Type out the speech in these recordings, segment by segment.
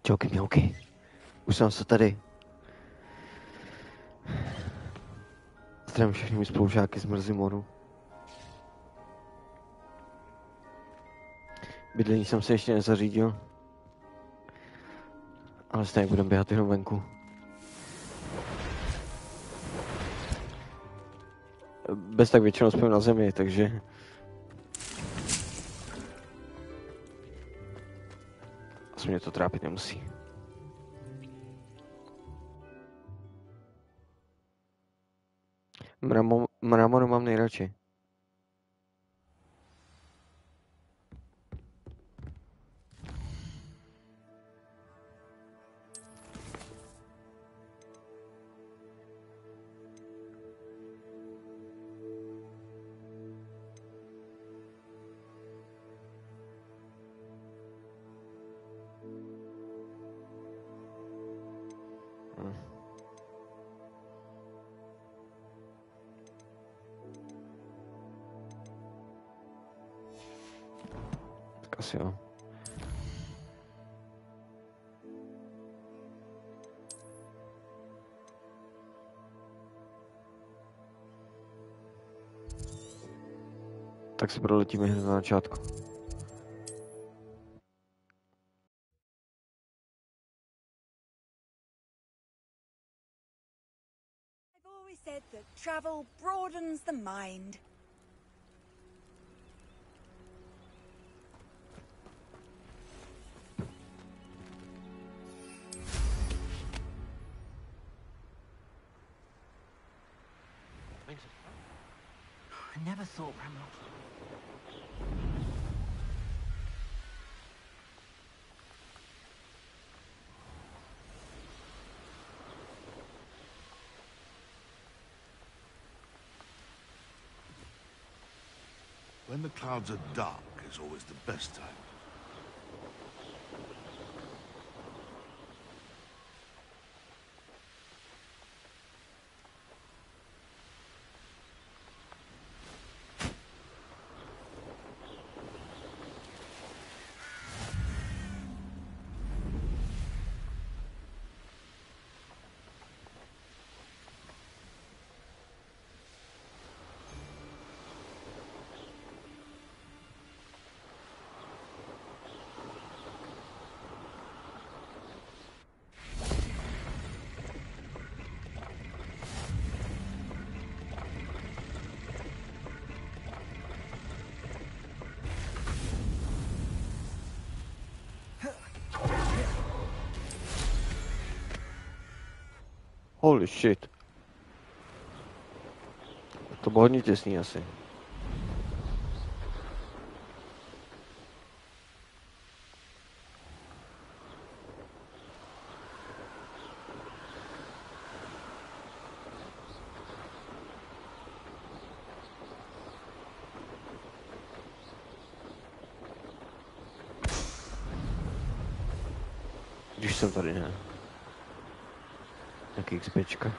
Čauky mňauky. Už jsem se tady. Zdravím všechny mý spolužáky z Mrzimoru. Bydlení jsem se ještě nezařídil. Ale stejně budeme běhat jenom venku. Bez tak většinou spím na zemi, takže... Asi mě to trápit nemusí. Mramoru mám nejradši. Tak asi jo. Tak se proletíme hned na začátku. I've always said that travel broadens the mind. I never thought Ramrod. When the clouds are dark is always the best time. Holy shit. To bylo hodně těsný asi. Když jsem tady, ne? Jaký XPčka.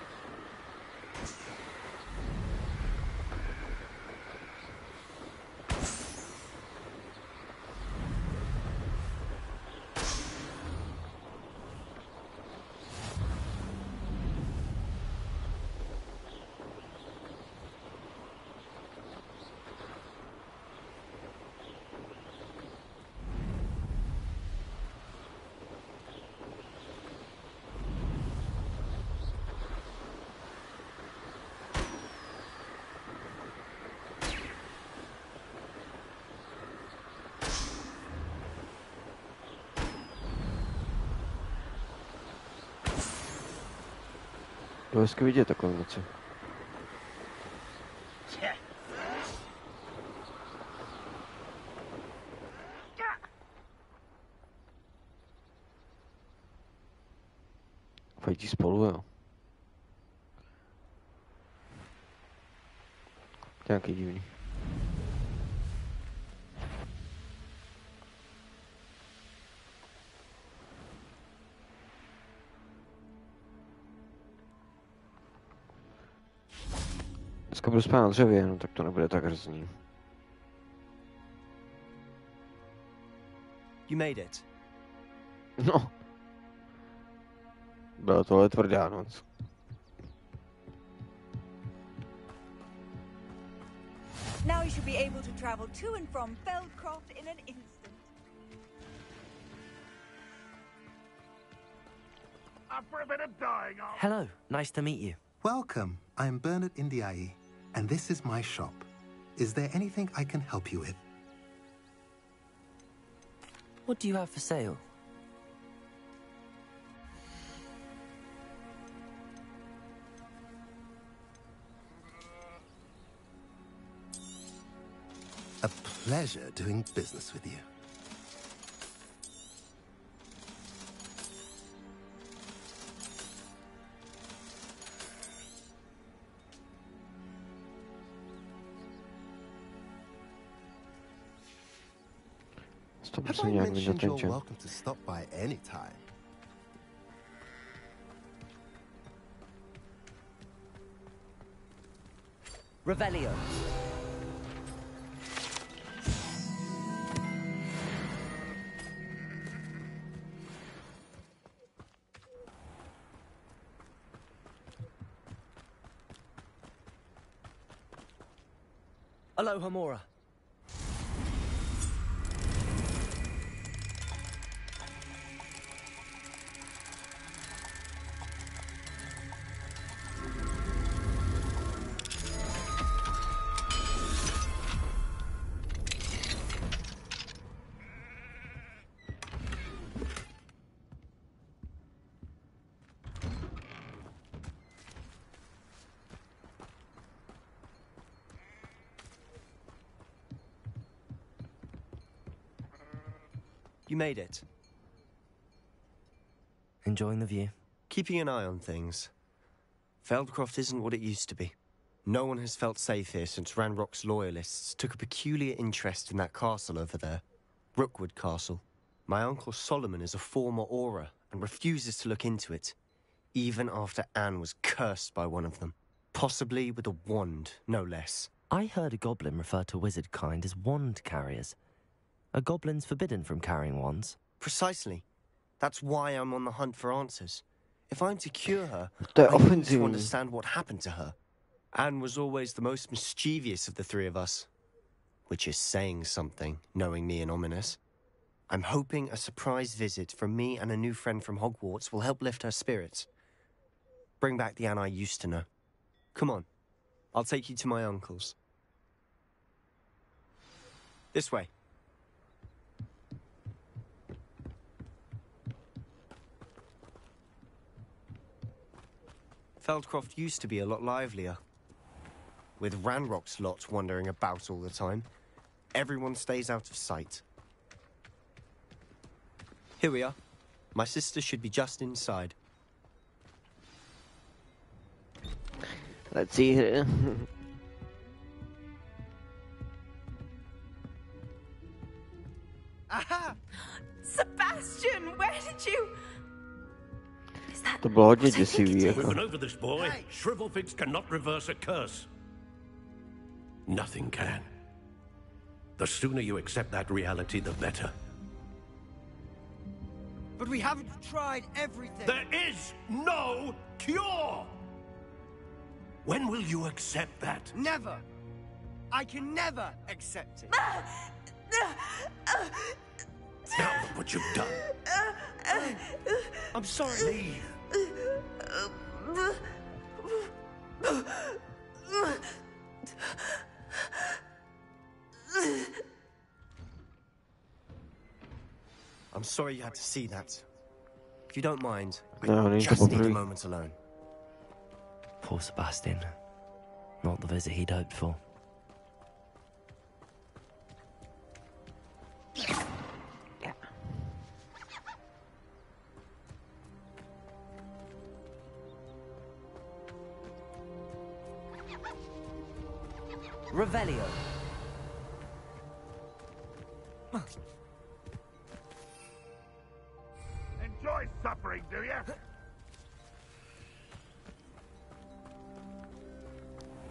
To je hezky vidět takové v noci. Fajtí spolu, jo. Nějaký divný. Dneska budu spát na dřevě, no tak to nebude tak hrozný. You made it. No, Byla tohle tvrdá noc. Now you should be able to travel to and from Feldcroft in an instant. Up for a bit of dying, Hello, nice to meet you. Welcome. I'm Bernard Indiai, and this is my shop. Is there anything I can help you with? What do you have for sale? A pleasure doing business with you. Have I mentioned you're welcome to stop by any time? Revelio. Aloha Mora. You made it. Enjoying the view? Keeping an eye on things. Feldcroft isn't what it used to be. No one has felt safe here since Ranrock's loyalists took a peculiar interest in that castle over there. Rookwood Castle. My uncle Solomon is a former Auror and refuses to look into it, even after Anne was cursed by one of them. Possibly with a wand, no less. I heard a goblin refer to wizard kind as wand carriers. Are goblins forbidden from carrying wands? Precisely. That's why I'm on the hunt for answers. If I'm to cure her, To I need to ofenzivní. understand what happened to her. Anne was always the most mischievous of the three of us. Which is saying something, knowing me and Ominous. I'm hoping a surprise visit from me and a new friend from Hogwarts will help lift her spirits. Bring back the Anne I used to know. Come on. I'll take you to my uncle's. This way. Feldcroft used to be a lot livelier. With Ranrock's lot wandering about all the time, everyone stays out of sight. Here we are. My sister should be just inside. Let's see here. Aha! Sebastian, where did you... Is that... To bylo hodně what I think děsivý, it is? jako. We've been over this, boy. Shrivelfigs cannot reverse a curse. Nothing can. The sooner you accept that reality, the better. But we haven't tried everything. There is no cure! When will you accept that? Never. I can never accept it. Now look what you've done. I'm sorry. Leave. I'm sorry you had to see that. If you don't mind, No, I není to just need a poprvé. moment alone. Poor Sebastian. Not the visit he'd hoped for. Revelio. Enjoy suffering, do you?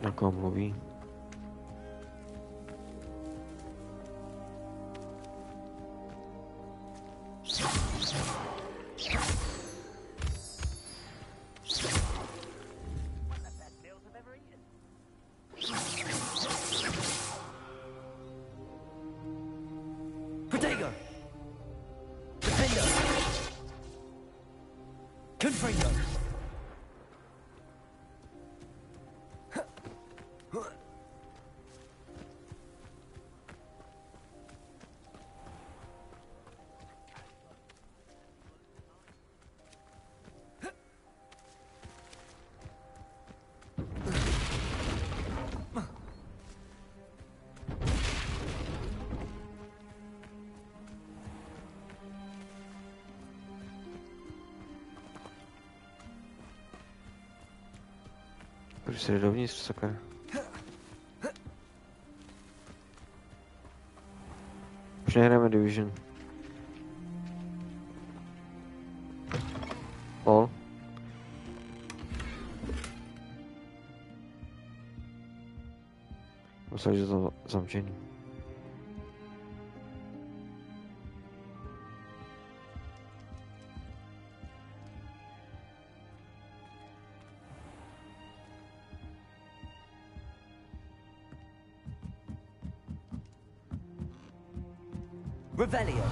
Na koho mluví? Stego! Defender! Confringo! Proč se jde dovnitř, sakra? Už nehrajeme Division. Lol. Myslel, že to zamčený. Revelio!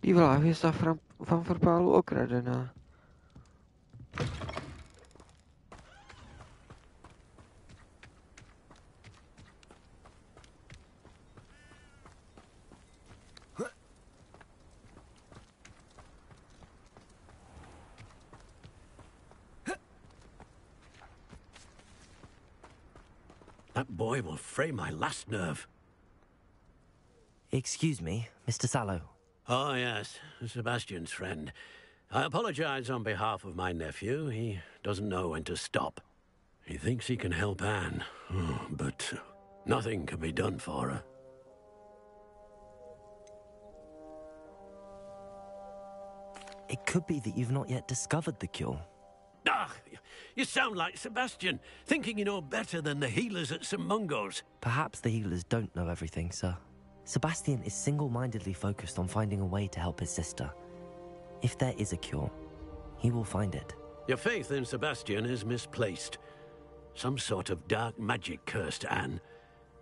Bývalá hvězda fanfarpálu okradená. That boy will fray my last nerve. Excuse me, Mr. Sallow. Oh, yes, Sebastian's friend. I apologize on behalf of my nephew. He doesn't know when to stop. He thinks he can help Anne, but nothing can be done for her. It could be that you've not yet discovered the cure. Ah, you sound like Sebastian, thinking you know better than the healers at St. Mungo's. Perhaps the healers don't know everything, sir. Sebastian is single-mindedly focused on finding a way to help his sister. If there is a cure, he will find it. Your faith in Sebastian is misplaced. Some sort of dark magic cursed Anne,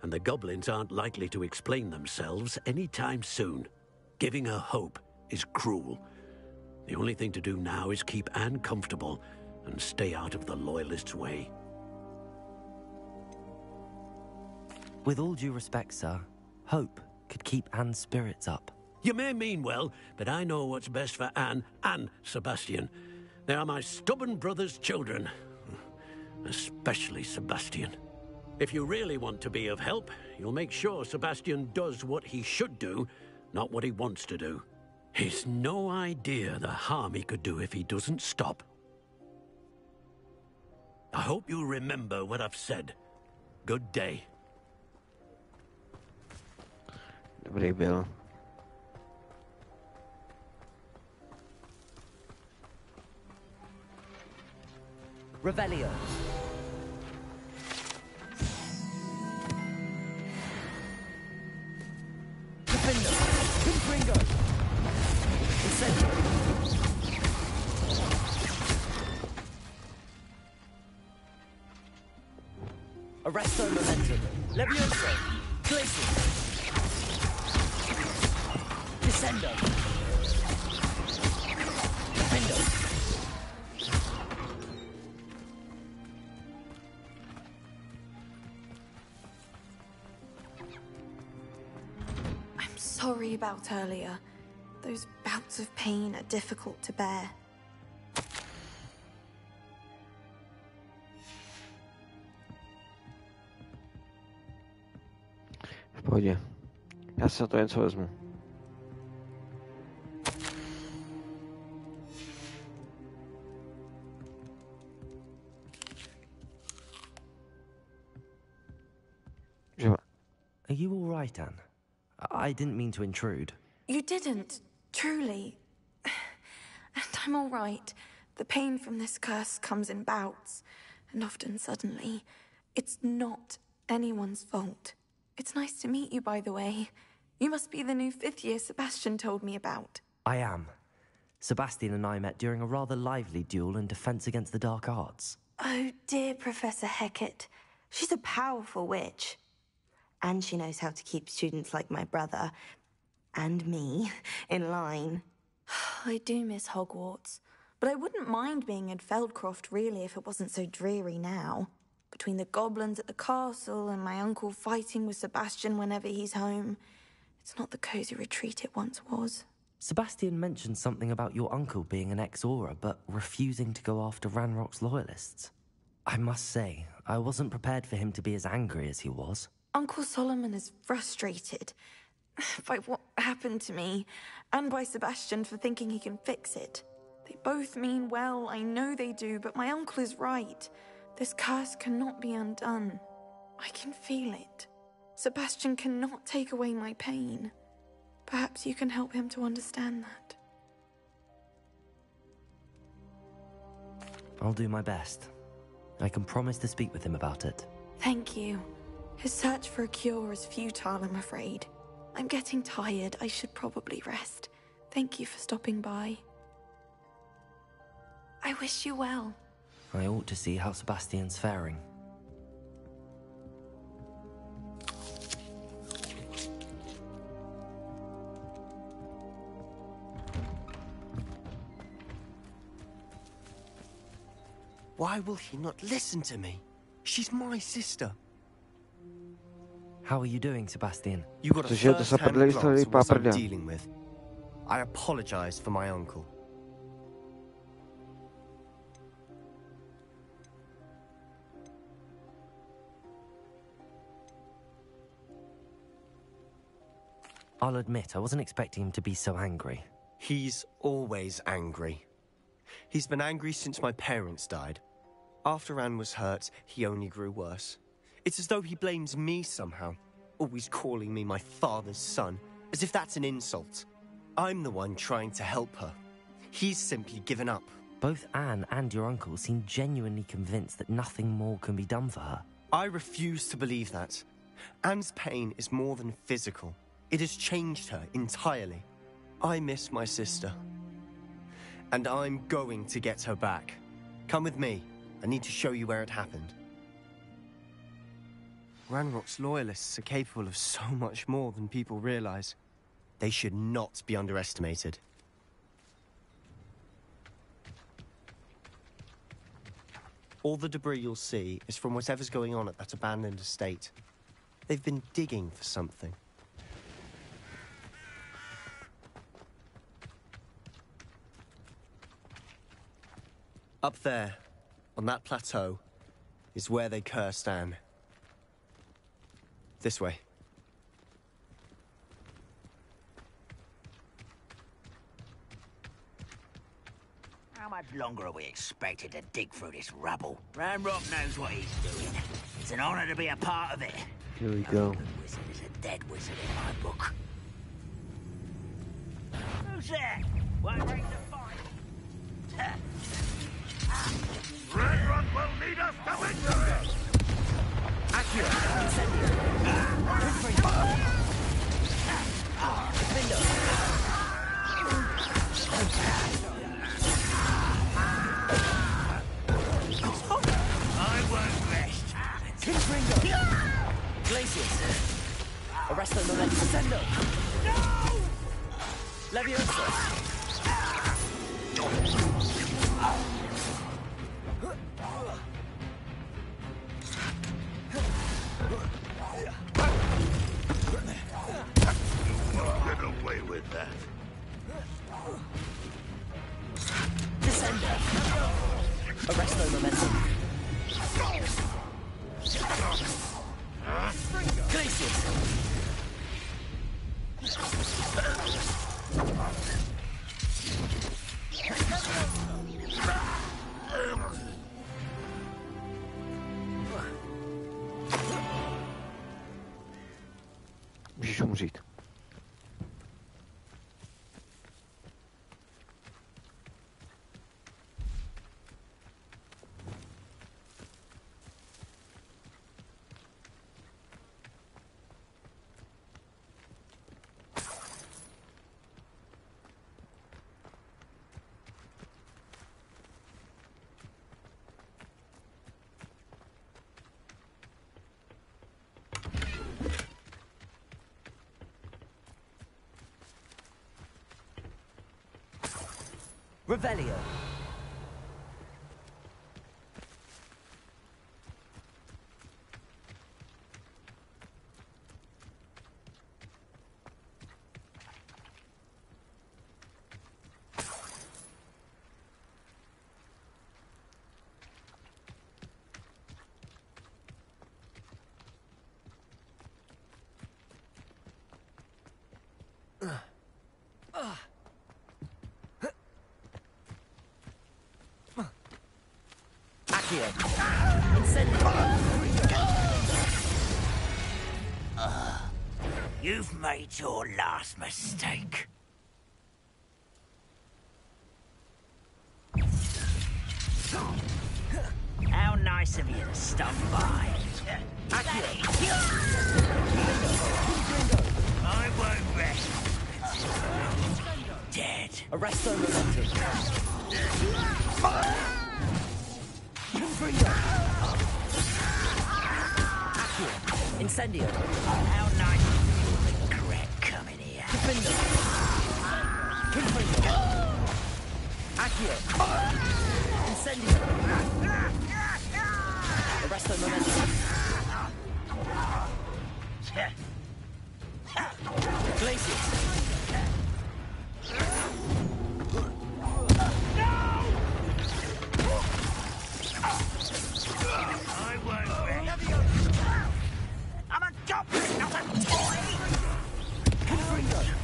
and the goblins aren't likely to explain themselves anytime soon. Giving her hope is cruel. The only thing to do now is keep Anne comfortable and stay out of the Loyalists' way. With all due respect, sir, hope could keep Anne's spirits up. You may mean well, but I know what's best for Anne and Sebastian. They are my stubborn brother's children. Especially Sebastian. If you really want to be of help, you'll make sure Sebastian does what he should do, not what he wants to do. He's no idea the harm he could do if he doesn't stop. I hope you'll remember what I've said. Good day. Dobrý byl. Revelio. Defender. Confringo. Incendio. Arresto momentum. Levioso. Glacial. Descendo. Defendo. I'm sorry about earlier. Those bouts of pain are difficult to bear. V pohodě. Já si na to něco vezmu. you all right, Anne? I didn't mean to intrude. You didn't, truly. And I'm all right. The pain from this curse comes in bouts, and often suddenly. It's not anyone's fault. It's nice to meet you, by the way. You must be the new 5th year Sebastian told me about. I am. Sebastian and I met during a rather lively duel in Defense Against the Dark Arts. Oh, dear Professor Hecat. She's a powerful witch. And she knows how to keep students like my brother, and me, in line. I do miss Hogwarts, but I wouldn't mind being in Feldcroft, really, if it wasn't so dreary now. Between the goblins at the castle and my uncle fighting with Sebastian whenever he's home, it's not the cozy retreat it once was. Sebastian mentioned something about your uncle being an ex-Auror, but refusing to go after Ranrock's loyalists. I must say, I wasn't prepared for him to be as angry as he was. Uncle Solomon is frustrated by what happened to me, and by Sebastian for thinking he can fix it. They both mean well, I know they do, but my uncle is right. This curse cannot be undone. I can feel it. Sebastian cannot take away my pain. Perhaps you can help him to understand that. I'll do my best. I can promise to speak with him about it. Thank you. His search for a cure is futile, I'm afraid. I'm getting tired. I should probably rest. Thank you for stopping by. I wish you well. I ought to see how Sebastian's faring. Why will he not listen to me? She's my sister. How are you doing, Sebastian? You got a first-hand glance at what I'm dealing with. I apologize for my uncle. I'll admit, I wasn't expecting him to be so angry. He's always angry. He's been angry since my parents died. After Anne was hurt, he only grew worse. It's as though he blames me somehow, always calling me my father's son, as if that's an insult. I'm the one trying to help her. He's simply given up. Both Anne and your uncle seem genuinely convinced that nothing more can be done for her. I refuse to believe that. Anne's pain is more than physical. It has changed her entirely. I miss my sister. And I'm going to get her back. Come with me. I need to show you where it happened. Ranrock's loyalists are capable of so much more than people realize. They should not be underestimated. All the debris you'll see is from whatever's going on at that abandoned estate. They've been digging for something. Up there, on that plateau, is where they cursed Anne. This way. How much longer are we expected to dig through this rubble? Ranrock knows what he's doing. It's an honor to be a part of it. Here we go. A good wizard is a dead wizard in my book. Who's there? Why break the fight? Ranrock will need us to victory! Accio! Incendio! Window! I won't rest! Ringo! Glacius! Arresto Momento! Sendo! No! Leviosa! Get away with that. Descender! Arresto Momentum! Glacius! Můžeš umřít. Revelio. You've made your last mistake. How nice of you to stop by. I won't rest. Dead. Arresto momentum. Incendio. How nice of you to regret coming here. Defendo. Confringo. Accio. Incendio. Arresto momentum. Glacius.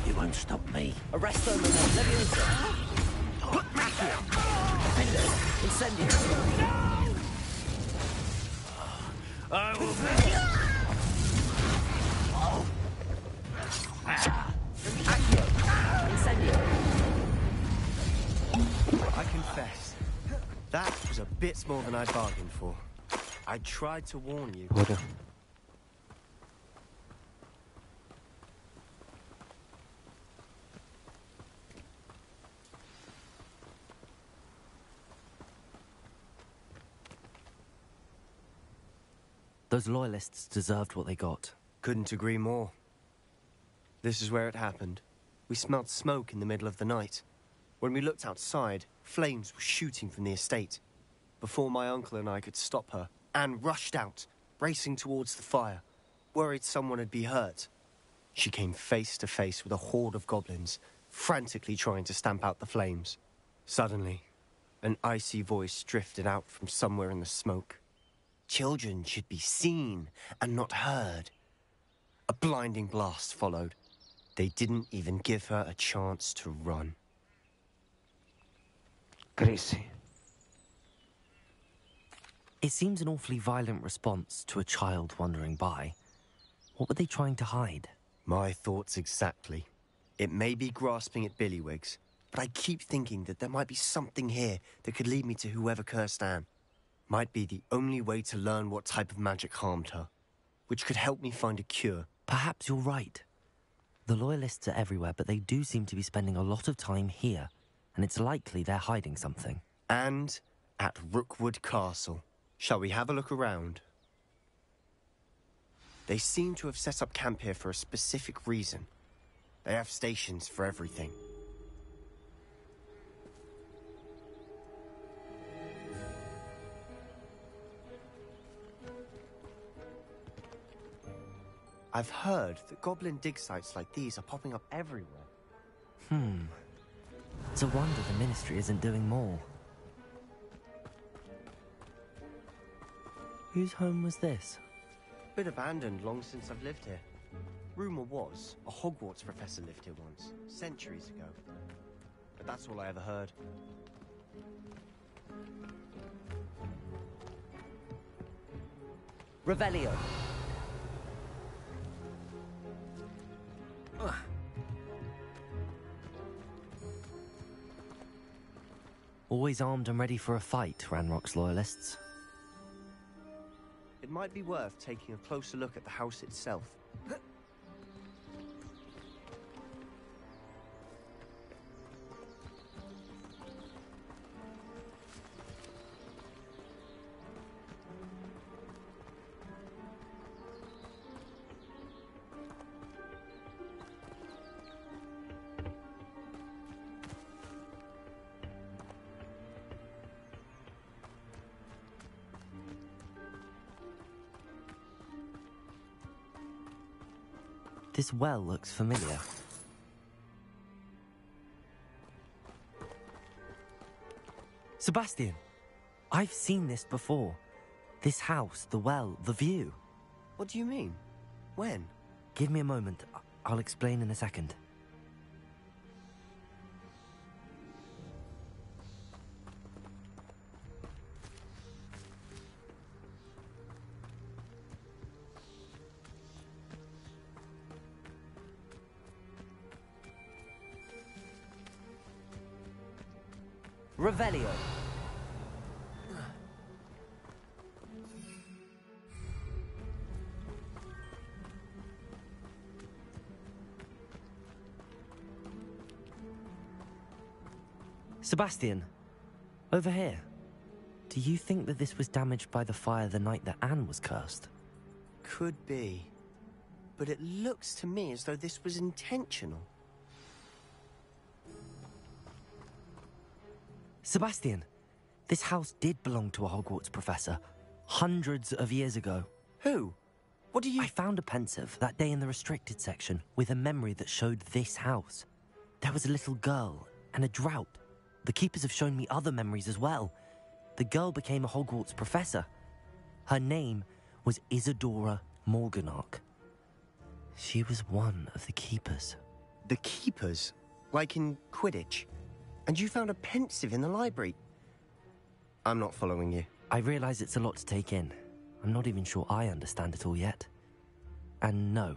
You won't stop me. Arresto momentum. Leviosa. Accio. Defendo. Incendio. I will Accio. Incendio. I confess, that was a bit more than I bargained for. I tried to warn you. Pohoda. Those loyalists deserved what they got. Couldn't agree more. This is where it happened. We smelled smoke in the middle of the night. When we looked outside, flames were shooting from the estate. Before my uncle and I could stop her, Anne rushed out, racing towards the fire, worried someone had been hurt. She came face to face with a horde of goblins, frantically trying to stamp out the flames. Suddenly, an icy voice drifted out from somewhere in the smoke. Children should be seen and not heard. A blinding blast followed. They didn't even give her a chance to run. Crazy. It seems an awfully violent response to a child wandering by. What were they trying to hide? My thoughts exactly. It may be grasping at Billywigs, but I keep thinking that there might be something here that could lead me to whoever cursed Anne. Might be the only way to learn what type of magic harmed her, which could help me find a cure. Perhaps you're right. The Loyalists are everywhere, but they do seem to be spending a lot of time here, and it's likely they're hiding something. And at Rookwood Castle. Shall we have a look around? They seem to have set up camp here for a specific reason. They have stations for everything. I've heard that goblin dig sites like these are popping up everywhere. It's a wonder the Ministry isn't doing more. Whose home was this? Been abandoned long since I've lived here. Rumour was a Hogwarts professor lived here once, centuries ago. But that's all I ever heard. Revelio. always armed and ready for a fight, Ranrock's loyalists. It might be worth taking a closer look at the house itself. This well looks familiar. Sebastian! I've seen this before. This house, the well, the view. What do you mean? When? Give me a moment. I'll explain in a second. Revelio. Sebastian, over here. Do you think that this was damaged by the fire the night that Anne was cursed? Could be. But it looks to me as though this was intentional. Sebastian, this house did belong to a Hogwarts professor, hundreds of years ago. Who? What do you... I found a pensive that day in the restricted section with a memory that showed this house. There was a little girl and a drought. The keepers have shown me other memories as well. The girl became a Hogwarts professor. Her name was Isadora Morganach. She was one of the keepers. The keepers? Like in Quidditch? And you found a pensive in the library? I'm not following you. I realize it's a lot to take in. I'm not even sure I understand it all yet. And no,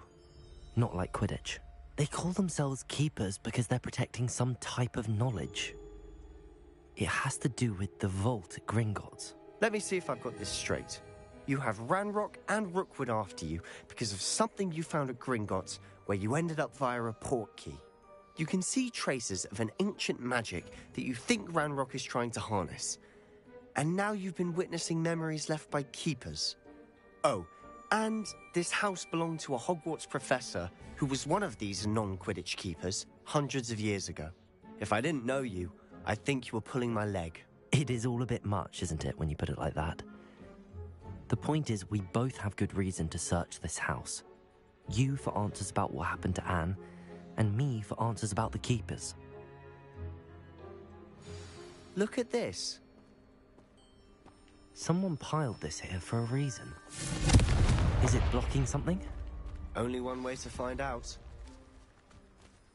not like Quidditch. They call themselves keepers because they're protecting some type of knowledge. It has to do with the vault at Gringotts. Let me see if I've got this straight. You have Ranrock and Rookwood after you because of something you found at Gringotts where you ended up via a port key. You can see traces of an ancient magic that you think Ranrock is trying to harness. And now you've been witnessing memories left by keepers. Oh, and this house belonged to a Hogwarts professor who was one of these non-Quidditch keepers hundreds of years ago. If I didn't know you, I think you were pulling my leg. It is all a bit much, isn't it, when you put it like that? The point is, we both have good reason to search this house. You for answers about what happened to Anne, and me for answers about the keepers. Look at this. Someone piled this here for a reason. Is it blocking something? Only one way to find out.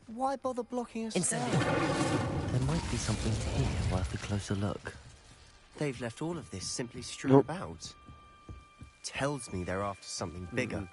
Why bother blocking a stair? There might be something here worth a closer look. They've left all of this simply strewn about. Tells me they're after something bigger.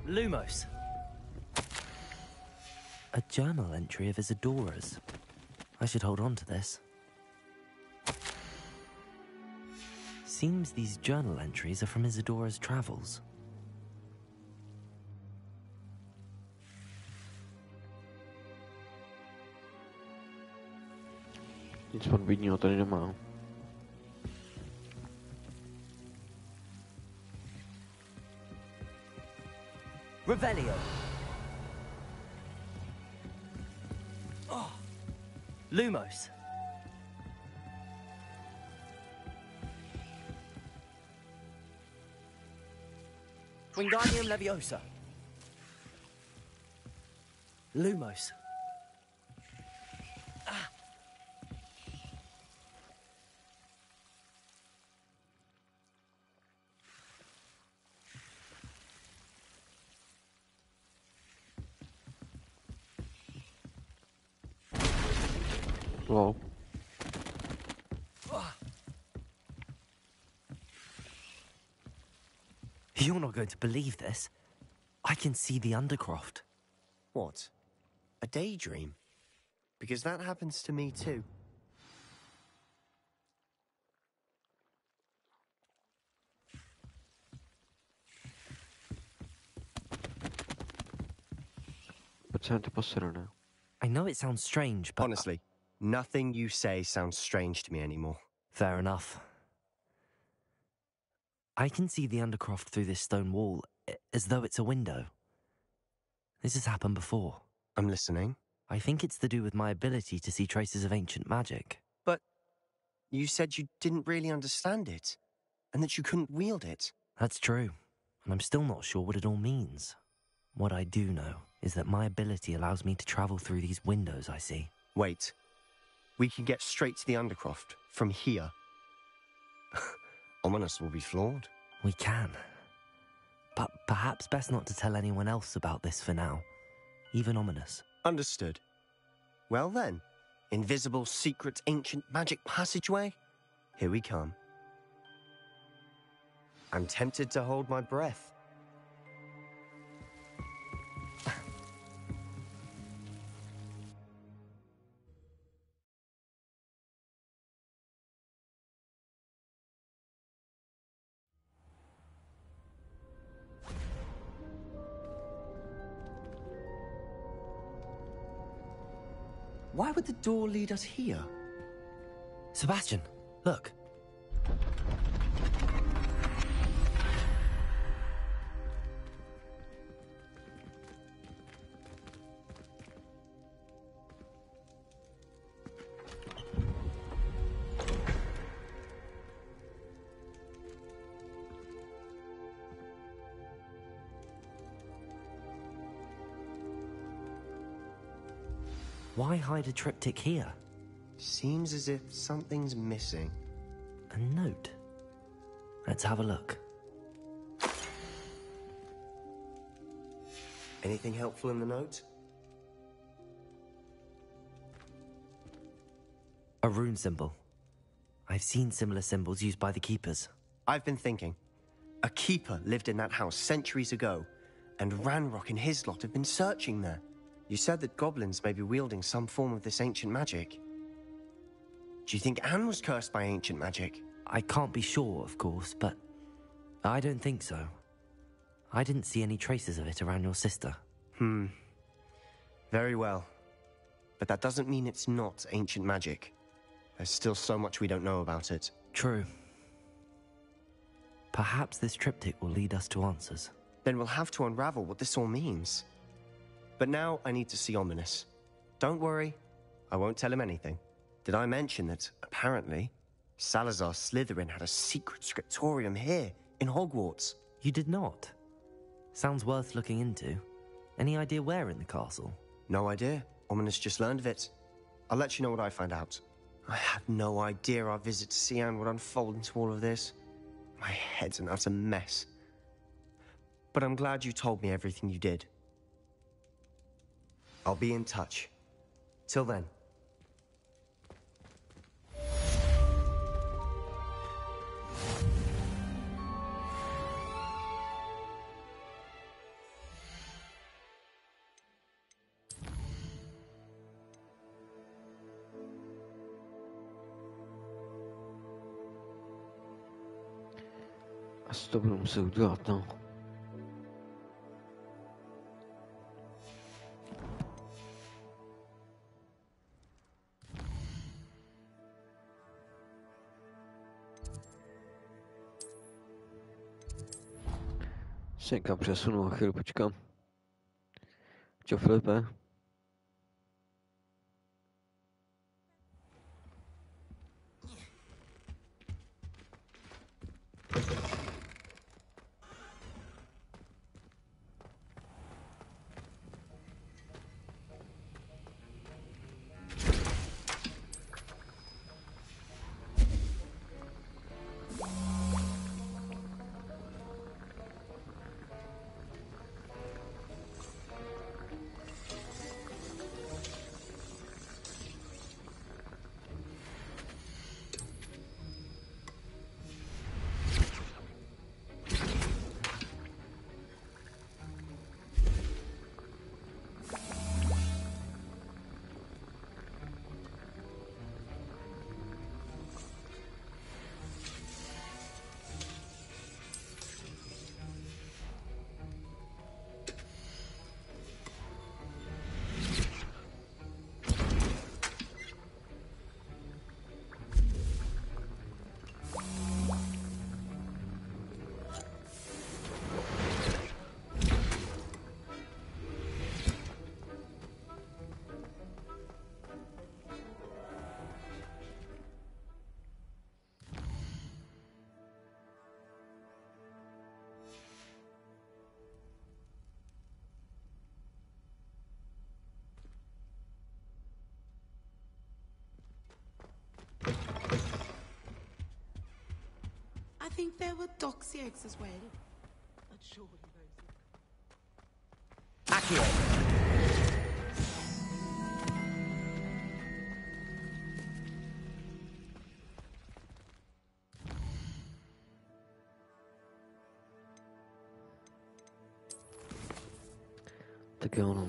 Lumos. A journal entry of Isadora's. I should hold on to this. Seems these journal entries are from Isadora's travels. Nic podbídního tady nemám. Revelio. Oh. Lumos. Wingardium Leviosa. Lumos. Lol. You're not going to believe this. I can see the Undercroft. What? A daydream? Because that happens to me too. Senti posserone. I know it sounds strange, but... Honestly, nothing you say sounds strange to me anymore. Fair enough. I can see the Undercroft through this stone wall, as though it's a window. This has happened before. I'm listening. I think it's to do with my ability to see traces of ancient magic. But you said you didn't really understand it, and that you couldn't wield it. That's true, and I'm still not sure what it all means. What I do know is that my ability allows me to travel through these windows I see. Wait. We can get straight to the Undercroft from here. Ominous will be floored. We can. But perhaps best not to tell anyone else about this for now. Even Ominous. Understood. Well then, invisible, secret, ancient magic passageway? Here we come. I'm tempted to hold my breath. Why would the door lead us here? Sebastian, look. Why hide a triptych here? Seems as if something's missing. A note. Let's have a look. Anything helpful in the note? A rune symbol. I've seen similar symbols used by the keepers. I've been thinking. A keeper lived in that house centuries ago, and Ranrock and his lot have been searching there. You said that goblins may be wielding some form of this ancient magic. Do you think Anne was cursed by ancient magic? I can't be sure, of course, but I don't think so. I didn't see any traces of it around your sister. Very well. But that doesn't mean it's not ancient magic. There's still so much we don't know about it. True. Perhaps this triptych will lead us to answers. Then we'll have to unravel what this all means. But now I need to see Ominous. Don't worry, I won't tell him anything. Did I mention that, apparently, Salazar Slytherin had a secret scriptorium here, in Hogwarts? You did not? Sounds worth looking into. Any idea where in the castle? No idea. Ominous just learned of it. I'll let you know what I find out. I had no idea our visit to Cian would unfold into all of this. My head's an utter mess. But I'm glad you told me everything you did. I'll be in touch. Till then. Asi to budu muset udělat, no. Se někam přesunu a chvíli počkám. Čau, Filipe. think there were doxy eggs as well. But surely Tak jo, no.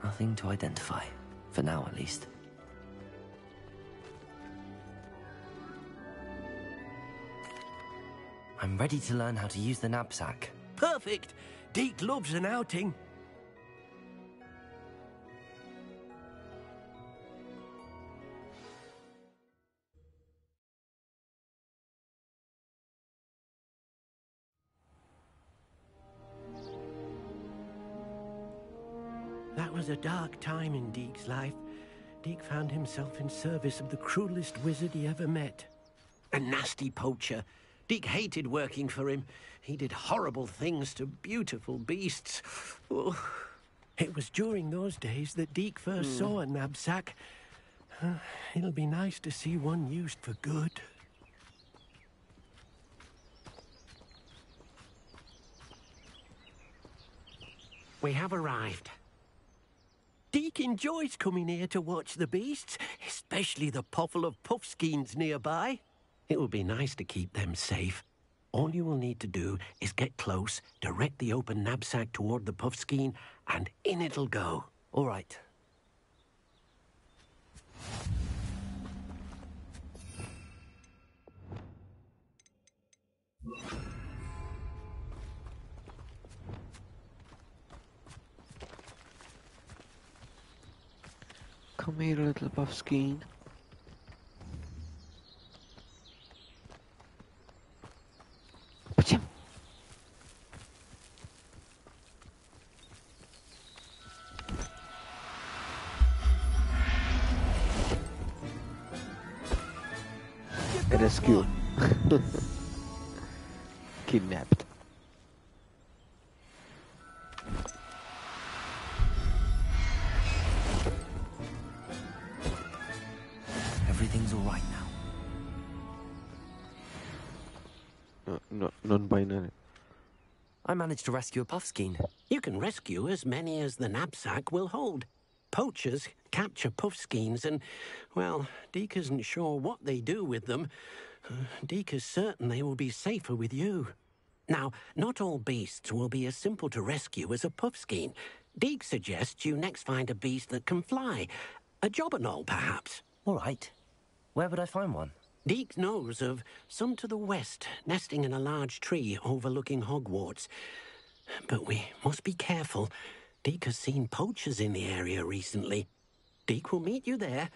Nothing to identify, for now at least. I'm ready to learn how to use the knapsack. Perfect! Deke loves an outing. That was a dark time in Deke's life. Deke found himself in service of the cruelest wizard he ever met. A nasty poacher. Deke hated working for him. He did horrible things to beautiful beasts. Oh. It was during those days that Deke first saw a knapsack. It'll be nice to see one used for good. We have arrived. Deke enjoys coming here to watch the beasts, especially the potful of puffskeins nearby. It will be nice to keep them safe. All you will need to do is get close, direct the open knapsack toward the puffskein, and in it'll go. All right. Come here, little puffskein. Rescue. Kidnapped. Everything's all right now. No, non-binary. I managed to rescue a puffskein. You can rescue as many as the knapsack will hold. Poachers capture puffskeins and, well, Deke isn't sure what they do with them. Deke is certain they will be safer with you. Now, not all beasts will be as simple to rescue as a puffskein. Deke suggests you next find a beast that can fly. A jobberknoll, perhaps. All right. Where would I find one? Deke knows of some to the west, nesting in a large tree overlooking Hogwarts. But we must be careful. Deke has seen poachers in the area recently. Deke will meet you there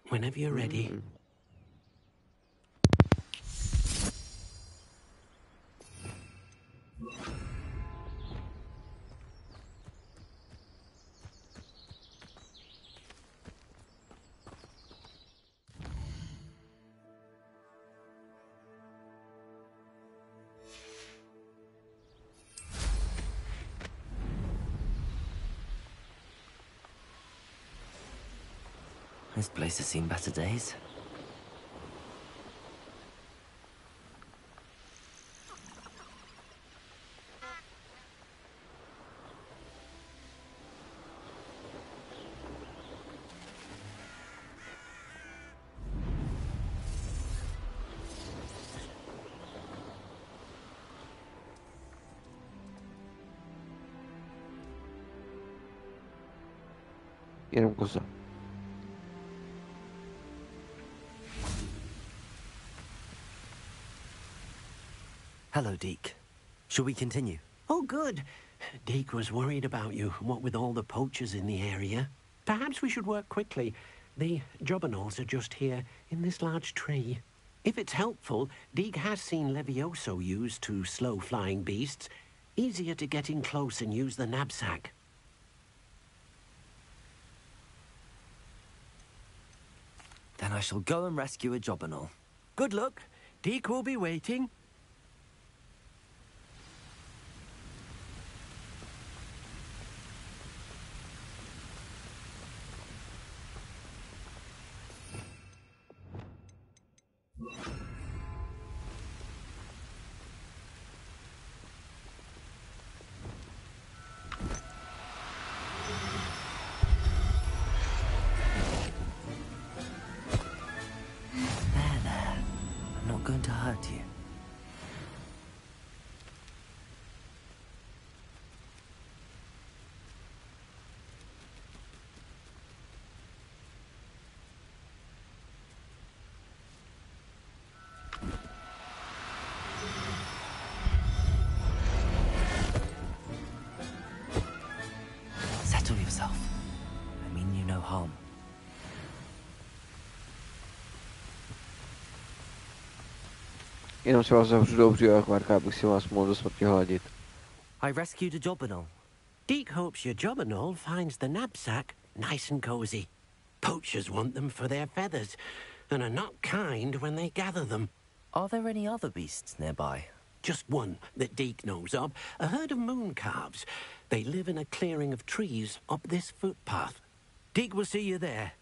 whenever you're ready. This place has seen better days. Jenom kosa. Hello, Deke. Shall we continue? Oh, good. Deke was worried about you, what with all the poachers in the area. Perhaps we should work quickly. The jobberknolls are just here, in this large tree. If it's helpful, Deke has seen Levioso used to slow flying beasts. Easier to get in close and use the knapsack. Then I shall go and rescue a Jobberknoll. Good luck. Deke will be waiting. I'm not going to hurt you. Settle yourself. I mean you no harm. Jenom si vás zavřu do obřího akvárka, abych si vás mohl do smrti hladit. I rescued a Jobberknoll. Deke hopes your Jobberknoll finds the knapsack nice and cozy. Poachers want them for their feathers, and are not kind when they gather them. Are there any other beasts nearby? Just one that Deke knows of, a herd of moon calves. They live in a clearing of trees up this footpath. Deke will see you there.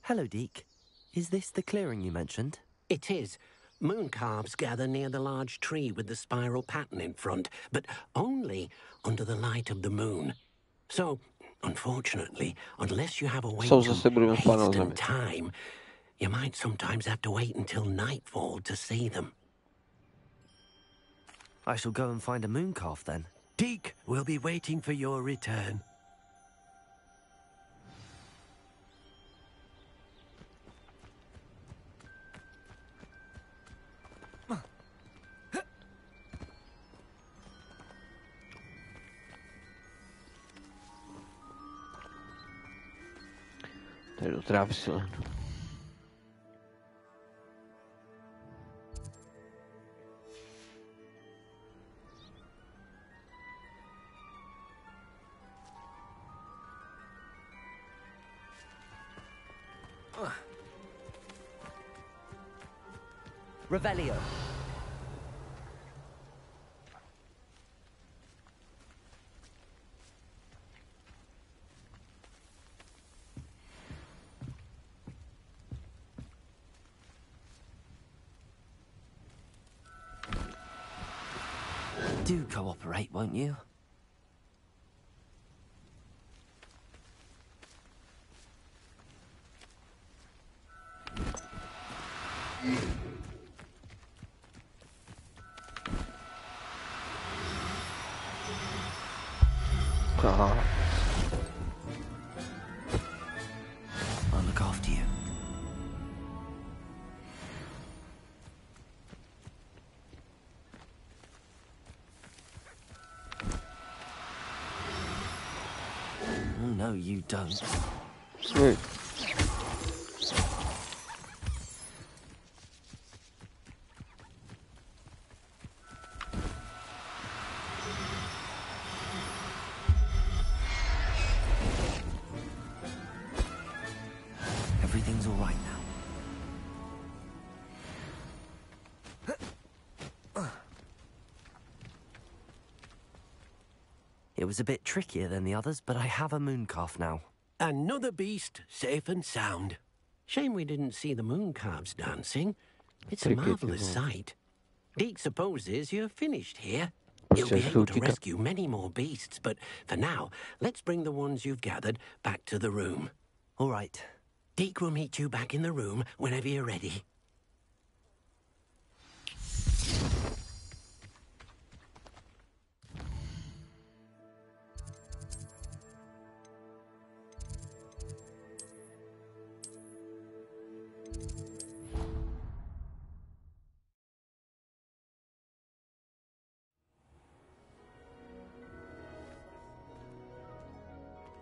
Hello, Deke. Is this the clearing you mentioned? It is. Moon calves gather near the large tree with the spiral pattern in front, but only under the light of the moon. So, unfortunately, unless you have a way to hasten time, you might sometimes have to wait until nightfall to see them. I shall go and find a moon calf then. Deke will be waiting for your return. Tady do trávy si lehnu. Revelio. Do cooperate, won't you? I'll look after you. Oh, no, you don't. Sweet. Everything's all right now. It was a bit trickier than the others, but I have a moon calf now. Another beast, safe and sound. Shame we didn't see the moon calves dancing. It's a marvellous sight. Deke supposes you're finished here. You'll be able to rescue many more beasts, but for now, let's bring the ones you've gathered back to the room. All right. Deke will meet you back in the room whenever you're ready.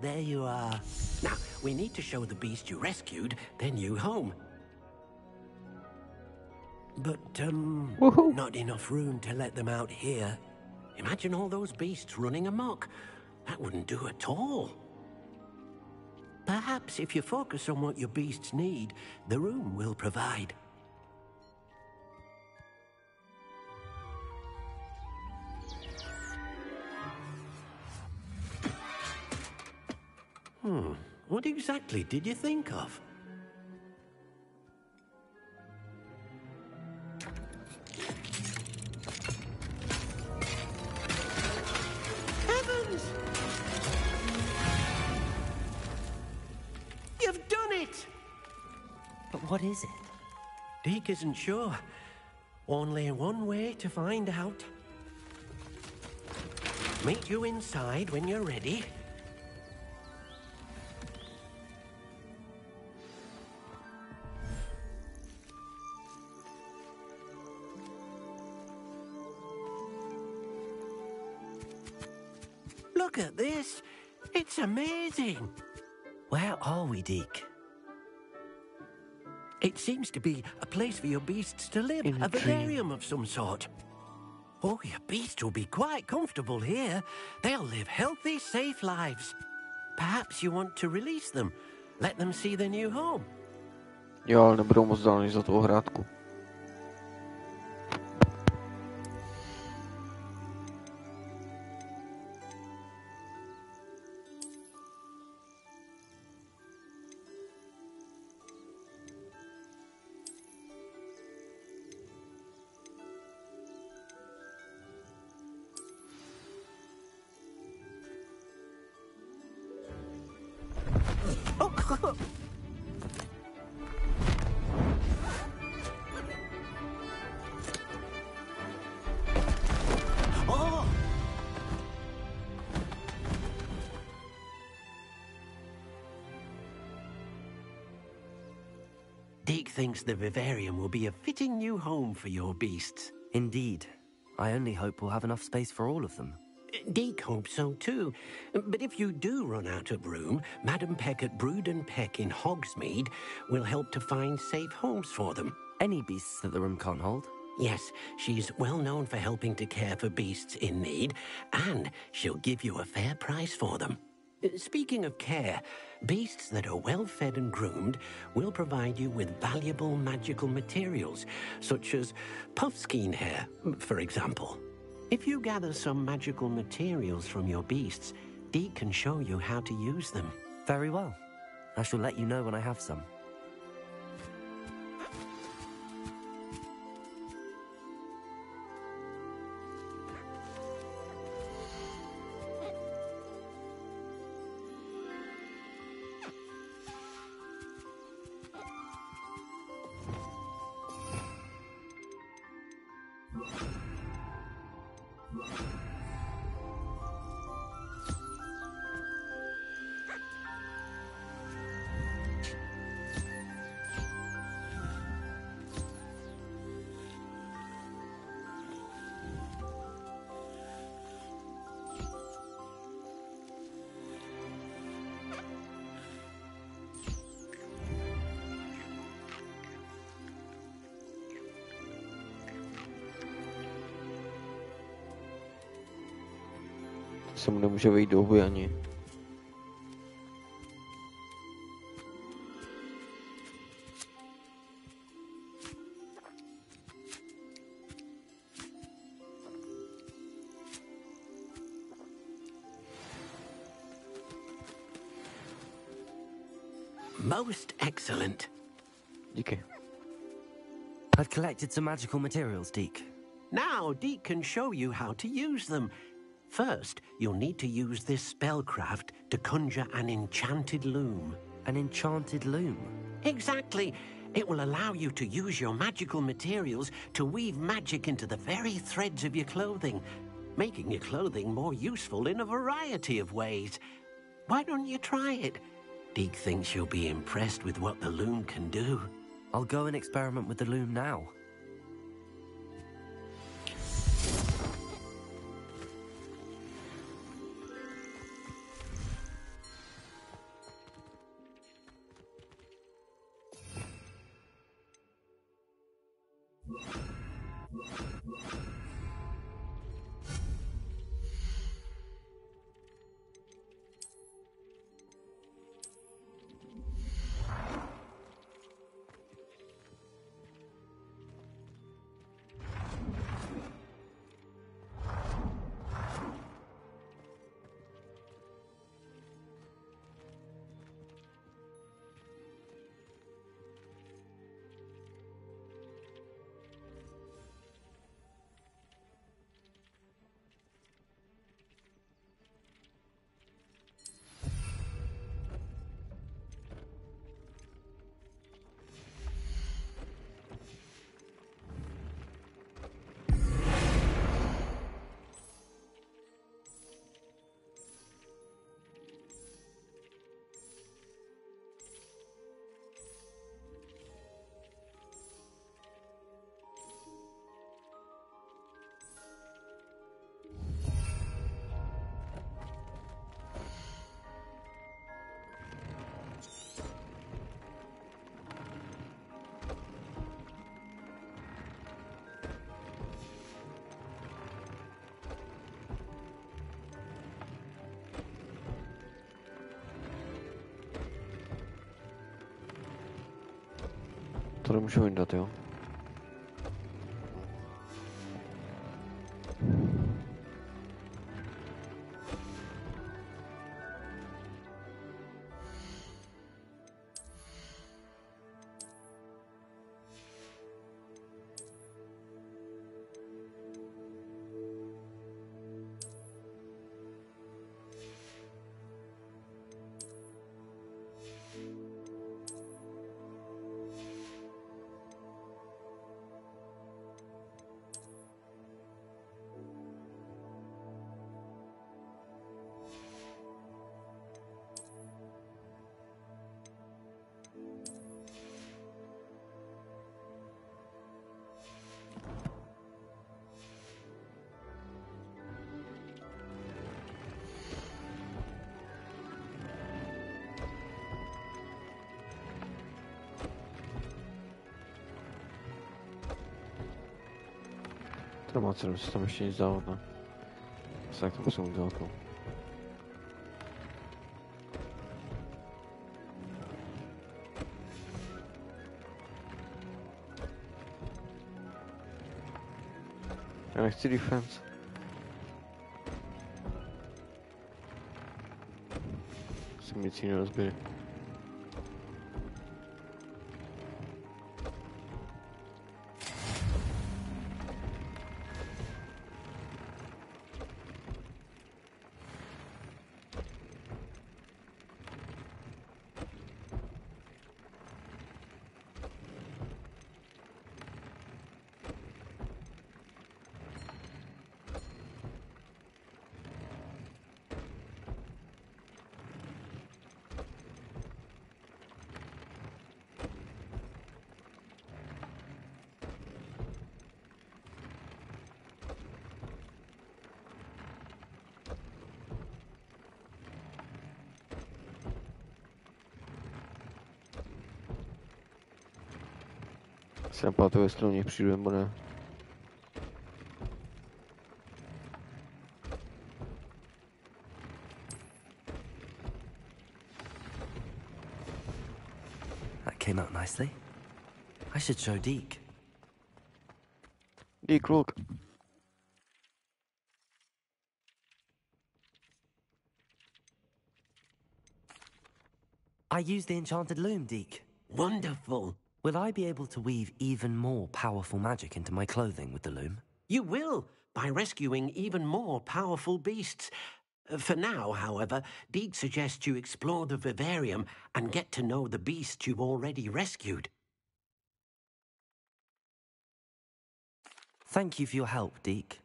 there you are. Now, we need to show the beast you rescued their new home. But, not enough room to let them out here. Imagine all those beasts running amok. That wouldn't do at all. Perhaps if you focus on what your beasts need, the room will provide. What exactly did you think of? Heavens! You've done it! But what is it? Deke isn't sure. Only one way to find out. Meet you inside when you're ready. Look at this. It's amazing. Where are we, Deke? It seems to be a place for your beasts to live, a vivarium of some sort. Oh, your beasts will be quite comfortable here. They'll live healthy, safe lives. Perhaps you want to release them, let them see their new home. Jo, ale nebudou moc dál než za tu ohrádku. Deke thinks the vivarium will be a fitting new home for your beasts. Indeed. I only hope we'll have enough space for all of them. Deke hopes so too. But if you do run out of room, Madam Peck at Brood and Peck in Hogsmeade will help to find safe homes for them. Any beasts that the room can't hold? Yes, she's well known for helping to care for beasts in need, and she'll give you a fair price for them. Speaking of care, beasts that are well fed and groomed will provide you with valuable magical materials, such as puffskein hair, for example. If you gather some magical materials from your beasts, Deke can show you how to use them. Very well. I shall let you know when I have some. Se mu nemůže vejít do huby ani. Most excellent. Díky. I've collected some magical materials, Deke. Now Deke can show you how to use them. First, you'll need to use this spellcraft to conjure an enchanted loom. An enchanted loom? Exactly. It will allow you to use your magical materials to weave magic into the very threads of your clothing, making your clothing more useful in a variety of ways. Why don't you try it? Deke thinks you'll be impressed with what the loom can do. I'll go and experiment with the loom now. To musimy iść do tyłu. Traumatem systemu się nie zdało, no. Tak to są dookoła. Ale chcę defense. Chcę mieć nie rozbiję. Sam po tej stronie przyszedłem, bo na... That came out nicely. I should show Deke. Deke, look. I used the enchanted loom, Deke. Wonderful. Will I be able to weave even more powerful magic into my clothing with the loom? You will, by rescuing even more powerful beasts. For now, however, Deke suggests you explore the vivarium and get to know the beasts you've already rescued. Thank you for your help, Deke.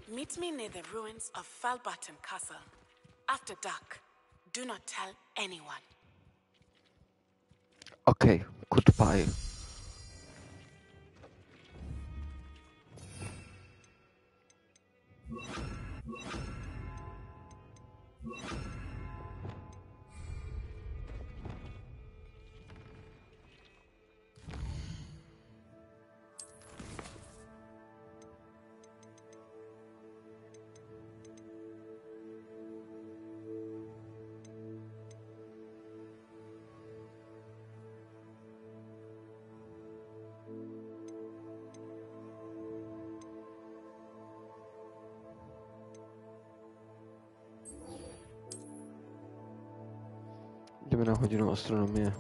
Meet me near the ruins of Falbaton Castle. After dark. Do not tell anyone. Okay, goodbye. Jdeme na hodinu astronomie.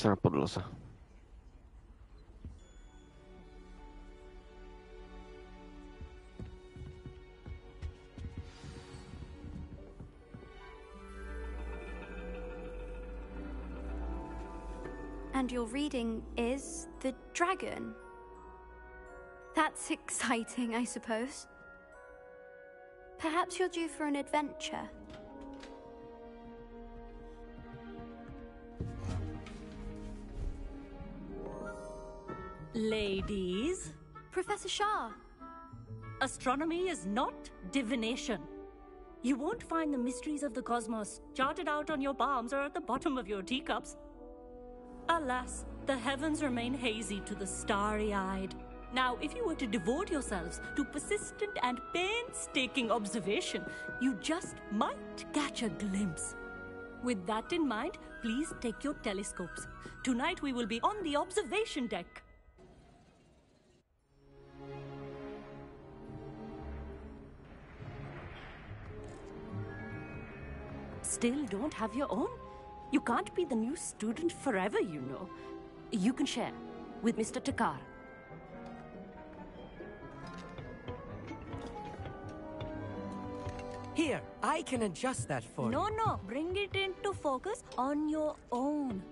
Zase na podloze. And your reading is The Dragon. That's exciting, I suppose. Perhaps you're due for an adventure. Ladies. Professor Shah. Astronomy is not divination. You won't find the mysteries of the cosmos charted out on your palms or at the bottom of your teacups. Alas, the heavens remain hazy to the starry-eyed. Now, if you were to devote yourselves to persistent and painstaking observation, you just might catch a glimpse. With that in mind, please take your telescopes. Tonight we will be on the observation deck. Still don't have your own? You can't be the new student forever, you know. You can share with Mr. Takar. Here, I can adjust that for you. No, bring it into focus on your own.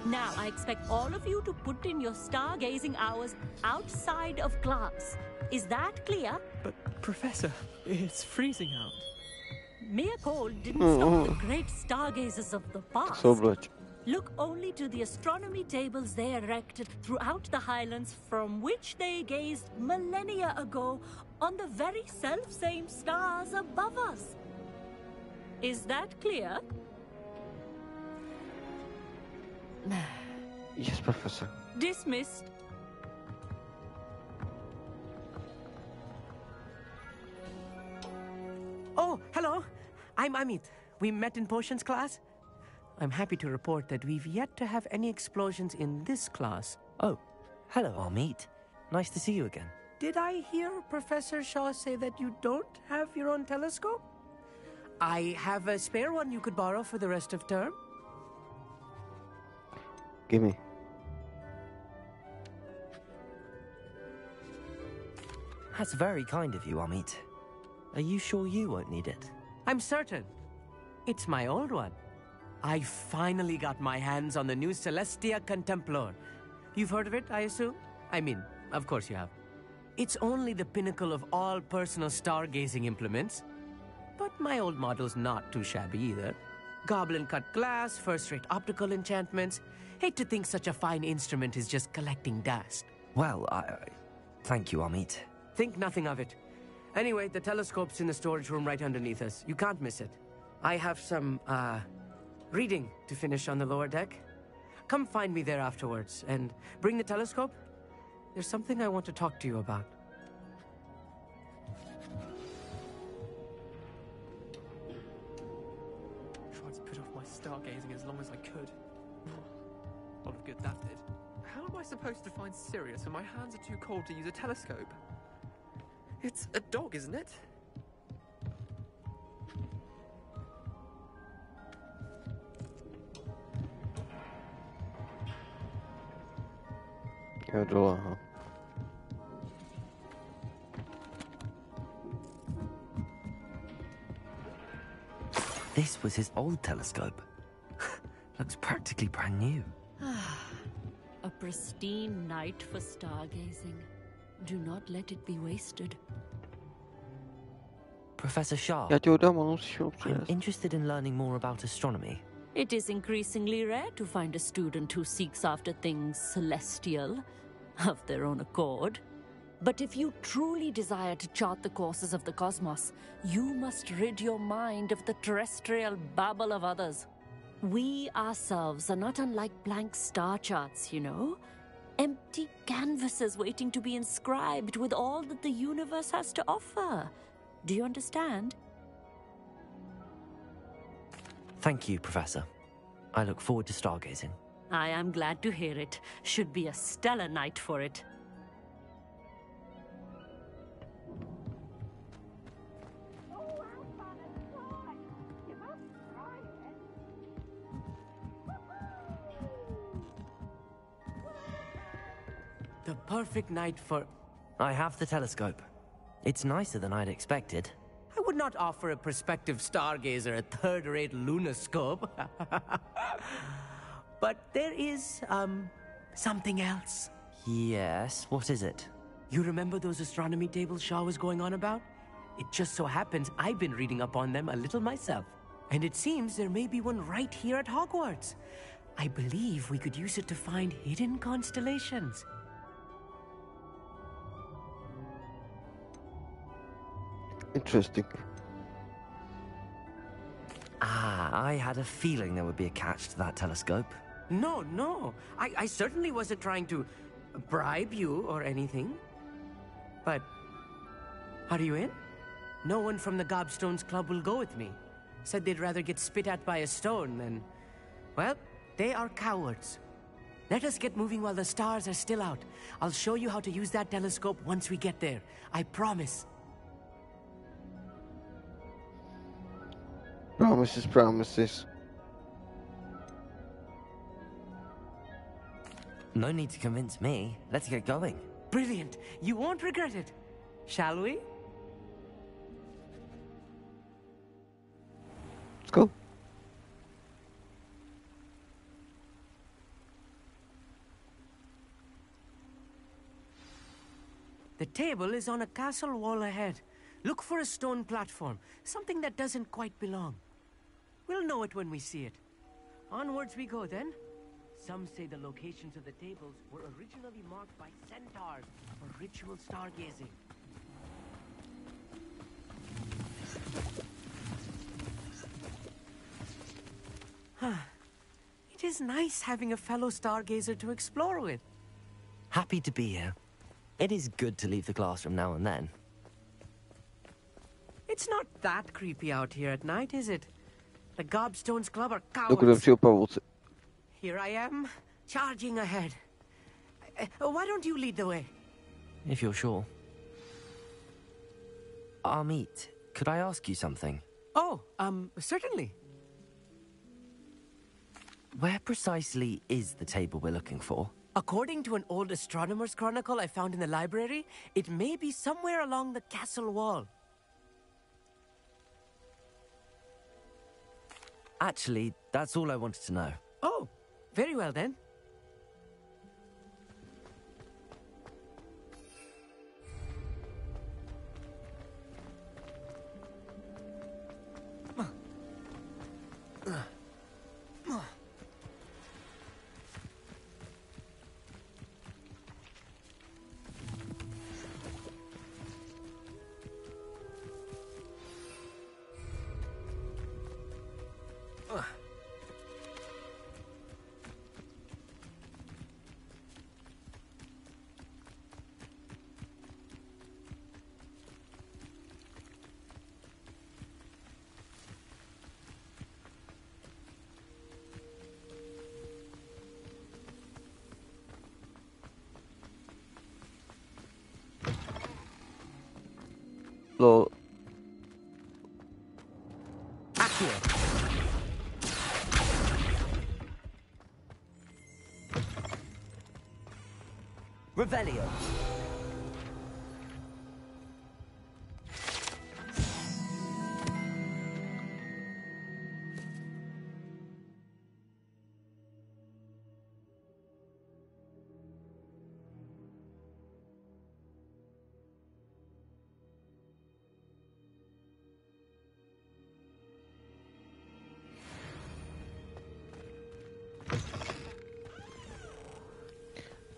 Now, I expect all of you to put in your stargazing hours outside of class. Is that clear? But, Professor, it's freezing out. Mere cold didn't stop the great stargazers of the past. So much. Look only to the astronomy tables they erected throughout the Highlands, from which they gazed millennia ago on the very self-same stars above us. Is that clear? Yes, Professor. Dismissed. Oh, hello. I'm Amit. We met in potions class. I'm happy to report that we've yet to have any explosions in this class. Oh, hello, Amit. Nice to see you again. Did I hear Professor Shaw say that you don't have your own telescope? I have a spare one you could borrow for the rest of term. Gimme. That's very kind of you, Amit. Are you sure you won't need it? I'm certain. It's my old one. I finally got my hands on the new Celestia Contemplar. You've heard of it, I assume? I mean, of course you have. It's only the pinnacle of all personal stargazing implements. but my old model's not too shabby either. Goblin-cut glass, first-rate optical enchantments. Hate to think such a fine instrument is just collecting dust. Well, thank you, Amit. Think nothing of it. Anyway, the telescope's in the storage room right underneath us. You can't miss it. I have some, reading to finish on the lower deck. Come find me there afterwards, and bring the telescope. There's something I want to talk to you about. Tried to put off my stargazing as long as I could. A lot of good that did. How am I supposed to find Sirius when my hands are too cold to use a telescope? It's a dog, isn't it? Jo, dole, aha. This was his old telescope. Looks practically brand new. A pristine night for stargazing. Do not let it be wasted. Professor Shah, Já ti ho dám, ale musíš ho I'm přinést. interested in learning more about astronomy. It is increasingly rare to find a student who seeks after things celestial, of their own accord. But if you truly desire to chart the courses of the cosmos, you must rid your mind of the terrestrial babble of others. We ourselves are not unlike blank star charts, you know? Empty canvases waiting to be inscribed with all that the universe has to offer. Do you understand? Thank you, Professor. I look forward to stargazing. I am glad to hear it. Should be a stellar night for it. The perfect night for... I have the telescope. It's nicer than I'd expected. I would not offer a prospective stargazer a third-rate lunoscope. But there is, something else. Yes, what is it? You remember those astronomy tables Shaw was going on about? It just so happens I've been reading up on them a little myself. And it seems there may be one right here at Hogwarts. I believe we could use it to find hidden constellations. Interesting. I had a feeling there would be a catch to that telescope. No. I certainly wasn't trying to bribe you or anything. But, are you in? No one from the Gobstones Club will go with me. Said they'd rather get spit at by a stone than... Well, they are cowards. Let us get moving while the stars are still out. I'll show you how to use that telescope once we get there. I promise. Promises, promises. No need to convince me. Let's get going. Brilliant. You won't regret it. Shall we? Let's go. The table is on a castle wall ahead. Look for a stone platform, something that doesn't quite belong. We'll know it when we see it. Onwards we go then. Some say the locations of the tables were originally marked by centaurs for ritual stargazing. It is nice having a fellow stargazer to explore with. Happy to be here. It is good to leave the classroom now and then. It's not that creepy out here at night, is it? The Gobstones Club are Dokud cowards. přijel Pavlce. Here I am, charging ahead. Why don't you lead the way? If you're sure. Amit, could I ask you something? Oh, certainly. Where precisely is the table we're looking for? According to an old astronomer's chronicle I found in the library, it may be somewhere along the castle wall. Actually, that's all I wanted to know. Oh, very well then. Lol. Accio. Revelio.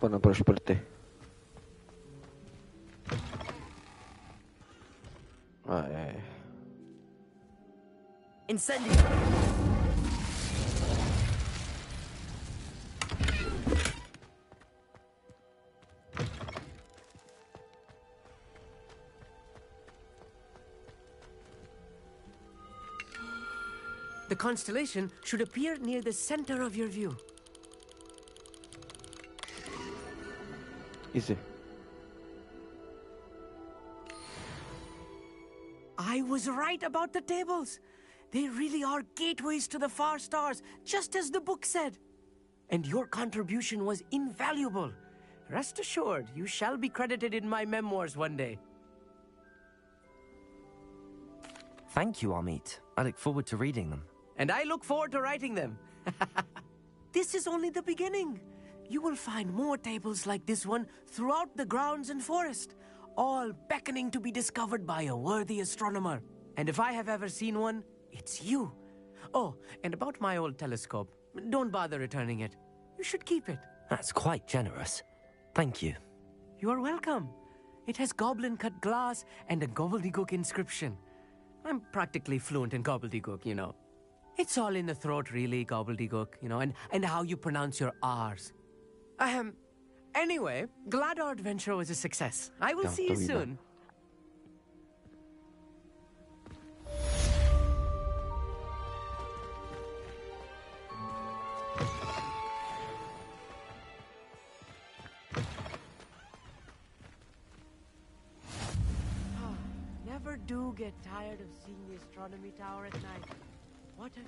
Bueno, prosperté. Ay. Incendio. The constellation should appear near the center of your view. Easy. I was right about the tables. They really are gateways to the far stars, just as the book said. And your contribution was invaluable. Rest assured, you shall be credited in my memoirs one day. Thank you, Amit. I look forward to reading them. And I look forward to writing them. This is only the beginning. You will find more tables like this one throughout the grounds and forest, all beckoning to be discovered by a worthy astronomer. And if I have ever seen one, it's you. Oh, and about my old telescope, don't bother returning it. You should keep it. That's quite generous. Thank you. You are welcome. It has goblin-cut glass and a gobbledygook inscription. I'm practically fluent in gobbledygook, you know. It's all in the throat, really, gobbledygook, you know, and how you pronounce your R's. Anyway, glad our adventure was a success. I will see you soon. Never do get tired of seeing the astronomy tower at night. What a view.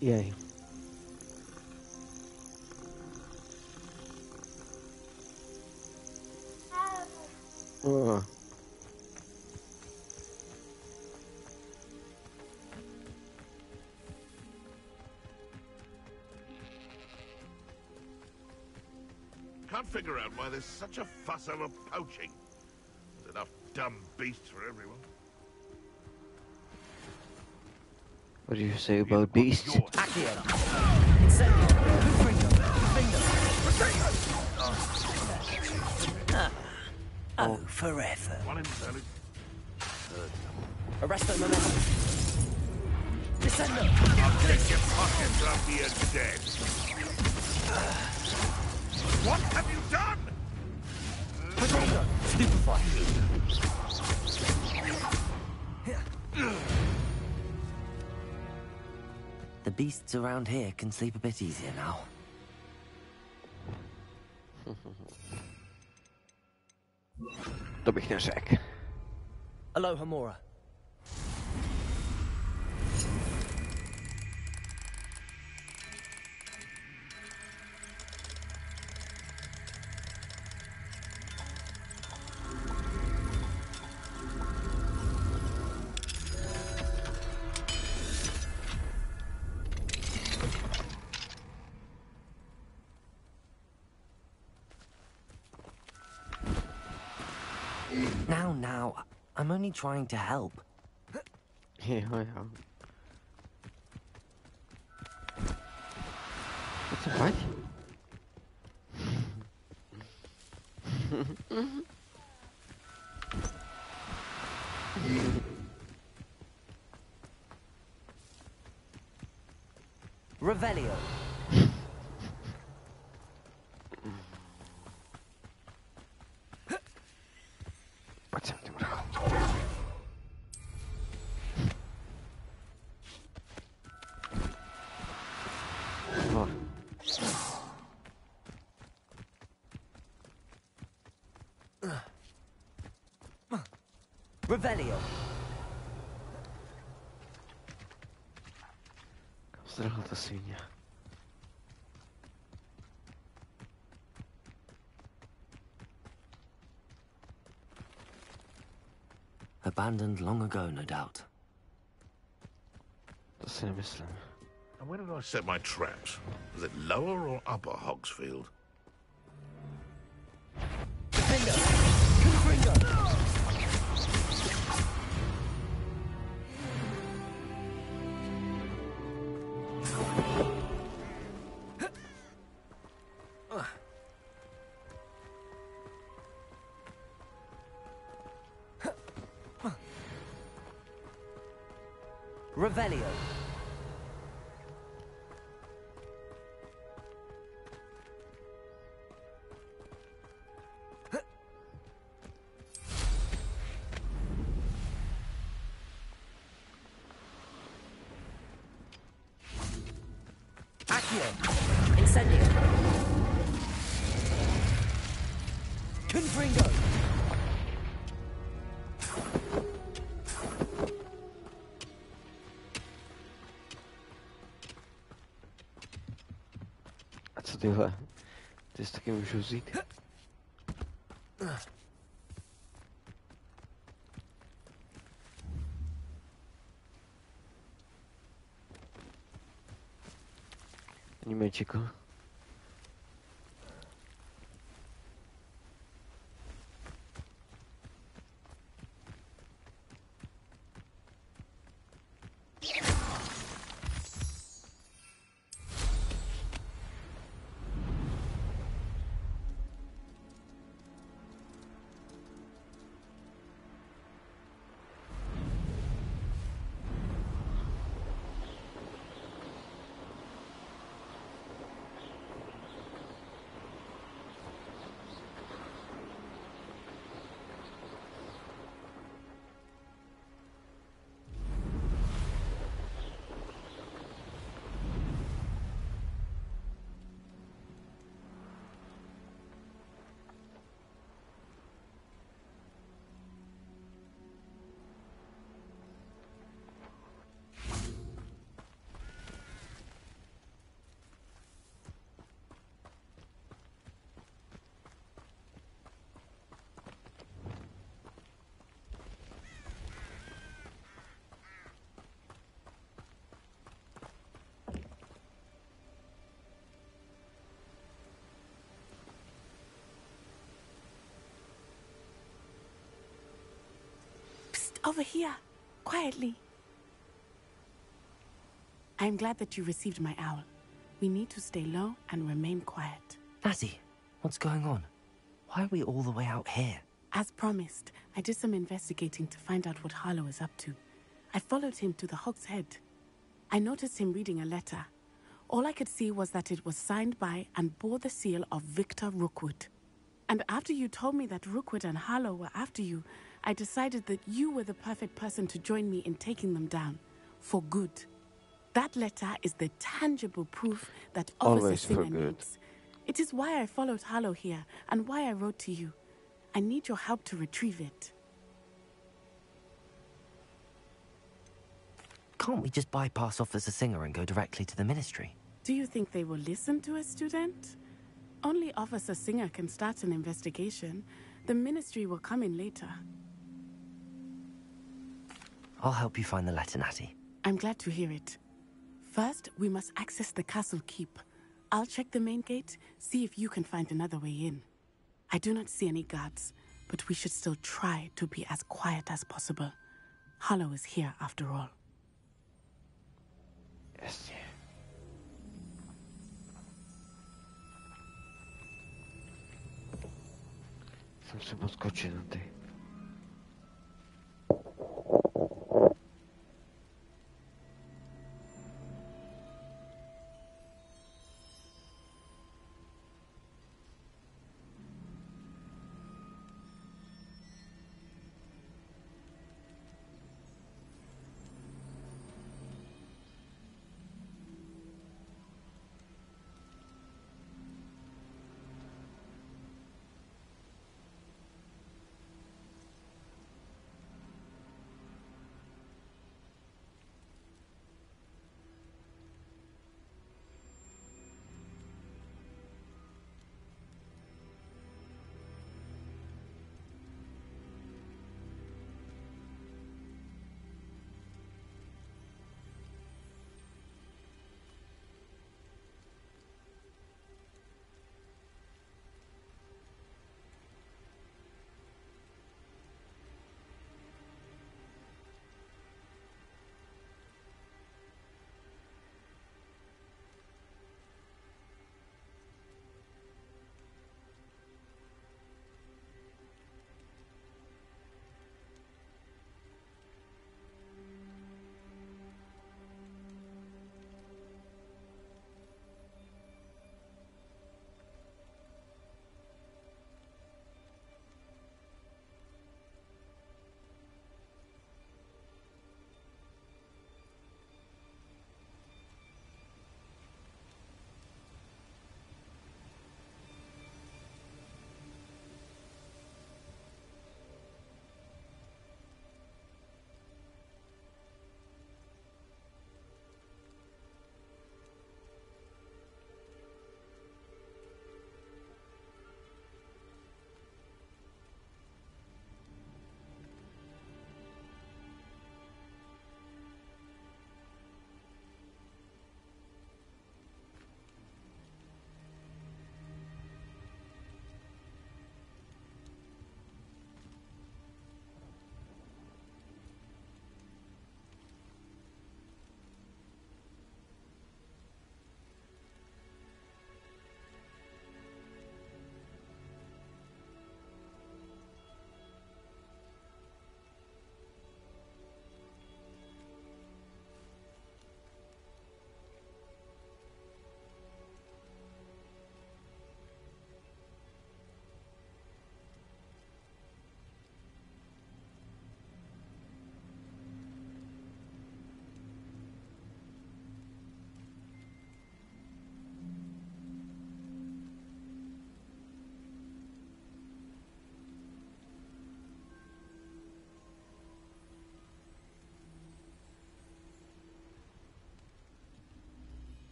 Yay. Can't figure out why there's such a fuss over poaching. There's enough dumb beasts for everyone. What do you say about beasts? Oh, forever. One intelligent. Arresto momentum. Descendo. I'll take your pockets after you're dead. What have you done? Stupefy. The beasts around here can sleep a bit easier now. To bych neřekl. Aloha Mora. Now, I'm only trying to help. Yeah, I am. What's a fight? Revelio. Revelio. Zdrhla ta svině. Abandoned long ago, no doubt. To si nemyslím. And where did I set my traps? Was it lower or upper Hogsfield? Revelio. Accio. Incendio. Confringo. A co tyhle? Ty si taky můžu vzít? Ani mečiko. Over here, quietly. I am glad that you received my owl. We need to stay low and remain quiet. Natty, what's going on? Why are we all the way out here? As promised, I did some investigating to find out what Harlow is up to. I followed him to the Hog's Head. I noticed him reading a letter. All I could see was that it was signed by and bore the seal of Victor Rookwood. And after you told me that Rookwood and Harlow were after you, I decided that you were the perfect person to join me in taking them down. For good. That letter is the tangible proof that Officer Always for Singer good. needs. It is why I followed Harlow here, and why I wrote to you. I need your help to retrieve it. Can't we just bypass Officer Singer and go directly to the Ministry? Do you think they will listen to a student? Only Officer Singer can start an investigation. The Ministry will come in later. I'll help you find the letter, Natty. I'm glad to hear it. First, we must access the castle keep. I'll check the main gate, see if you can find another way in. I do not see any guards, but we should still try to be as quiet as possible. Harlow is here after all. Yes. Jsem se odskočil na ty.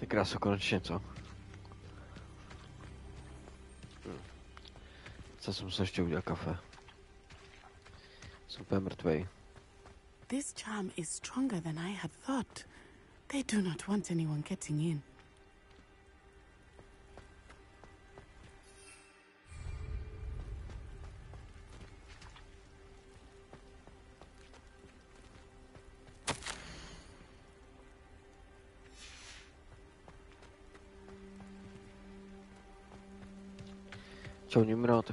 Ty kráso, konečně, co? Co jsem se ještě udělal kafe. Jsem úplně mrtvej. This charm is stronger than I had thought. They do not want anyone getting in. Čau, Nimrod.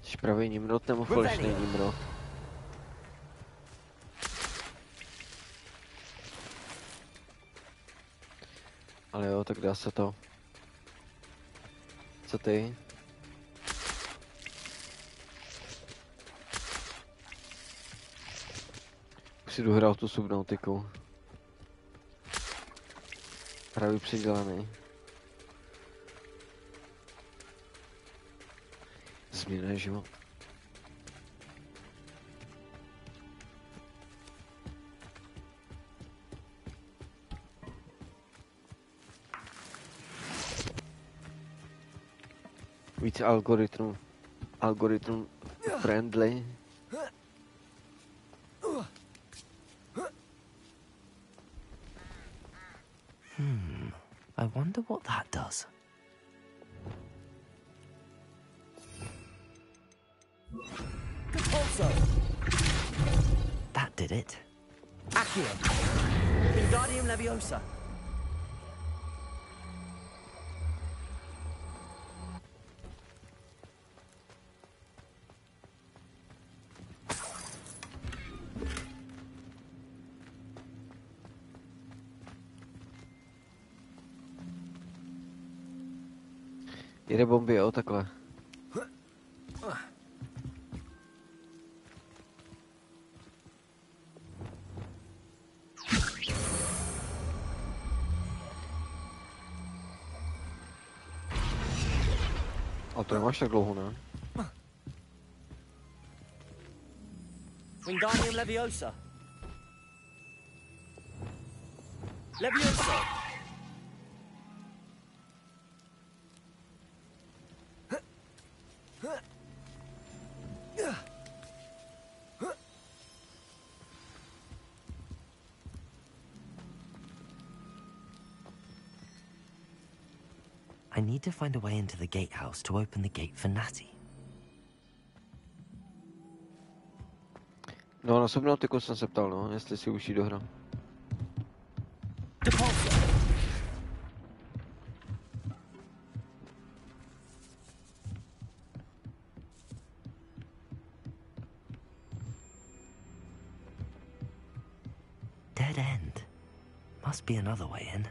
Jsi pravý Nimrod nebo falešný Nimrod? Ale jo, tak dá se to. Co ty? Už si dohrál tu subnautiku. Právě předělaný. Změna život. Víc algoritmů friendly. I wonder what that does. That did it. Accio. Wingardium Leviosa. Jede bomby, jo, takhle. A to nemáš tak dlouho, ne? Wingardium Leviosa. Leviosa. I need to find a way into the gatehouse to open the gate for Natty. No, na subnautiku jsem se ptal, no, jestli si už jí dohrál. Dead end. Must be another way in.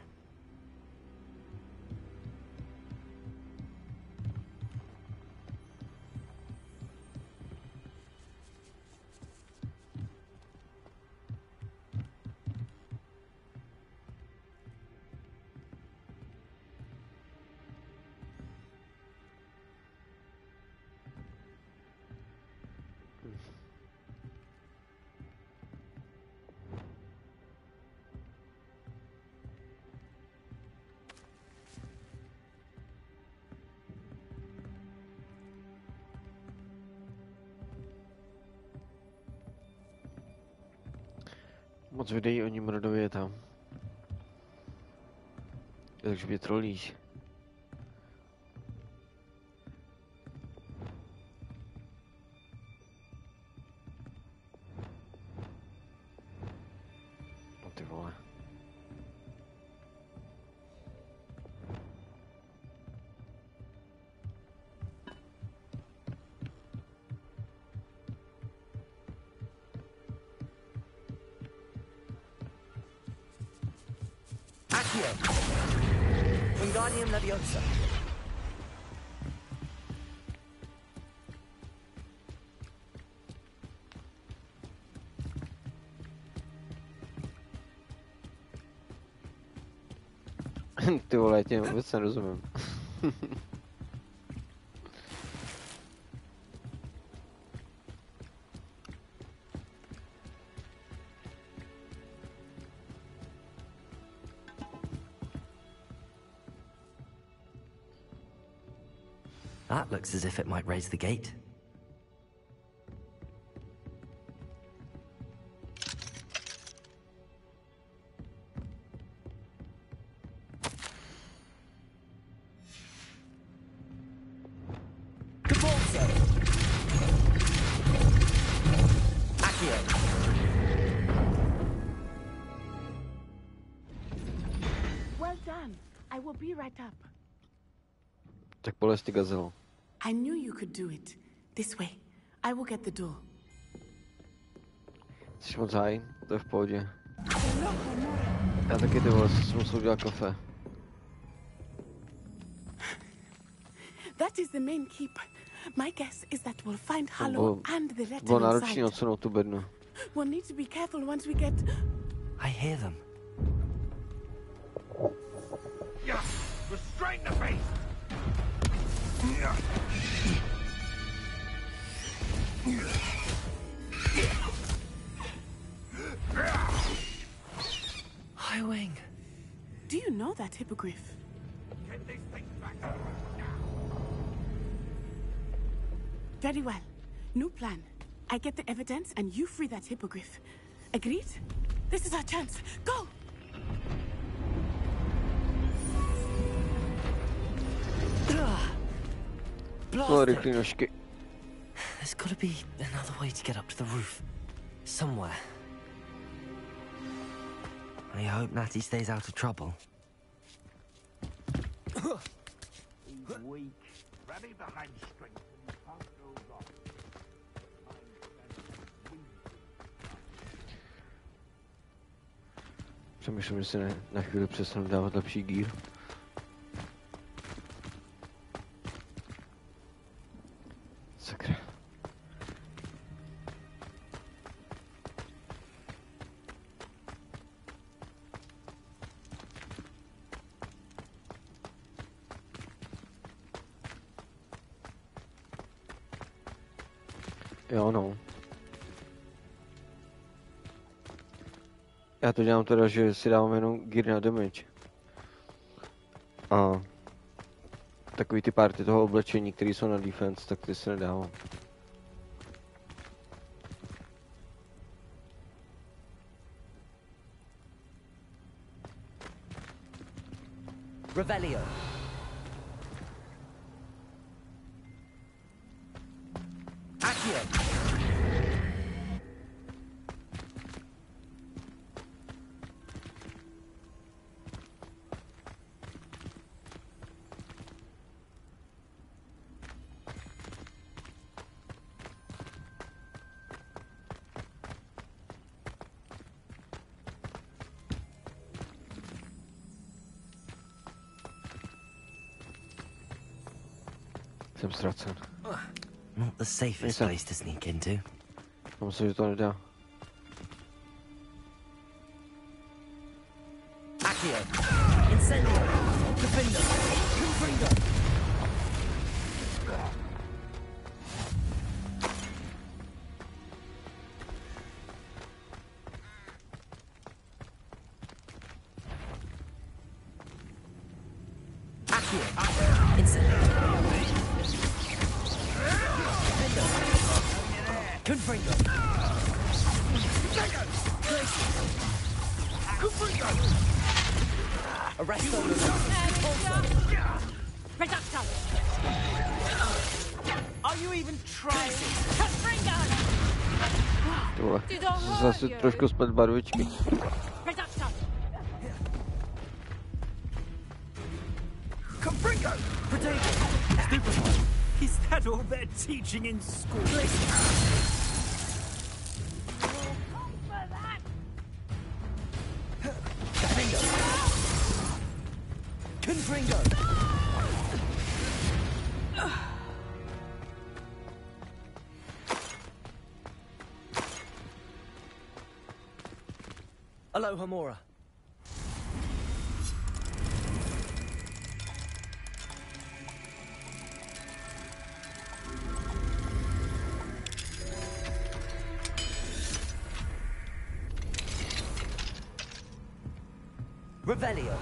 Moc videí o Nimrodovi je tam. Takže mě trolíš. No ty vole. Accio. Wingardium Leviosa. Ty vole, já tě vůbec nerozumím. That looks as if it might raise the gate. Well done. I will be right up. Tak polez ty gazelo. I knew you could do it. This way. I will get the door. Jsi moc haj, to je v pohodě. Já taky ty vole, jsem musel udělat kafe. That is the main keep. My guess is that we'll find Hallow and the letter Bylo náročný inside. odsunout tu bednu. We'll need to be careful once we get... I hear them. Yeah, restrain the beast! Highwing. Do you know that hippogriff? Get this thing back. Very well. New plan. I get the evidence and you free that hippogriff. Agreed? This is our chance. Go! There's got to be another way to get up to the roof. Somewhere. I hope Natty stays out of trouble. He's weak. Rally behind strength and you can't go wrong. Přemýšlím, že si na chvíli přestanu dávat lepší gír. Sakra. Jo, no. Já to dělám teda, že si dávám jenom gear na damage. A takový ty party toho oblečení, které jsou na defense, tak ty si nedávám. Revelio. Accio. Jsem ztracen. Not the safest place to sneak into. Myslím, že to nedá. Accio. Incendio. Defender. Confringo. Accio. Incendio. Confringo. Arresto. Reducto. Are you even trying? Ty vole, zase trošku zpět barvičky. Reducto. Confringo! Stupid. Is that all they're teaching in school? Confringo. Aloha Mora. Revelio.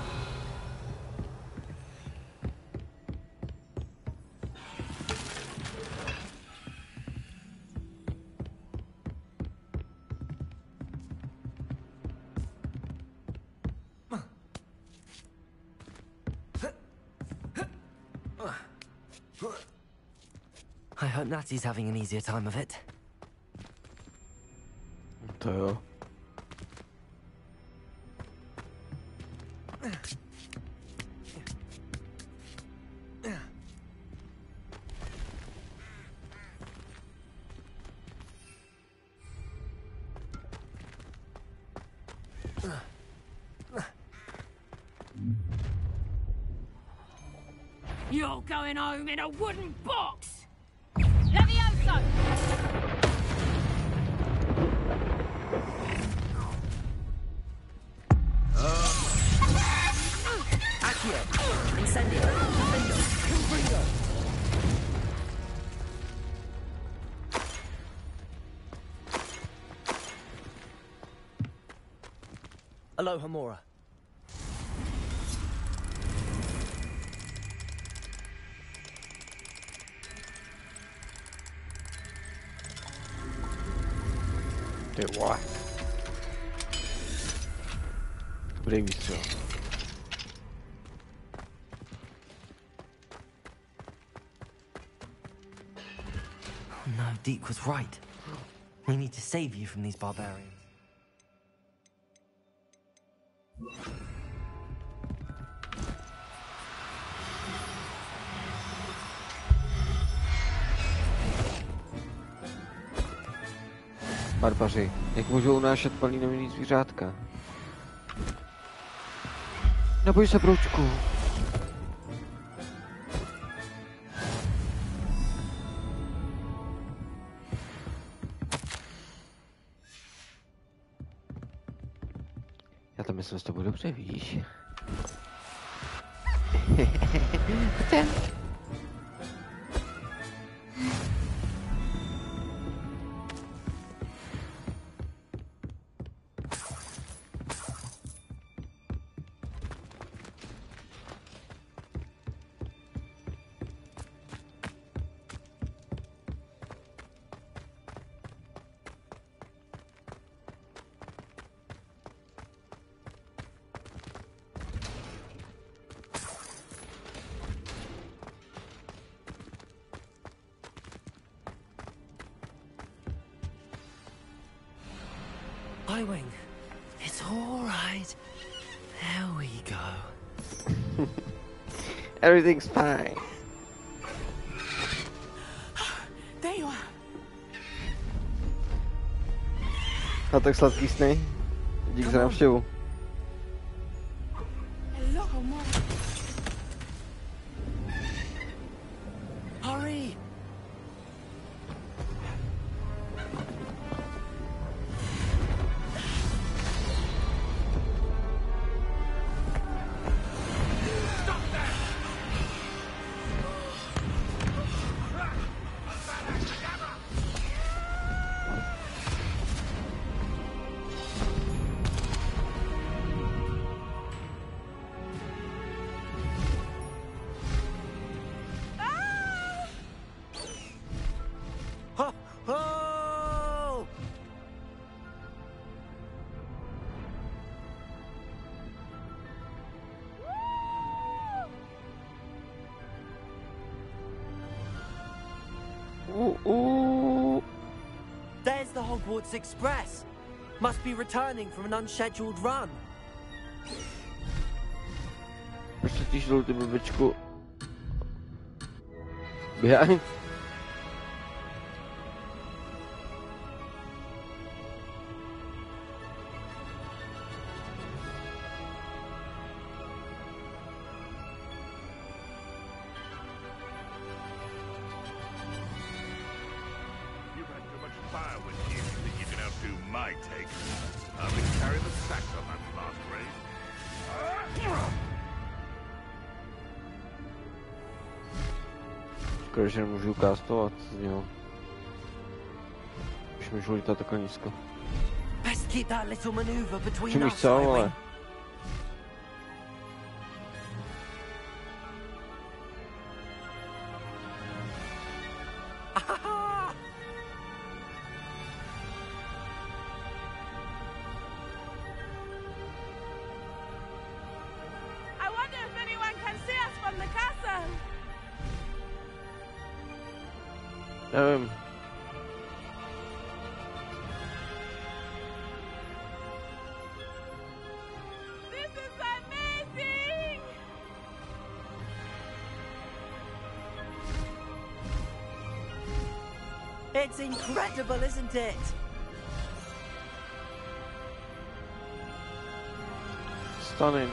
I hope Natty's having an easier time of it. To jo. You're going home in a wooden box! Levioso! Accio! Incendio! Incendio! Confringo! Aloha Mora. Ty vole. Dobrý výstřel. No, Deke was right. We need to save you from these barbarians. Barbaři, jak můžou unášet plný nevinný zvířátka? Neboj se, broučku. Já to myslím, že to bude dobře, víš? Wing, it's all right. There we go. Everything's fine. There you are. A tak sladký sny. Díky za návštěvu. Aloha Mora. Hurry! There's the Hogwarts Express. Must be returning from an unscheduled run. Proč se tíš dolů, ty blbečku? Běhaj. Škoda, že nemůžu kastovat z něho. Už můžu lítat takhle nízko. Čím co, ale? Um. This is amazing! It's incredible, isn't it? Stunning.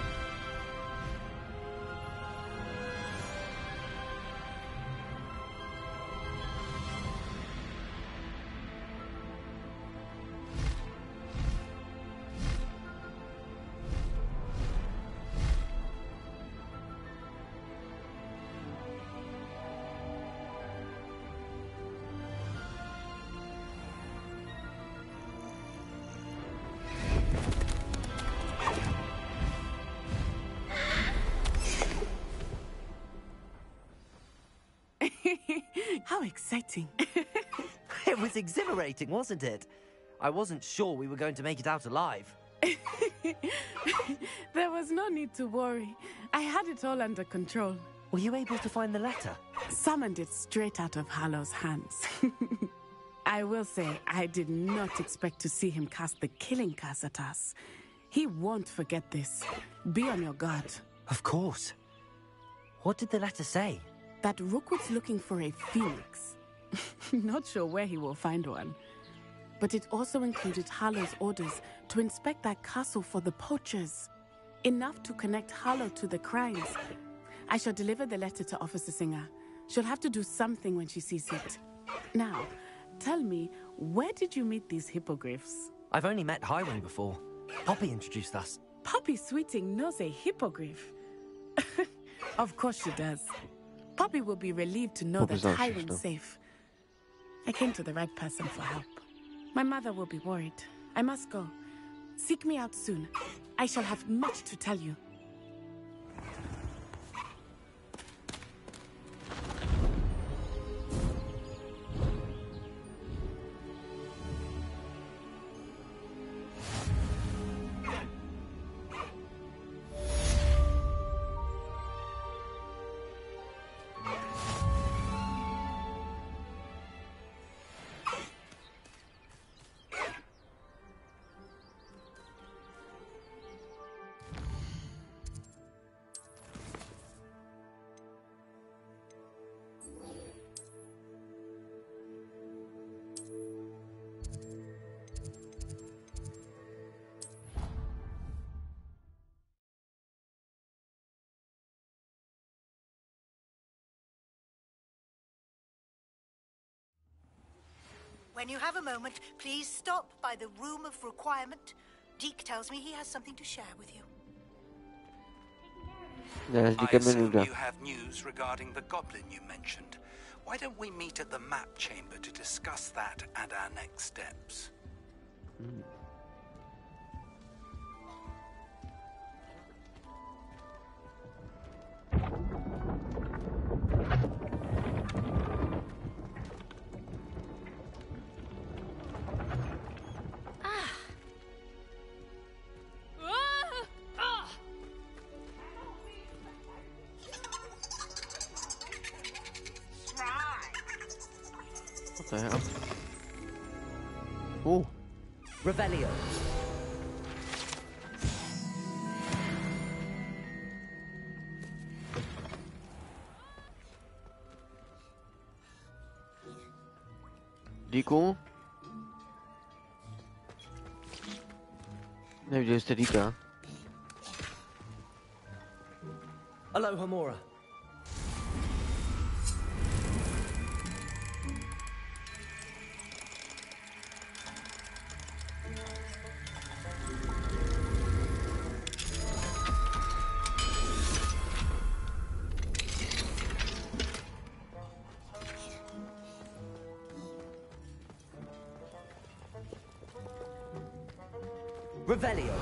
How exciting. It was exhilarating, wasn't it? I wasn't sure we were going to make it out alive. There was no need to worry. I had it all under control. Were you able to find the letter? Summoned it straight out of Harlow's hands. I will say, I did not expect to see him cast the killing curse at us. He won't forget this. Be on your guard. Of course. What did the letter say? That Rookwood's looking for a phoenix. Not sure where he will find one. But it also included Harlow's orders to inspect that castle for the poachers. Enough to connect Harlow to the crimes. I shall deliver the letter to Officer Singer. She'll have to do something when she sees it. Now, tell me, where did you meet these hippogriffs? I've only met Highwing before. Poppy introduced us. Poppy Sweeting knows a hippogriff. Of course she does. Poppy will be relieved to know Poppy's that not Highwing's sister. safe. I came to the right person for help. My mother will be worried. I must go. Seek me out soon. I shall have much to tell you. When you have a moment, please stop by the Room of Requirement. Deke tells me he has something to share with you. I assume you have news regarding the goblin you mentioned. Why don't we meet at the map chamber to discuss that and our next steps? What the hell? Oh. Revelio. Díku. Neviděli jste Díka? Aloha Mora. Revelio.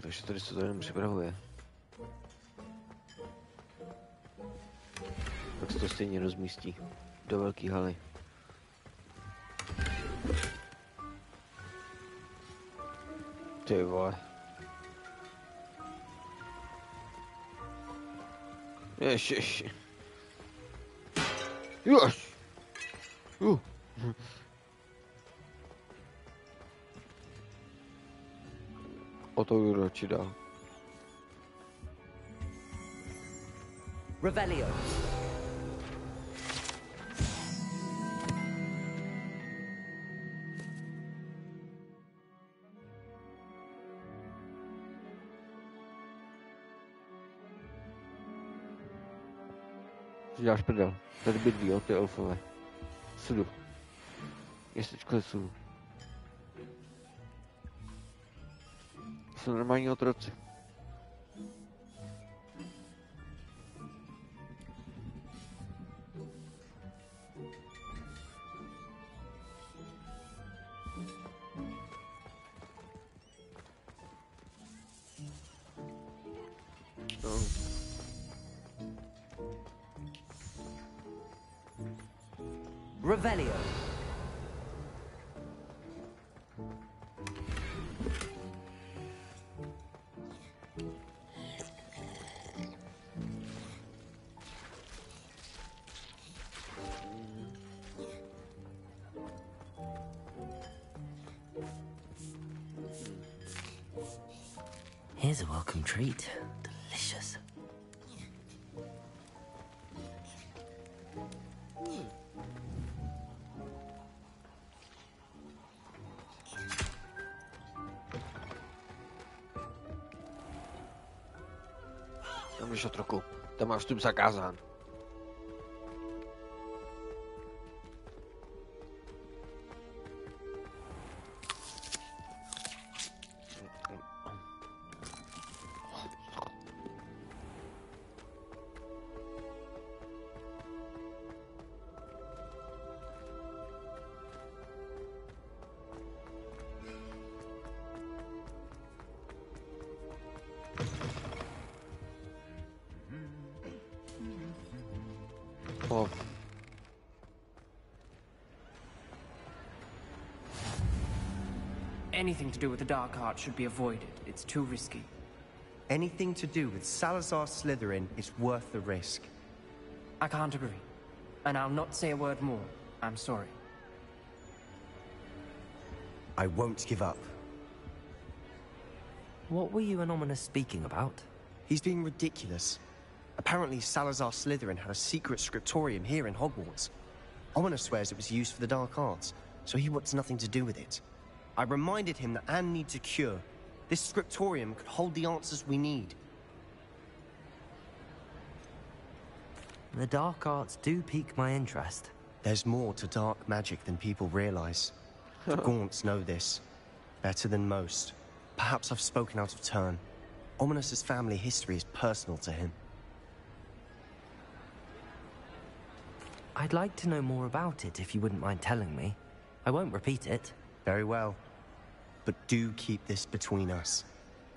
Takže tady se to jenom připravuje. Tak se to stejně rozmístí do velké haly. Ty vole. Ježiši. Jož. O to radši dál. Revelio. Děláš prdel. Tady bydlí, jo, ty elfové. Sudu. Městečko je sudu. Jsou normální otroci. Revelio. Here's a welcome treat. Delicious. Můžeš otroku. Tam máš vstup zakázán. Anything to do with the dark art should be avoided. It's too risky. Anything to do with Salazar Slytherin is worth the risk. I can't agree. And I'll not say a word more. I'm sorry. I won't give up. What were you and Ominous speaking about? He's being ridiculous. Apparently Salazar Slytherin had a secret scriptorium here in Hogwarts. Ominous swears it was used for the dark arts, so he wants nothing to do with it. I reminded him that Anne needs a cure. This scriptorium could hold the answers we need. The dark arts do pique my interest. There's more to dark magic than people realize. The Gaunts know this. Better than most. Perhaps I've spoken out of turn. Ominous's family history is personal to him. I'd like to know more about it if you wouldn't mind telling me. I won't repeat it. Very well. But do keep this between us.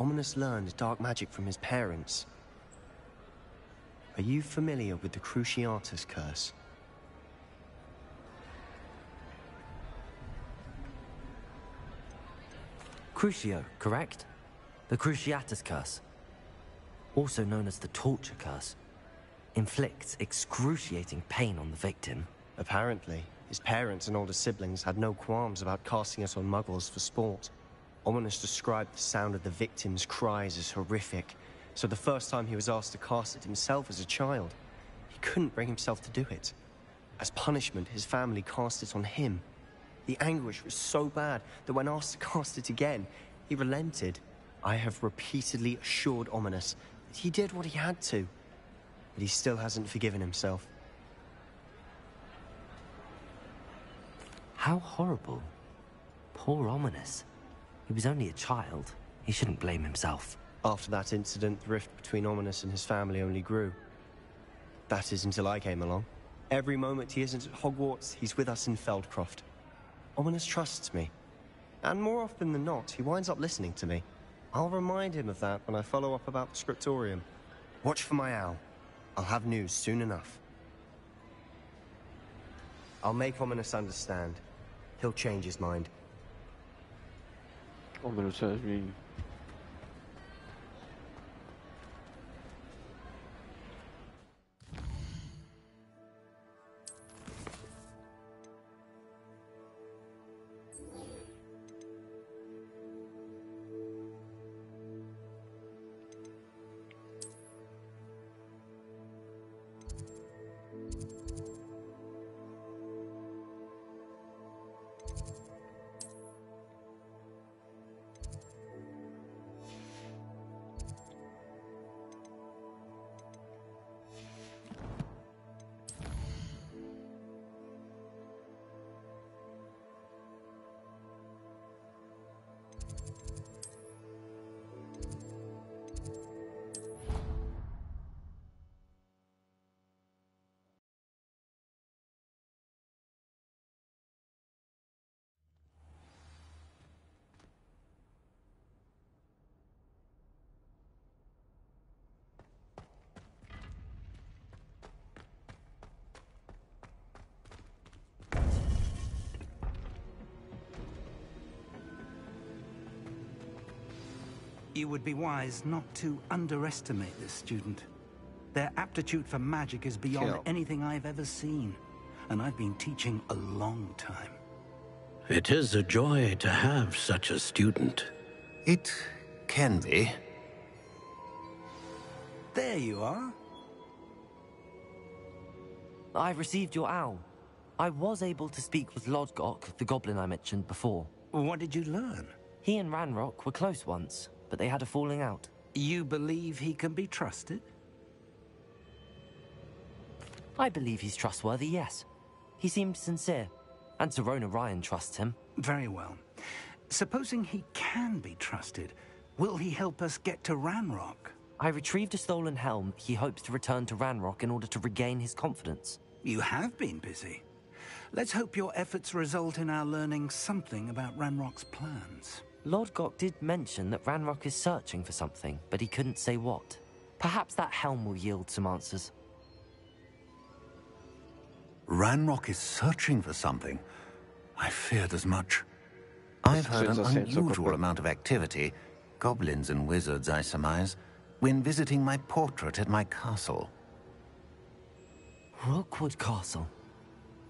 Ominous learned dark magic from his parents. Are you familiar with the Cruciatus curse? Crucio, correct? The Cruciatus curse. Also known as the torture curse. Inflicts excruciating pain on the victim. Apparently. His parents and older siblings had no qualms about casting it on muggles for sport. Ominous described the sound of the victim's cries as horrific, so the first time he was asked to cast it himself as a child, he couldn't bring himself to do it. As punishment, his family cast it on him. The anguish was so bad that when asked to cast it again, he relented. I have repeatedly assured Ominous that he did what he had to, but he still hasn't forgiven himself. How horrible. Poor Ominous. He was only a child. He shouldn't blame himself. After that incident, the rift between Ominous and his family only grew. That is until I came along. Every moment he isn't at Hogwarts, he's with us in Feldcroft. Ominous trusts me. And more often than not, he winds up listening to me. I'll remind him of that when I follow up about the scriptorium. Watch for my owl. I'll have news soon enough. I'll make Ominous understand. He'll change his mind. Ominous says me. You would be wise not to underestimate this student. Their aptitude for magic is beyond anything I've ever seen, and I've been teaching a long time. It is a joy to have such a student. It can be. There you are. I received your owl. I was able to speak with Lodgok, the goblin I mentioned before. What did you learn? He and Ranrock were close once, but they had a falling out. You believe he can be trusted? I believe he's trustworthy, yes. He seemed sincere, and Serona Ryan trusts him. Very well. Supposing he can be trusted, will he help us get to Ranrock? I retrieved a stolen helm he hopes to return to Ranrock in order to regain his confidence. You have been busy. Let's hope your efforts result in our learning something about Ranrock's plans. Lodgok did mention that Ranrock is searching for something, but he couldn't say what. Perhaps that helm will yield some answers. Ranrock is searching for something. I feared as much. I've heard an unusual amount of activity, goblins and wizards, I surmise, when visiting my portrait at my castle. Rookwood Castle?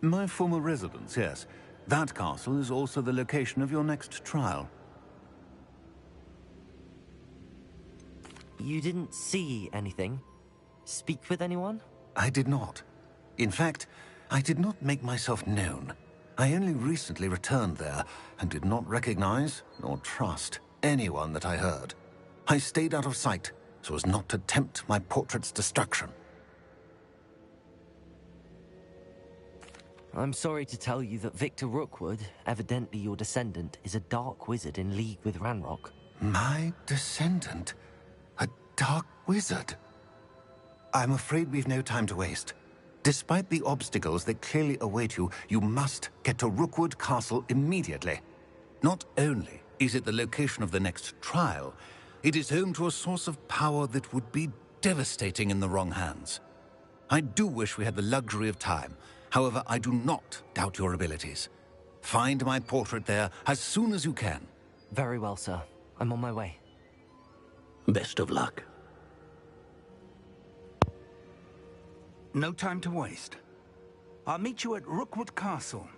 My former residence, yes. That castle is also the location of your next trial. You didn't see anything? Speak with anyone? I did not. In fact, I did not make myself known. I only recently returned there and did not recognize nor trust anyone that I heard. I stayed out of sight so as not to tempt my portrait's destruction. I'm sorry to tell you that Victor Rookwood, evidently your descendant, is a dark wizard in league with Ranrock. My descendant? A dark wizard? I'm afraid we've no time to waste. Despite the obstacles that clearly await you, you must get to Rookwood Castle immediately. Not only is it the location of the next trial, it is home to a source of power that would be devastating in the wrong hands. I do wish we had the luxury of time. However, I do not doubt your abilities. Find my portrait there as soon as you can. Very well, sir. I'm on my way. Best of luck. No time to waste. I'll meet you at Rookwood Castle.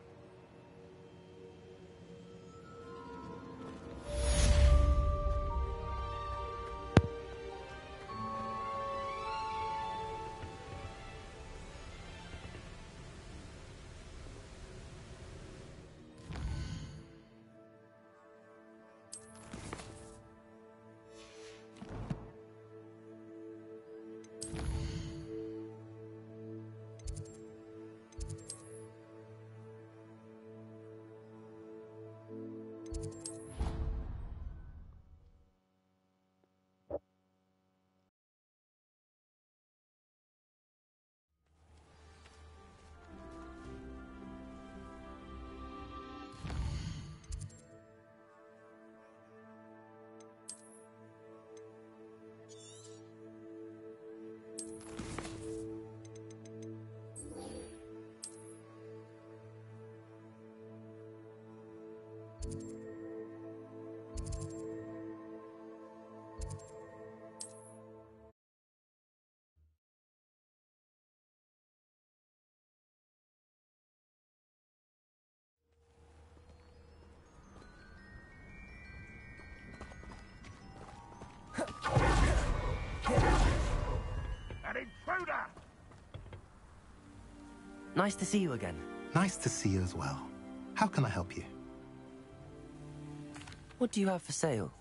An intruder! Nice to see you again. Nice to see you as well. How can I help you? What do you have for sale?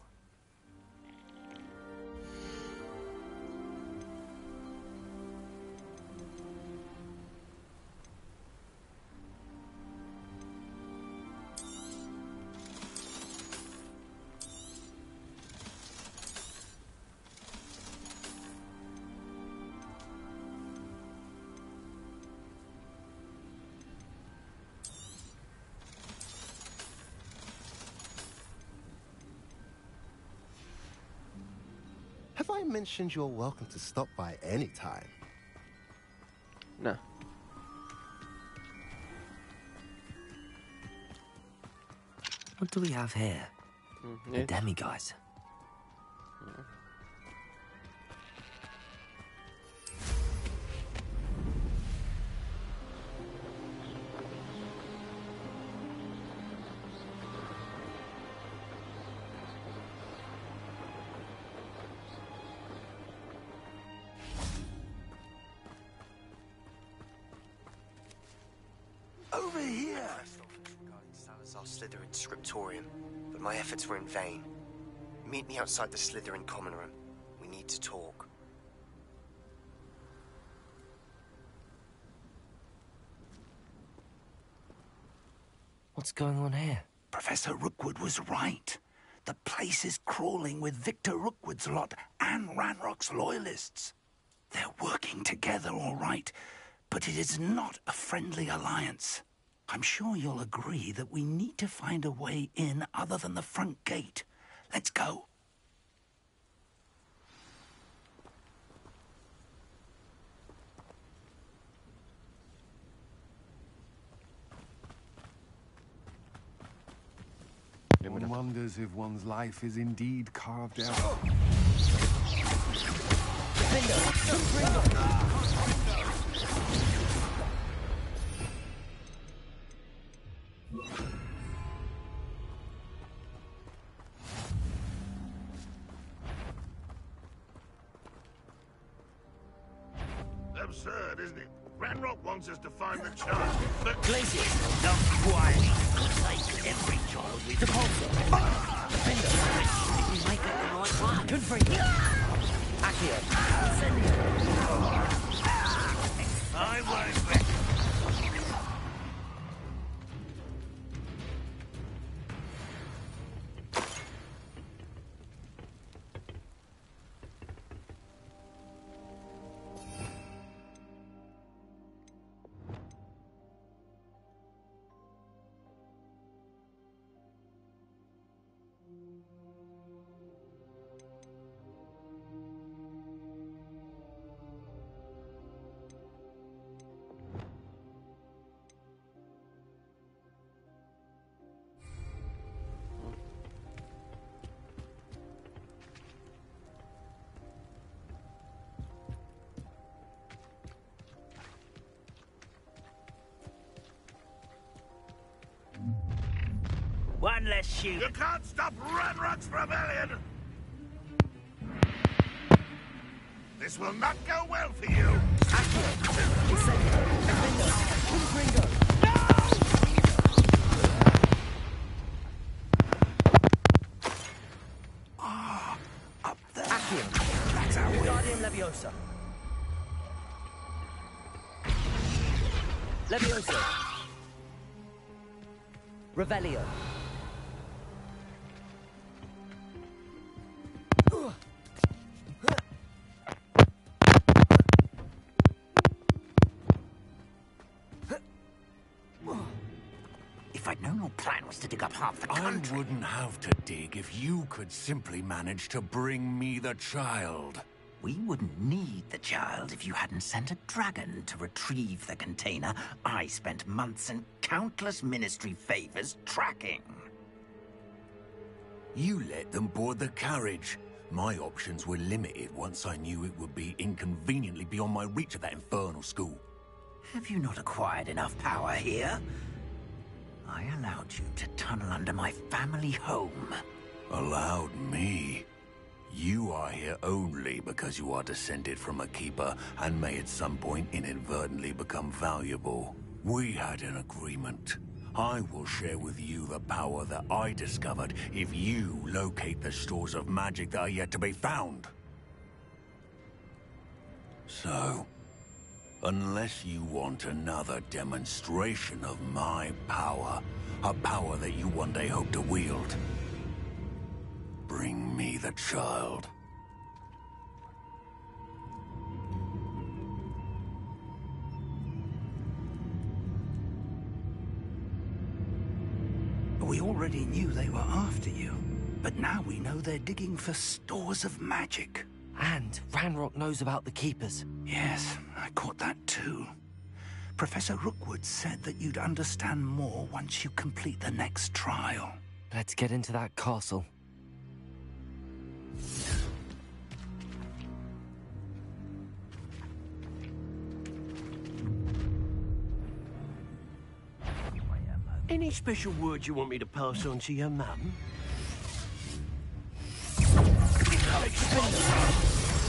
Have I mentioned you're welcome to stop by any time? No. What do we have here? The demiguise. Over here! Regarding Salazar Slytherin's scriptorium, but my efforts were in vain. Meet me outside the Slytherin common room. We need to talk. What's going on here? Professor Rookwood was right. The place is crawling with Victor Rookwood's lot and Ranrock's loyalists. They're working together, all right, but it is not a friendly alliance. I'm sure you'll agree that we need to find a way in other than the front gate. Let's go. One wonders if one's life is indeed carved out. Absurd, isn't it? Ranrock wants us to find the child, but... Glacius, not quietly. Take every child with the pulsar. We might get the right one. Good for you. Accio. I won't bet. One less shoot. You can't stop Ranrock's rebellion! This will not go well for you! Up there. Accio. That's our way. Guardian Leviosa. Leviosa. Revelio. If I'd known your plan was to dig up half the country... I wouldn't have to dig if you could simply manage to bring me the child. We wouldn't need the child if you hadn't sent a dragon to retrieve the container I spent months and countless ministry favors tracking. You let them board the carriage. My options were limited once I knew it would be inconveniently beyond my reach at that infernal school. Have you not acquired enough power here? I allowed you to tunnel under my family home. Allowed me? You are here only because you are descended from a keeper and may at some point inadvertently become valuable. We had an agreement. I will share with you the power that I discovered if you locate the stores of magic that are yet to be found. So, unless you want another demonstration of my power, a power that you one day hope to wield, bring me the child. We already knew they were after you, but now we know they're digging for stores of magic. And Ranrock knows about the Keepers. Yes, I caught that too. Professor Rookwood said that you'd understand more once you complete the next trial. Let's get into that castle. Any special words you want me to pass on to your mum?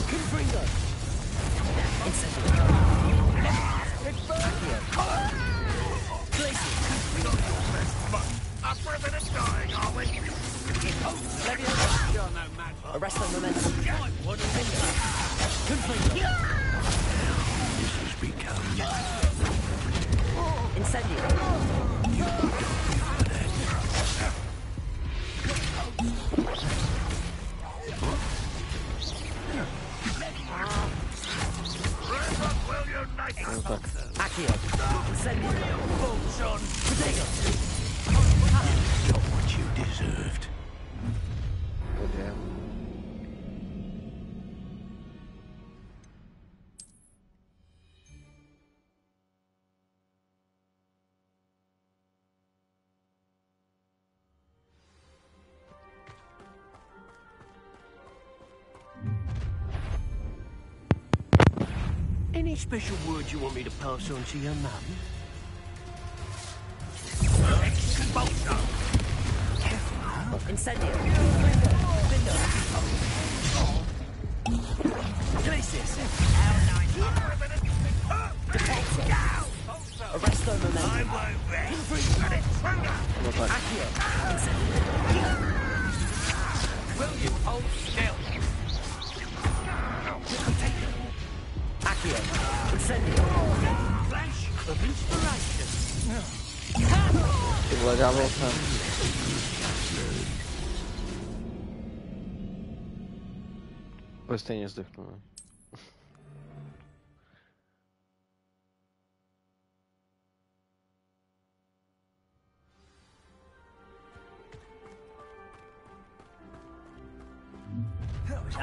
Confringo! Arrest the momentum. Confringo! This has become... Incendio! Accio! Incendio! Bullshon! Potato! Got what you deserved. Any special words you want me to pass on to your mum? Incendio! Window! Glacius! Arresto momentum! Accio! Will you hold still? Accio! Incendio! Flash of inspiration! Ty vole, dával jsem. Pojď stejně zdechnu.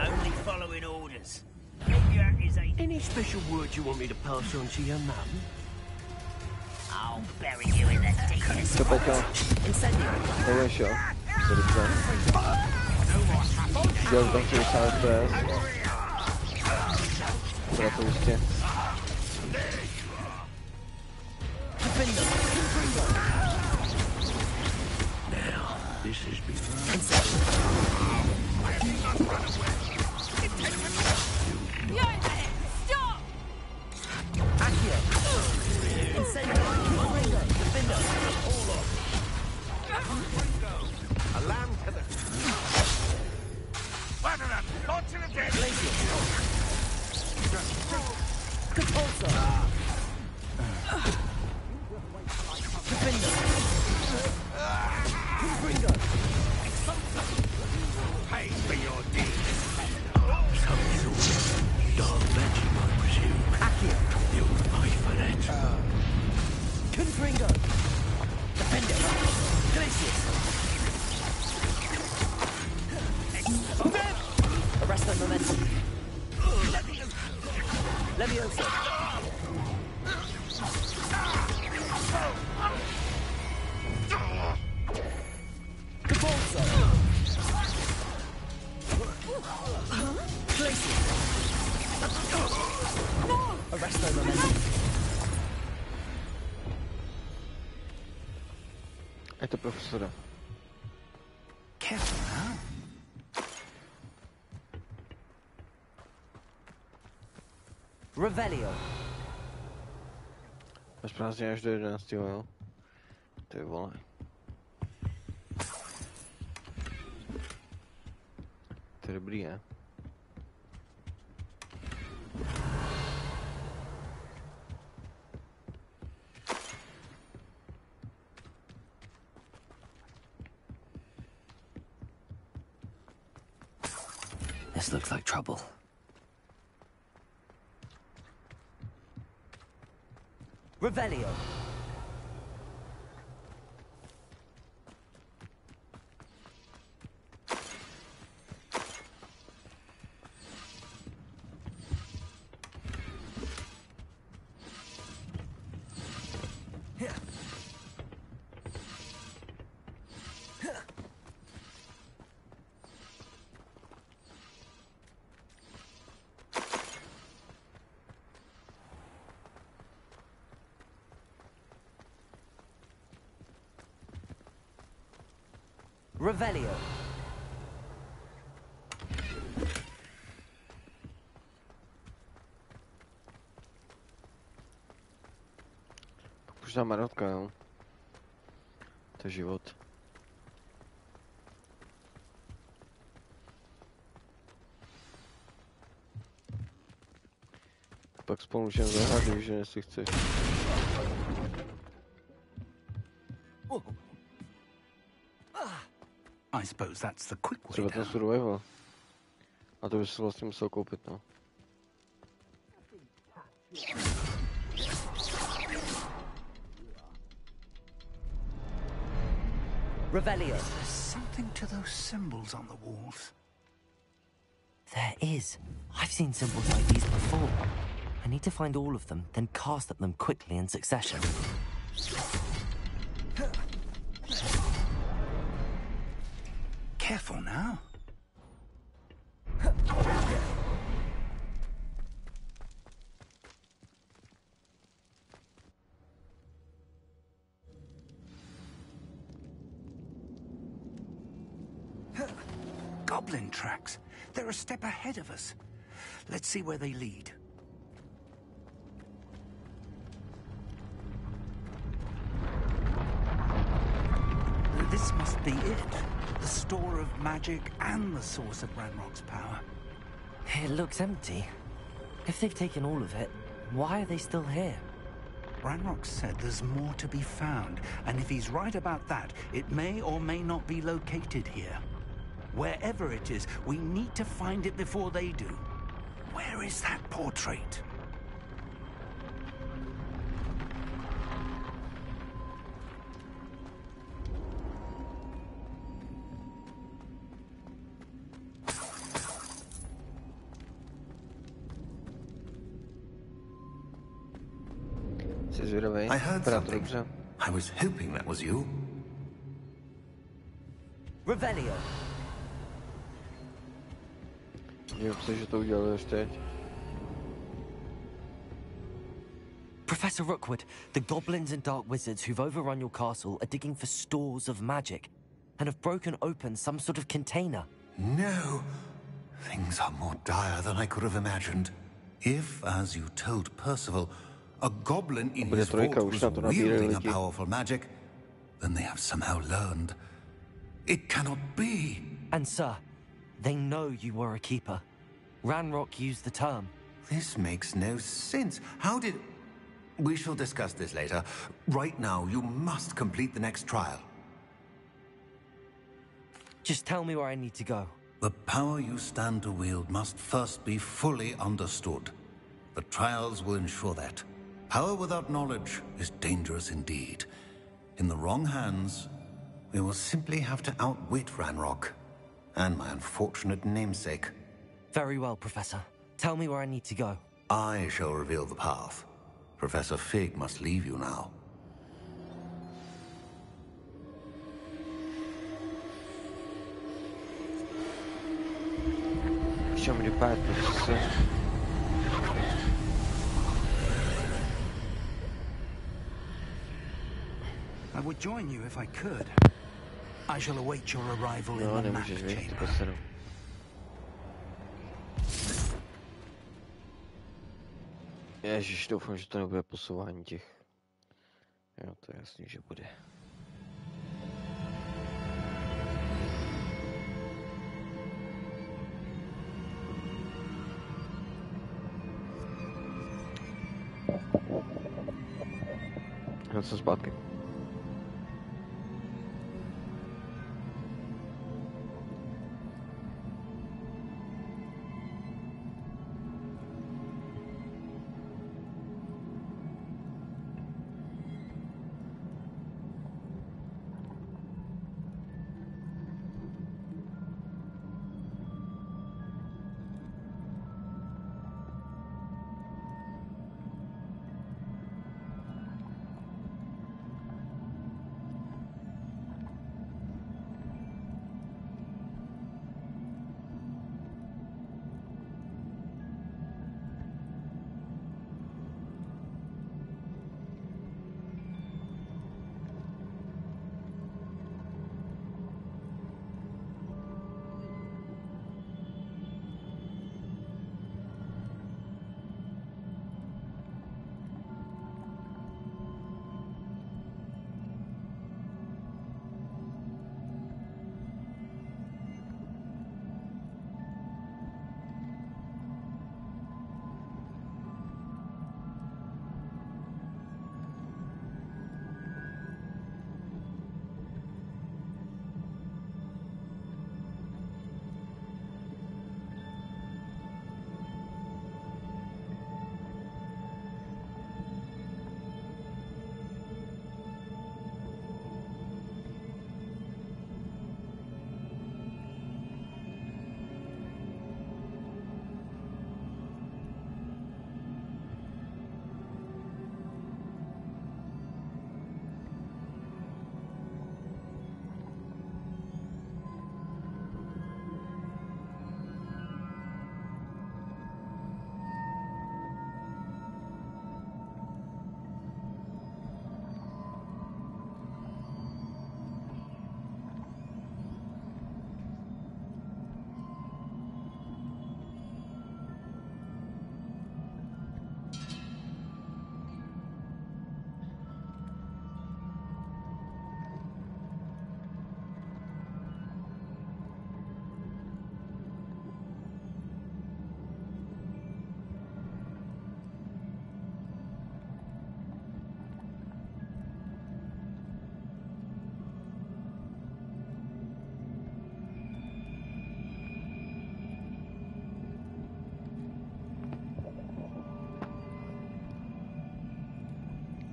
Only following orders. Any special words you want me to pass on to your mum? I'll bury you in the deepest. Co, Peťo? Nevím, šel. To dobře. Dělal tam 60 FPS. Teda to jistě. Now, this has been... Stop! Accio! Incendio! Confringo! Defendo! All off. A lamb to the... Battleland! Launch in the dead! Capulso! Defendo! Confringo! Pay for your deeds! Some sort of dark magic, I presume. Accio! You'll pay for that. Confringo! Defendo! Glacius! Arrest the momentum! Leviosa! Capulso! Arresto momentum. Je to profesora. Careful now. Revelio. Až prázdně až do 11, jo? Ty vole. To je dobrý, je? This looks like trouble. Revelio. Revelio. Možná marotka, jo? To je život. Pak spolu můžeme zahrát, když jestli chceš. I suppose that's the quick way Třeba ten down. survival. A to bys si vlastně musel koupit, no. Revelio. There's something to those symbols on the walls. There is. I've seen symbols like these before. I need to find all of them, then cast at them quickly in succession. Careful now. Goblin tracks. They're a step ahead of us. Let's see where they lead. This must be it. The store of magic and the source of Ranrock's power. It looks empty. If they've taken all of it, why are they still here? Ranrock said there's more to be found, and if he's right about that, it may or may not be located here. Wherever it is, we need to find it before they do. Where is that portrait? I heard something. I was hoping that was you. Revelio. že to udělali až teď. Professor Rookwood, the goblins and dark wizards who've overrun your castle are digging for stores of magic and have broken open some sort of container. No. Things are more dire than I could have imagined. If, as you told Percival, a goblin in his vault was wielding a powerful magic, then they have somehow learned. It cannot be. And sir, they know you were a keeper. Ranrock used the term. This makes no sense. How did... We shall discuss this later. Right now, you must complete the next trial. Just tell me where I need to go. The power you stand to wield must first be fully understood. The trials will ensure that. Power without knowledge is dangerous indeed. In the wrong hands, we will simply have to outwit Ranrock and my unfortunate namesake. Very well, Professor. Tell me where I need to go. I shall reveal the path. Professor Fig must leave you now. Show me the path, Professor. I would join you if I could. I shall await your arrival No, in the map nemůžeš, víš, chamber. to poseru. Ježiš, doufám, že to nebude posouvání těch. Jo, to je jasný, že bude. Já jsem zpátky.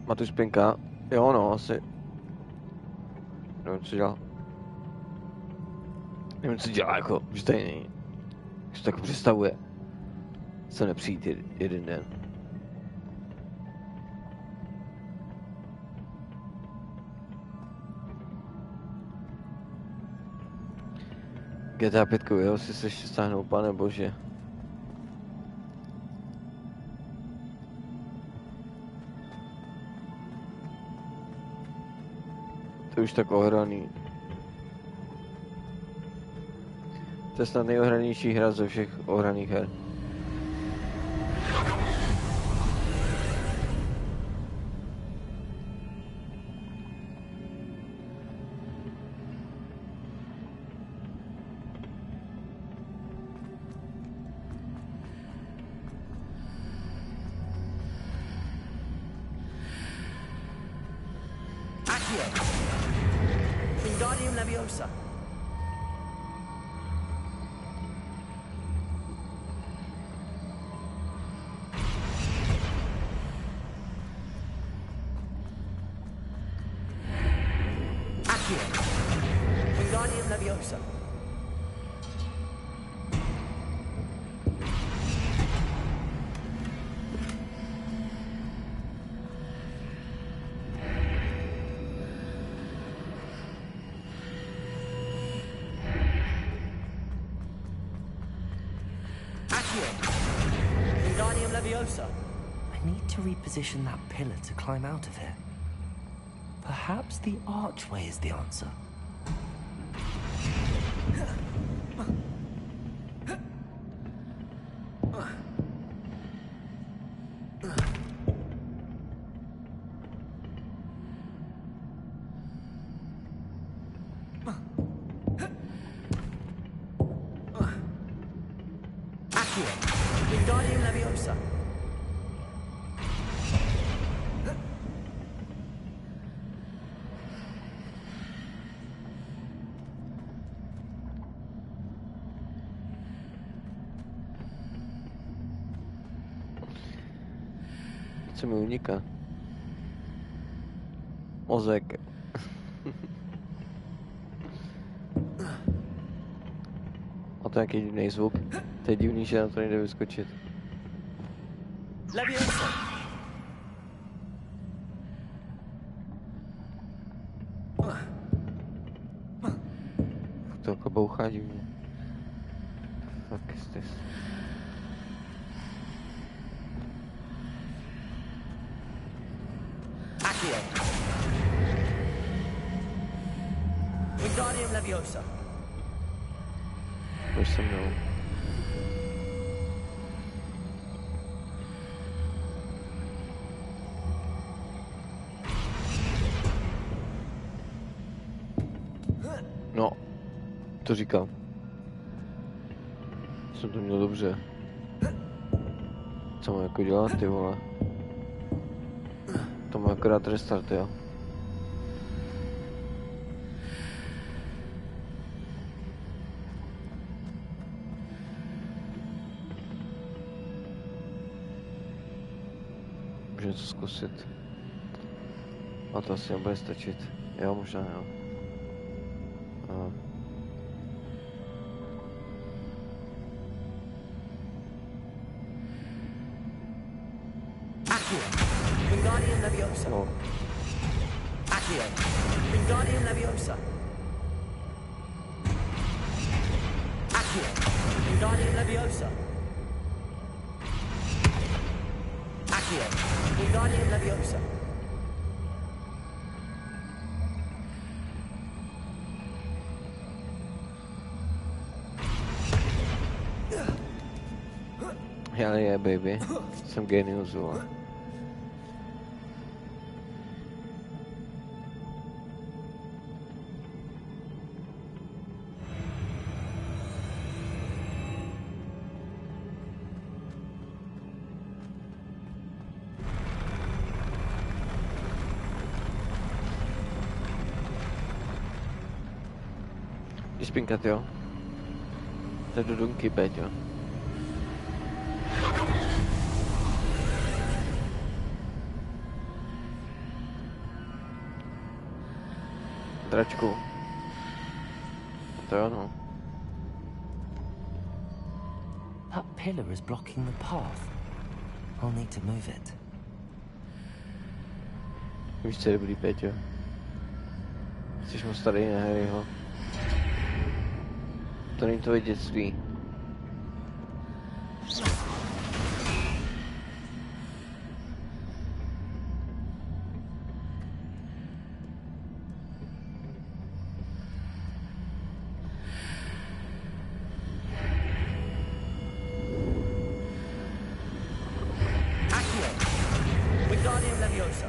Matuš Spinka. Jo, no, asi. Nevím, co dělá. Nevím, co dělá, jako, že tady není. Že to jako představuje. Se nepřijít jeden den. GTA 5, jo, si se ještě stáhnou, pane bože. To už tak ohraný. To je snad nejohranější hra ze všech ohraných her. I need to reposition that pillar to climb out of here. Perhaps the archway is the answer. Wingardium Leviosa. Co mi uniká? Ozek. A to je nějaký divný zvuk. To je divný, že na to nejde vyskočit. Leviosa. To jako bouchá divně. Fuck is this? Accio. Wingardium Leviosa. Pojď se mnou. No, to říkám. Jsem to měl dobře. Co mám jako dělat, ty vole? To má akorát restart, jo? Můžu něco zkusit. A to asi nebude stačit. Jo, možná jo. Aha. Accio. Wingardium Leviosa. No. Accio. Wingardium Leviosa. Accio. Wingardium Leviosa. Accio. Wingardium Leviosa. Hell yeah, baby. Jsem genius, vole. Jdeš pinkat, jo? To je do dunky, Péťo. Dračku. To jo, no. That pillar is blocking the path. I'll need to move it. Víš, co je dobrý, Péťo? Jsi moc starý na Harryho. To není tvoje dětství. Wingardium Leviosa.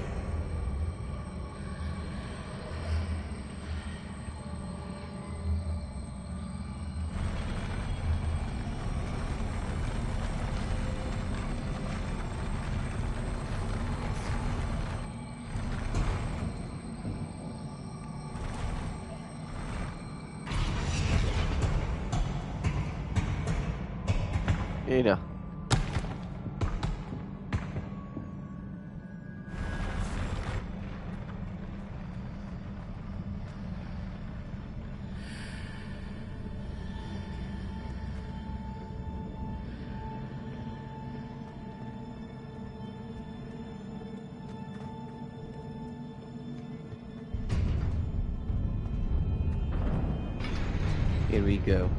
Jejda. Here we go.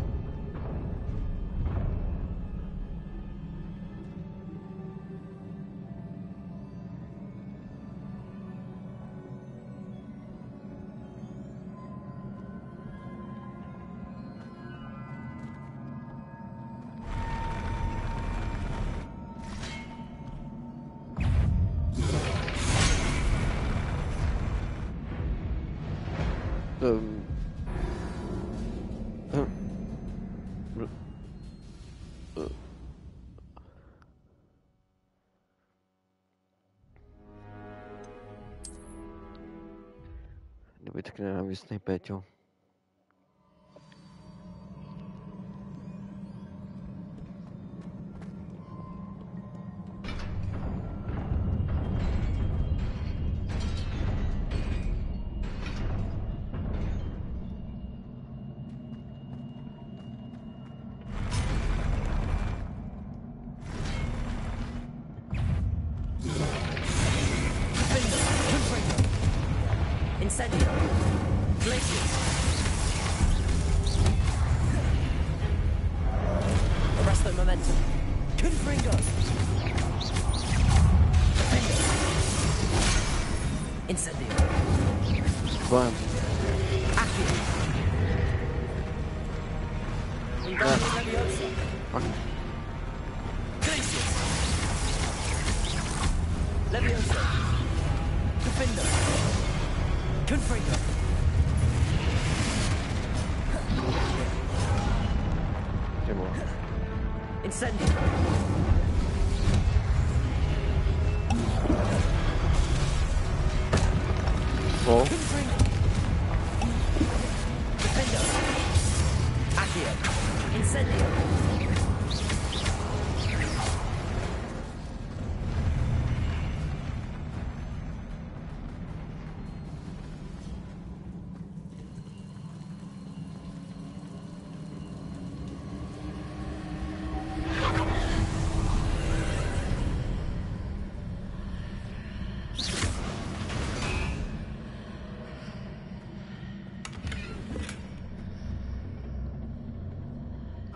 Neboj tak nenávistný, Péťo.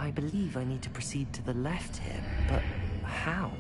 I believe I need to proceed to the left here, but how?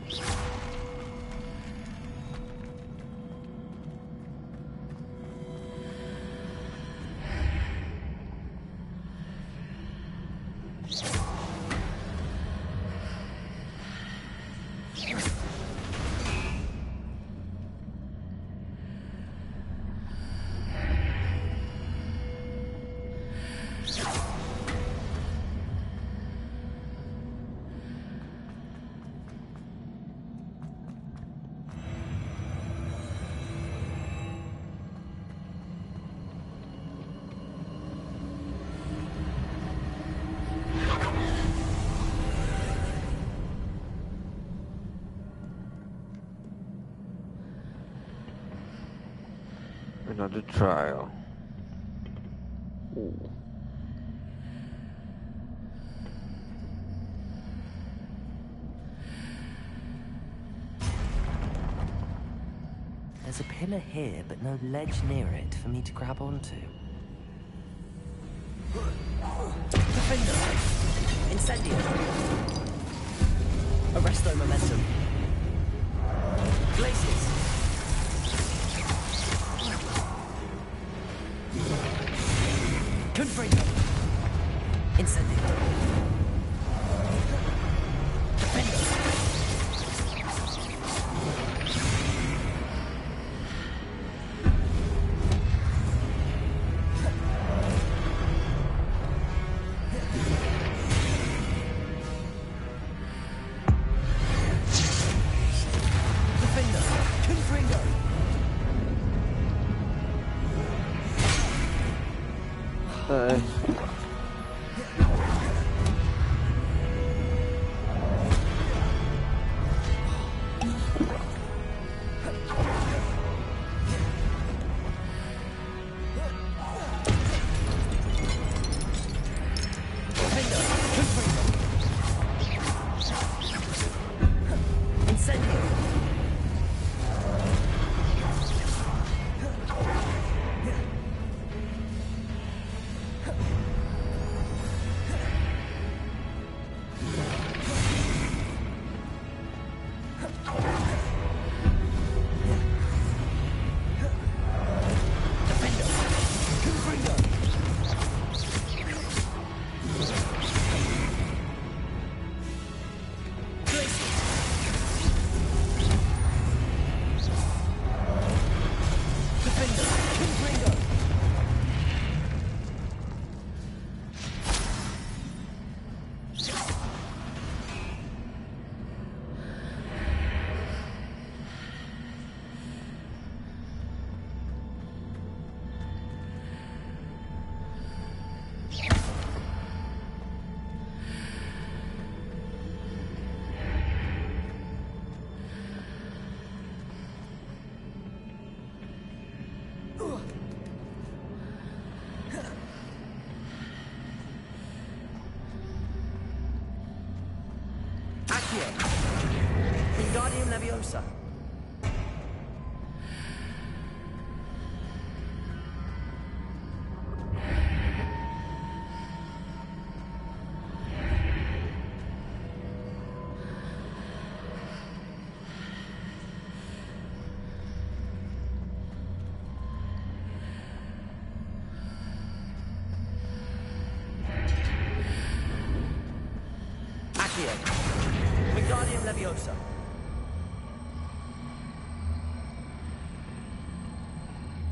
Another trial. Ooh. There's a pillar here, but no ledge near it for me to grab onto. Defender! Incendio! Arresto momentum. Glaciers! Confringo! Incendio! Defender! Wingardium Leviosa. Wingardium Leviosa.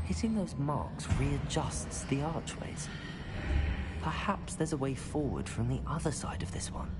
Hitting those marks readjusts the archways. Perhaps there's a way forward from the other side of this one.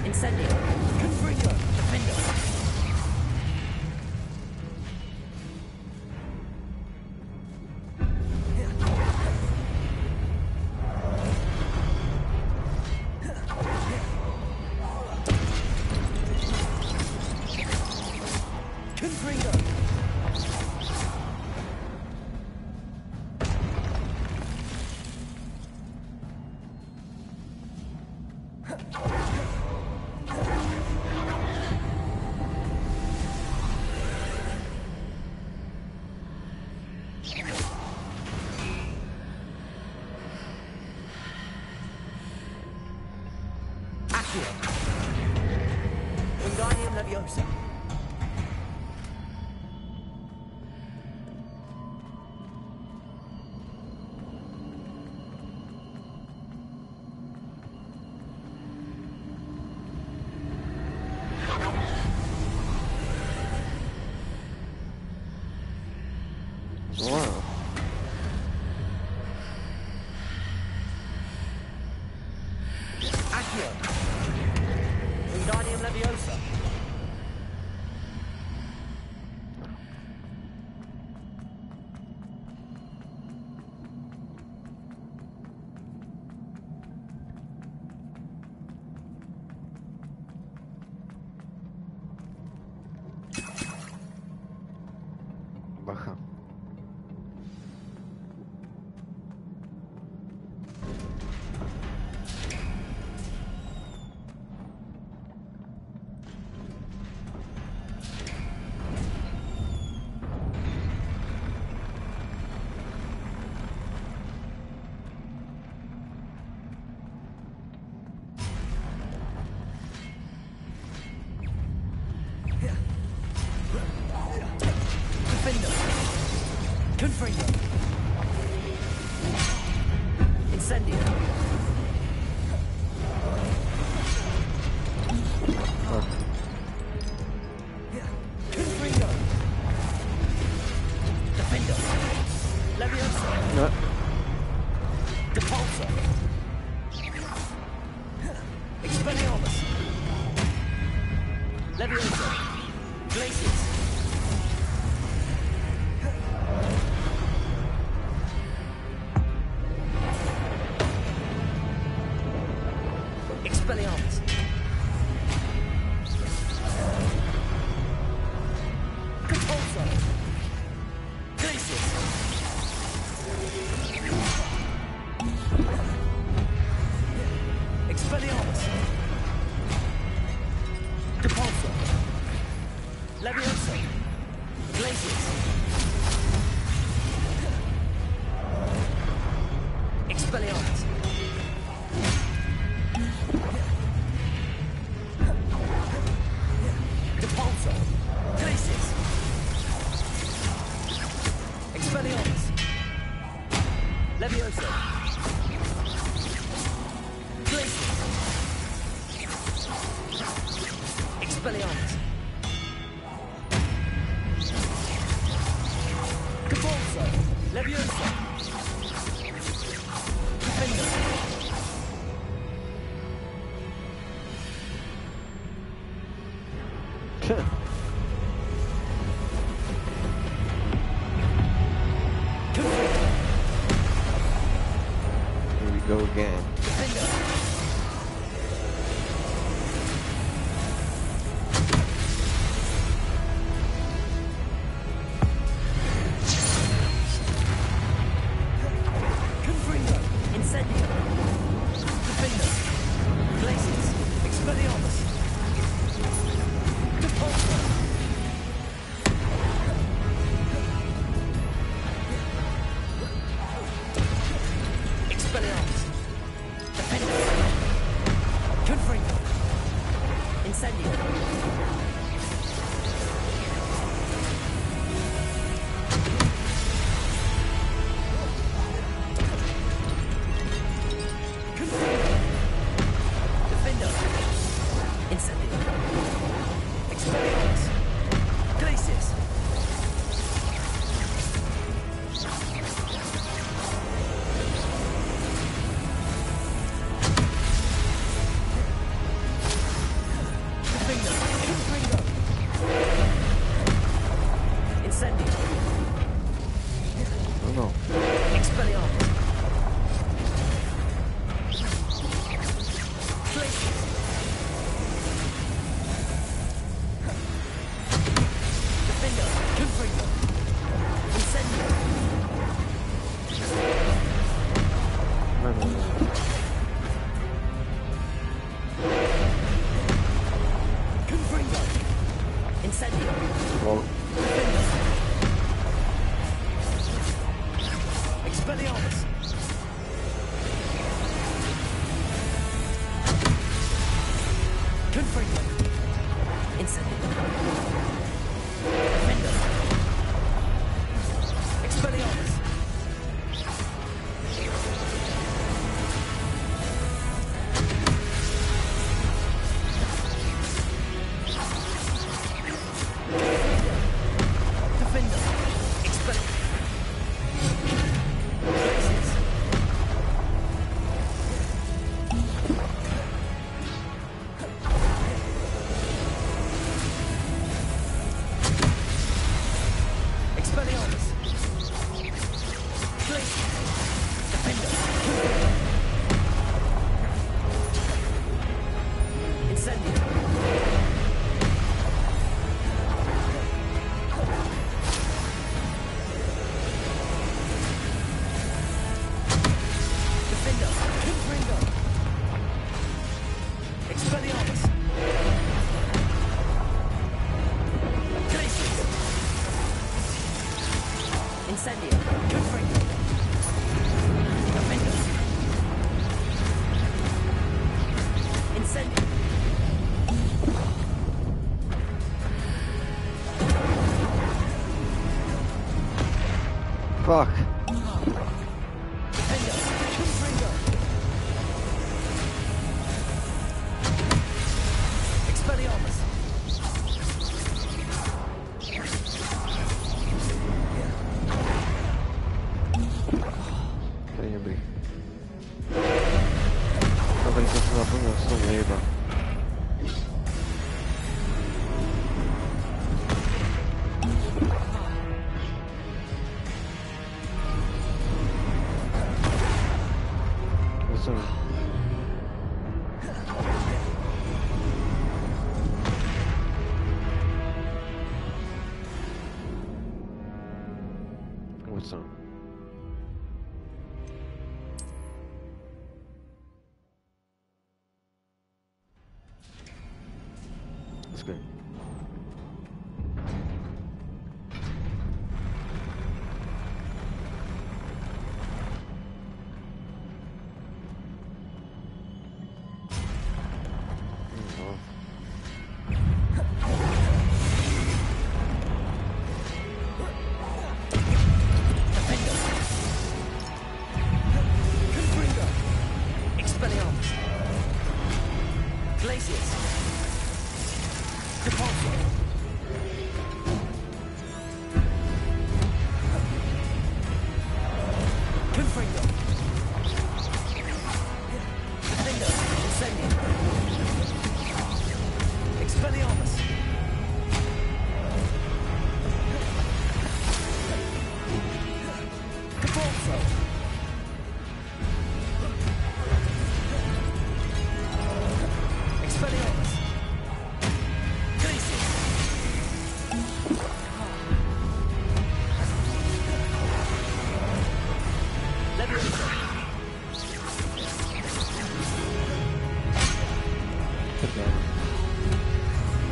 Incendio. Confringo. Defendo. Wingardium Leviosa. Wow. Accio. Wingardium Leviosa. Bacha. Defendo. Confringo. Incendio. Confringo. Defendo. Leviosa. No. Depulso. Expelliarmus. Leviosa. Glacius. Expelliarmus. Compulso. Glacius. Expelliarmus. Depulso. Leviosa. Glacius. Expelliarmus. Expelliarmus. Cabalso. Levioso. Defender. Here we go again. Fuck. What's up? That's good.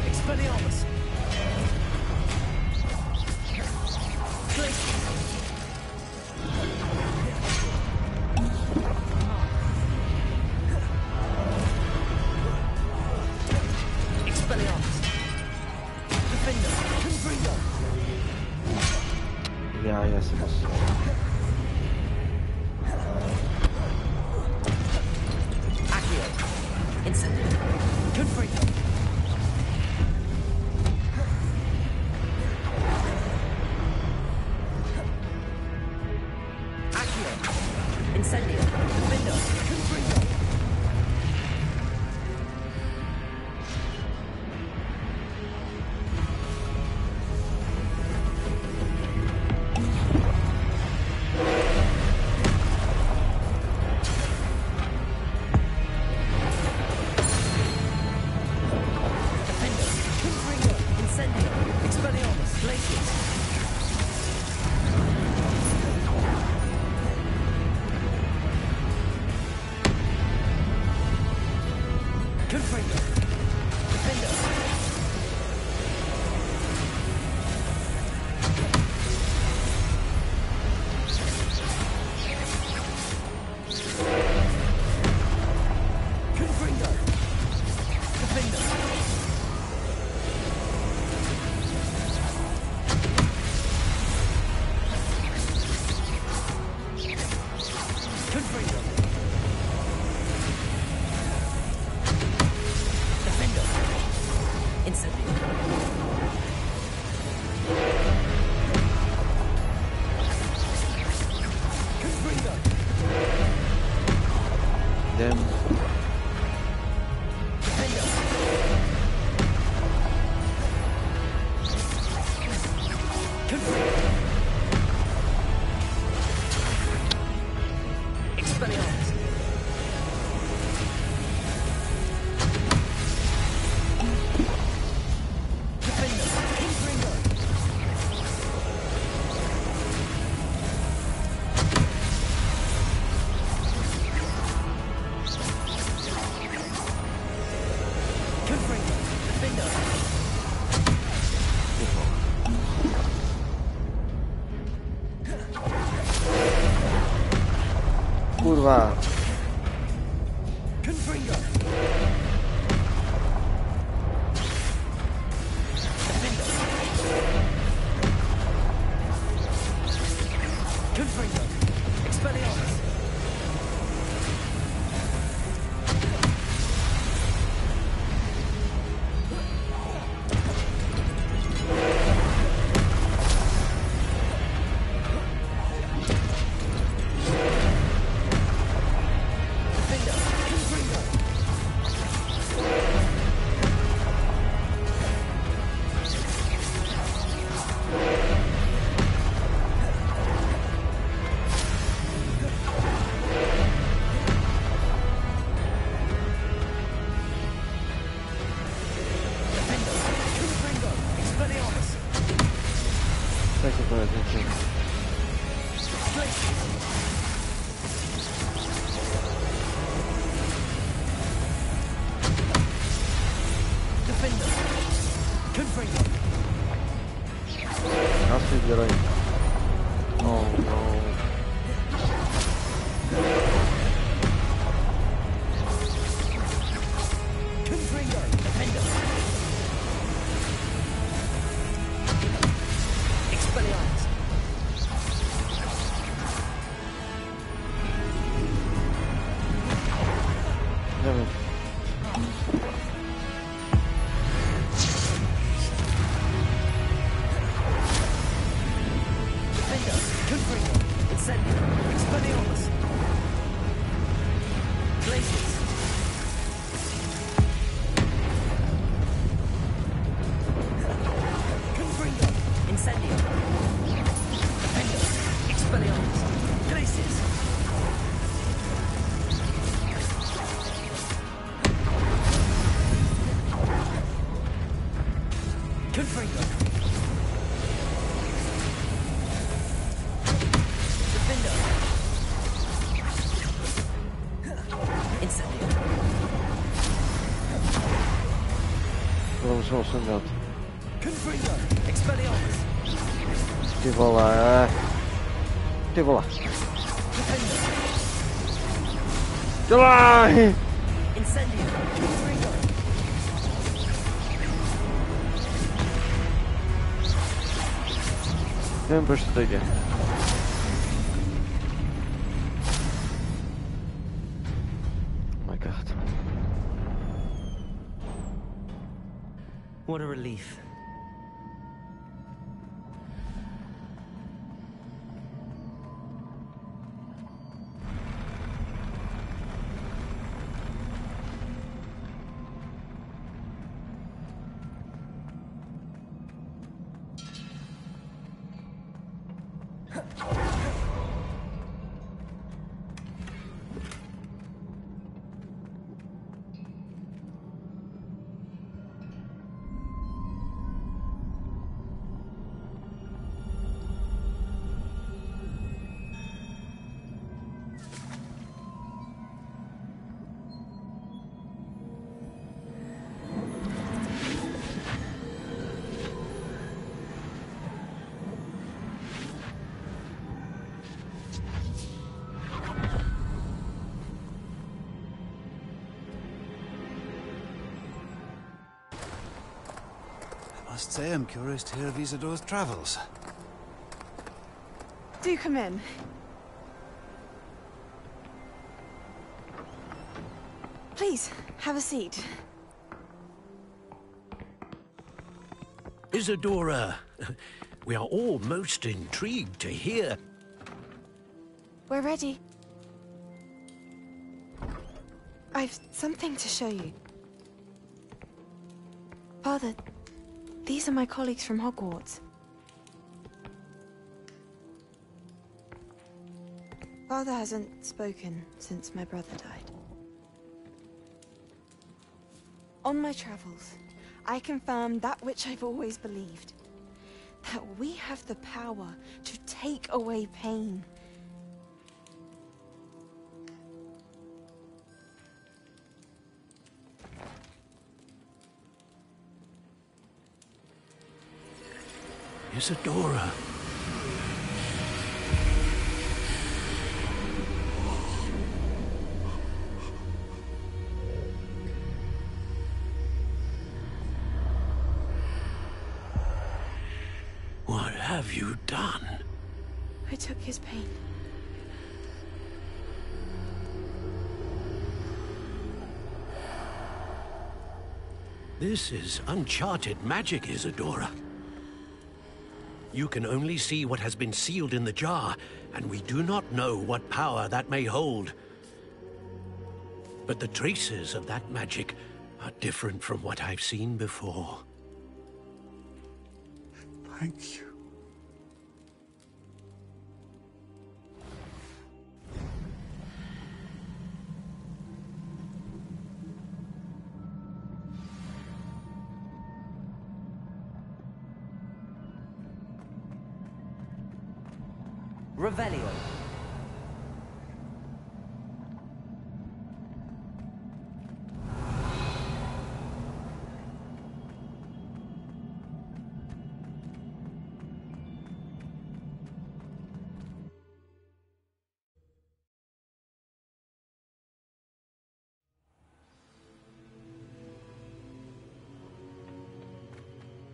Expelliarmus. Glacius. Expelliarmus. Glacius. Expelliarmus. Defender. Confringo. Ja se posso. Accio. Incendio. Confringo. Accio. Incendio. Defender. Confringo. Incendio. Expelliarmus. Glacius. Confringo. Defender. Confringo. Defender. Confringo. Defender. Incendio. Confringo. Dem. Defender. Confringo. Expelliarmus. Defender. Confringo. Confringo. Defender. Kurwa. Confringo. Defender. Confringo. Expelliarmus. Defender. Confringo. Defender. Confringo. Expelliarmus. Tak się powiedzcie. Glacius. Defender. Confringo. Kasy zbieraj. Oh no. Confringo. Defender. Expelliarmus. Nie wiem. Confringo. Defender. Incendio. Vamos ao sangrado. Confringo. Expelliarmus. Estive lá. Estive lá. Defender. Estive lá! Incendio. Confringo. Sempre estrega. Oh my god. What a relief. I must say I'm curious to hear of Isidor's travels. Do come in. Please, have a seat. Isadora, we are all most intrigued to hear. We're ready. I've something to show you. Father, these are my colleagues from Hogwarts. Father hasn't spoken since my brother died. On my travels, I confirmed that which I've always believed. That we have the power to take away pain. Isadora. What have you done? I took his pain. This is uncharted magic, Isadora. You can only see what has been sealed in the jar, and we do not know what power that may hold. But the traces of that magic are different from what I've seen before. Thank you. Revelio.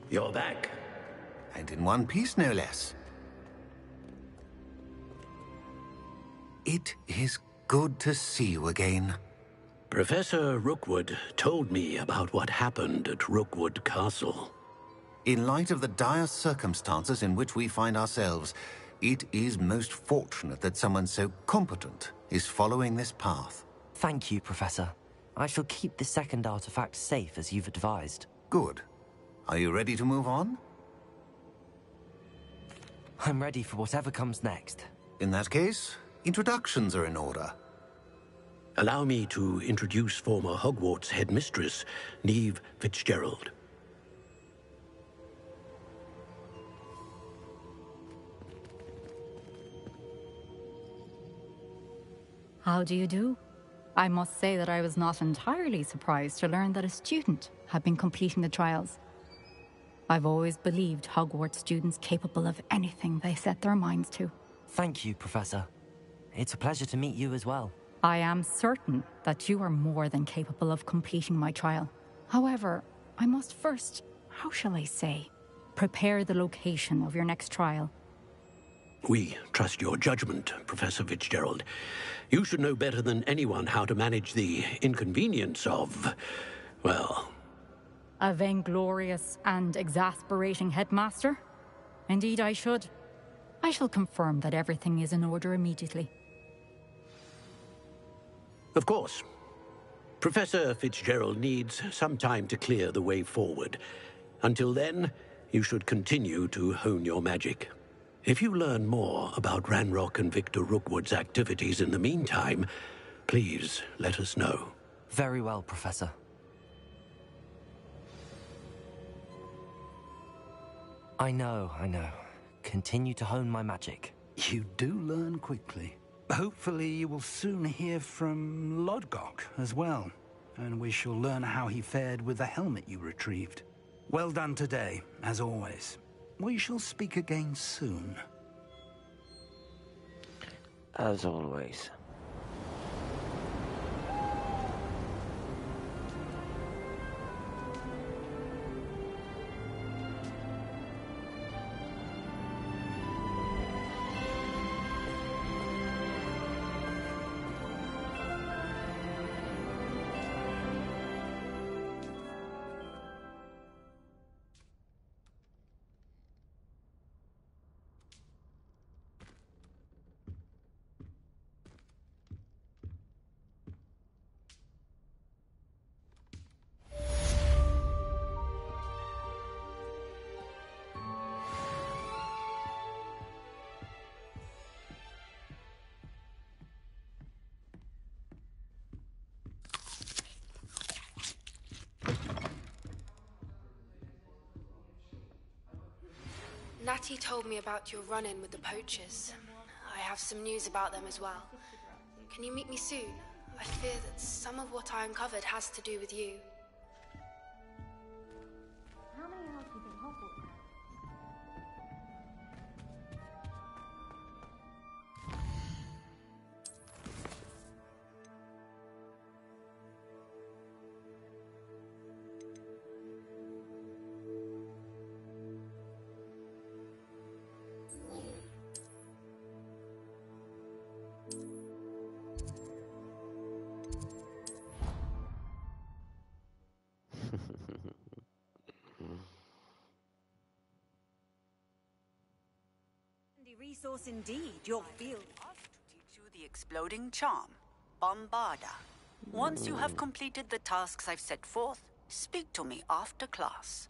You're back. And in one piece, no less. It is good to see you again. Professor Rookwood told me about what happened at Rookwood Castle. In light of the dire circumstances in which we find ourselves, it is most fortunate that someone so competent is following this path. Thank you, Professor. I shall keep the second artifact safe as you've advised. Good. Are you ready to move on? I'm ready for whatever comes next. In that case, introductions are in order. Allow me to introduce former Hogwarts headmistress, Neve Fitzgerald. How do you do? I must say that I was not entirely surprised to learn that a student had been completing the trials. I've always believed Hogwarts students capable of anything they set their minds to. Thank you, Professor. It's a pleasure to meet you as well. I am certain that you are more than capable of completing my trial. However, I must first, how shall I say, prepare the location of your next trial. We trust your judgment, Professor Fitzgerald. You should know better than anyone how to manage the inconvenience of, well... A vainglorious and exasperating headmaster? Indeed I should. I shall confirm that everything is in order immediately. Of course. Professor Fitzgerald needs some time to clear the way forward. Until then, you should continue to hone your magic. If you learn more about Ranrock and Victor Rookwood's activities in the meantime, please let us know. Very well, Professor. I know. Continue to hone my magic. You do learn quickly. Hopefully you will soon hear from Lodgok as well, and we shall learn how he fared with the helmet you retrieved. Well done today, as always. We shall speak again soon. As always. Natty told me about your run-in with the poachers. I have some news about them as well. Can you meet me soon? I fear that some of what I uncovered has to do with you. How many hours do you think Hogwarts has? Resource indeed, your field. To teach you the exploding charm, Bombarda. Once you have completed the tasks I've set forth, speak to me after class.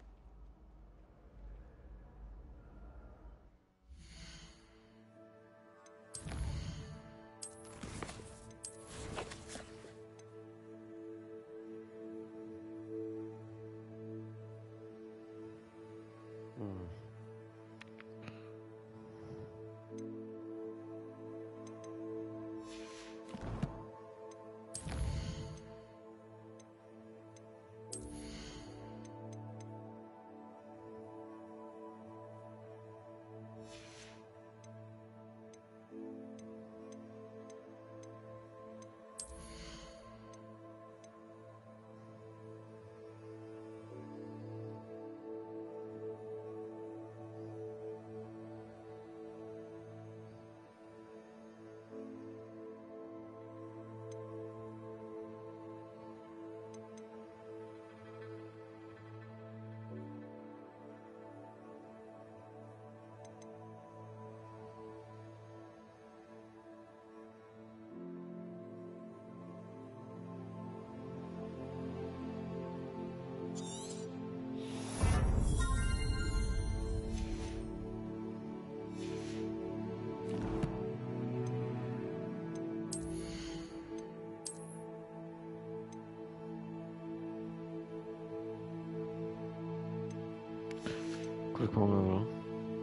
Kolik máme bylo?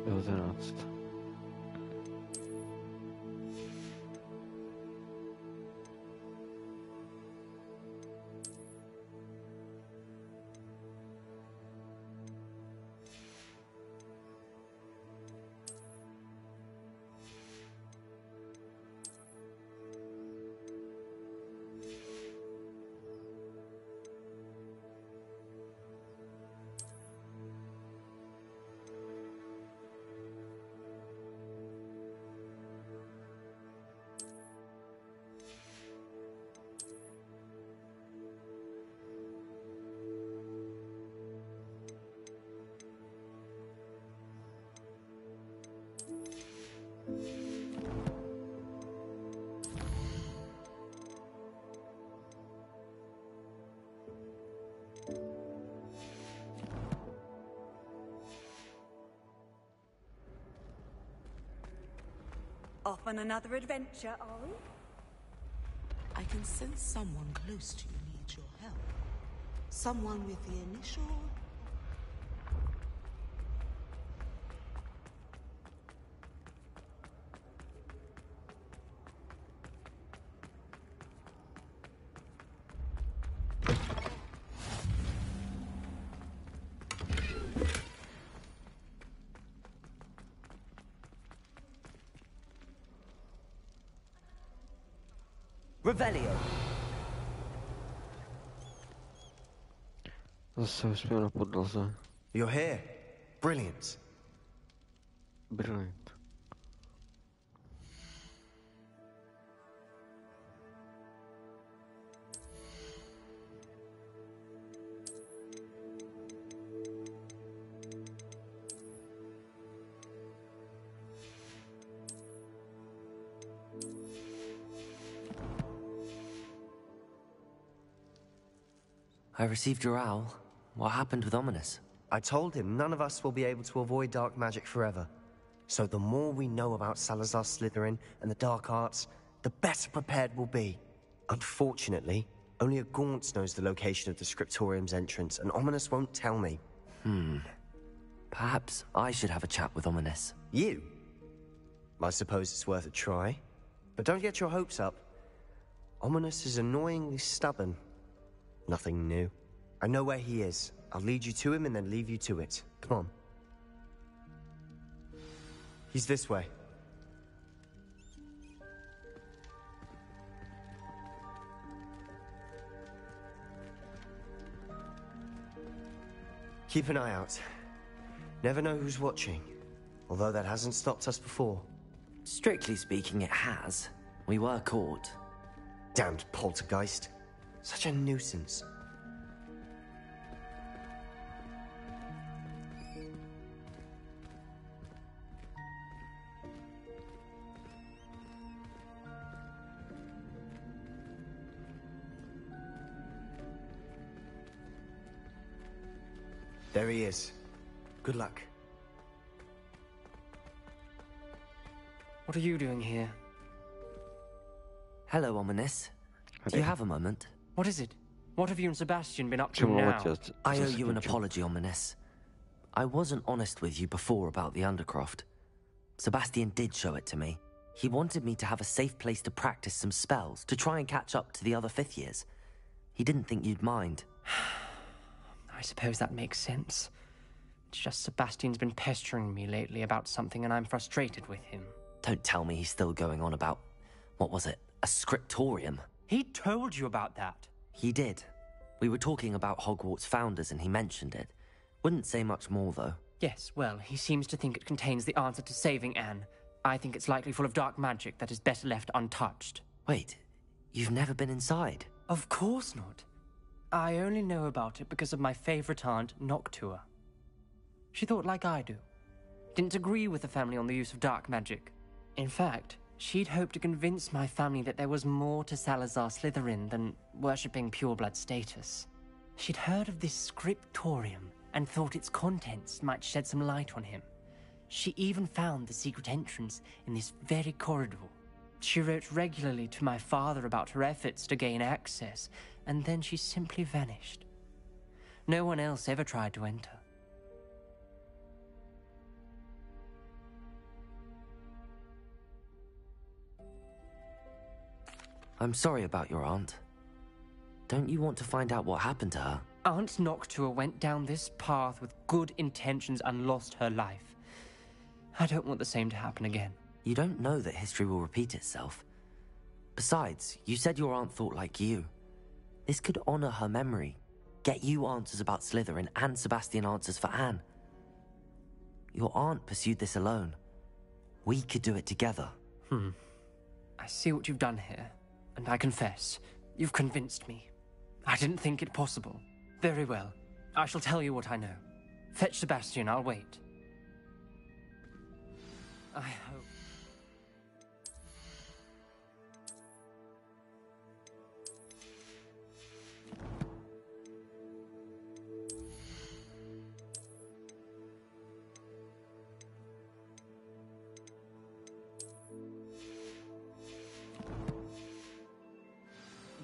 19. Off on another adventure, are we? I can sense someone close to you needs your help. Someone with the initial... Revelio. Zase uspěl na podlaze. You're here. Brilliant. Brilliant. I received your owl. What happened with Ominous? I told him none of us will be able to avoid dark magic forever. So the more we know about Salazar Slytherin and the dark arts, the better prepared we'll be. Unfortunately, only a Gaunt knows the location of the Scriptorium's entrance, and Ominous won't tell me. Perhaps I should have a chat with Ominous. You? I suppose it's worth a try. But don't get your hopes up. Ominous is annoyingly stubborn. Nothing new. I know where he is. I'll lead you to him and then leave you to it. Come on. He's this way. Keep an eye out. Never know who's watching. Although that hasn't stopped us before. Strictly speaking, it has. We were caught. Damned poltergeist. Such a nuisance. There he is. Good luck. What are you doing here? Hello, Ominous. Do you have a moment? What is it? What have you and Sebastian been up to now? I owe you an apology, Ominous. I wasn't honest with you before about the Undercroft. Sebastian did show it to me. He wanted me to have a safe place to practice some spells, to try and catch up to the other fifth years. He didn't think you'd mind. I suppose that makes sense. It's just Sebastian's been pestering me lately about something and I'm frustrated with him. Don't tell me he's still going on about, what was it, a scriptorium? He told you about that. He did. We were talking about Hogwarts founders and he mentioned it. Wouldn't say much more, though. Yes, well, he seems to think it contains the answer to saving Anne. I think it's likely full of dark magic that is better left untouched. Wait, you've never been inside? Of course not. I only know about it because of my favorite aunt, Noctua. She thought like I do. Didn't agree with the family on the use of dark magic. In fact, she'd hoped to convince my family that there was more to Salazar Slytherin than worshipping pureblood status. She'd heard of this scriptorium and thought its contents might shed some light on him. She even found the secret entrance in this very corridor. She wrote regularly to my father about her efforts to gain access, and then she simply vanished. No one else ever tried to enter. I'm sorry about your aunt. Don't you want to find out what happened to her? Aunt Noctua went down this path with good intentions and lost her life. I don't want the same to happen again. You don't know that history will repeat itself. Besides, you said your aunt thought like you. This could honor her memory, get you answers about Slytherin and Sebastian answers for Anne. Your aunt pursued this alone. We could do it together. I see what you've done here, and I confess, you've convinced me. I didn't think it possible. Very well. I shall tell you what I know. Fetch Sebastian, I'll wait. I hope...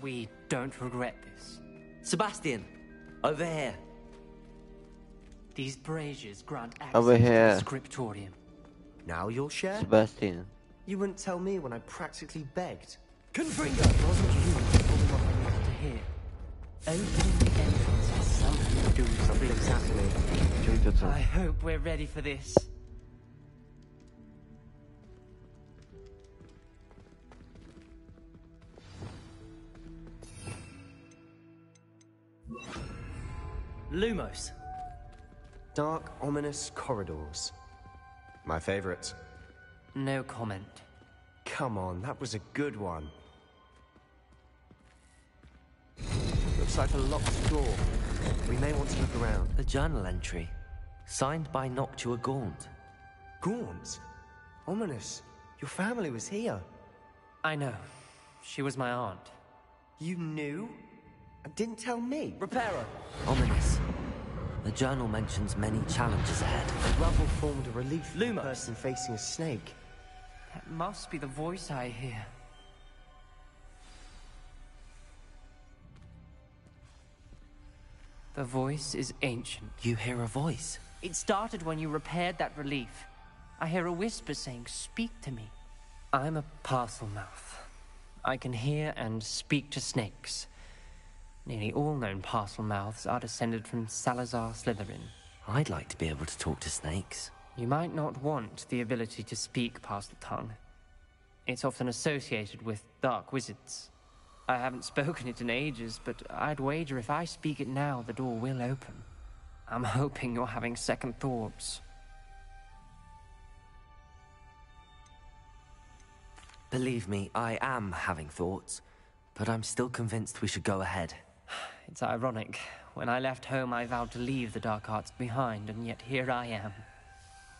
we don't regret this. Sebastian, over here. These braziers grant Over access to here. the scriptorium. Now you'll share? Sebastian. You wouldn't tell me when I practically begged. Confringo! It wasn't you who told me what I needed to hear. Opening the entrance has something to do with something. Exactly. I hope we're ready for this. Lumos. Dark, ominous corridors. My favorite. No comment. Come on, that was a good one. Looks like a locked door. We may want to look around. A journal entry. Signed by Noctua Gaunt. Gaunt? Ominous. Your family was here. I know. She was my aunt. You knew? And didn't tell me? Reparo! Ominous. The journal mentions many challenges ahead. The rubble formed a relief for the Lumos. person facing a snake. That must be the voice I hear. The voice is ancient. You hear a voice? It started when you repaired that relief. I hear a whisper saying, "Speak to me." I'm a parcel mouth. I can hear and speak to snakes. Nearly all known parcel mouths are descended from Salazar Slytherin. I'd like to be able to talk to snakes. You might not want the ability to speak parcel tongue. It's often associated with dark wizards. I haven't spoken it in ages, but I'd wager if I speak it now, the door will open. I'm hoping you're having second thoughts. Believe me, I am having thoughts, but I'm still convinced we should go ahead. It's ironic. When I left home, I vowed to leave the dark arts behind, and yet here I am.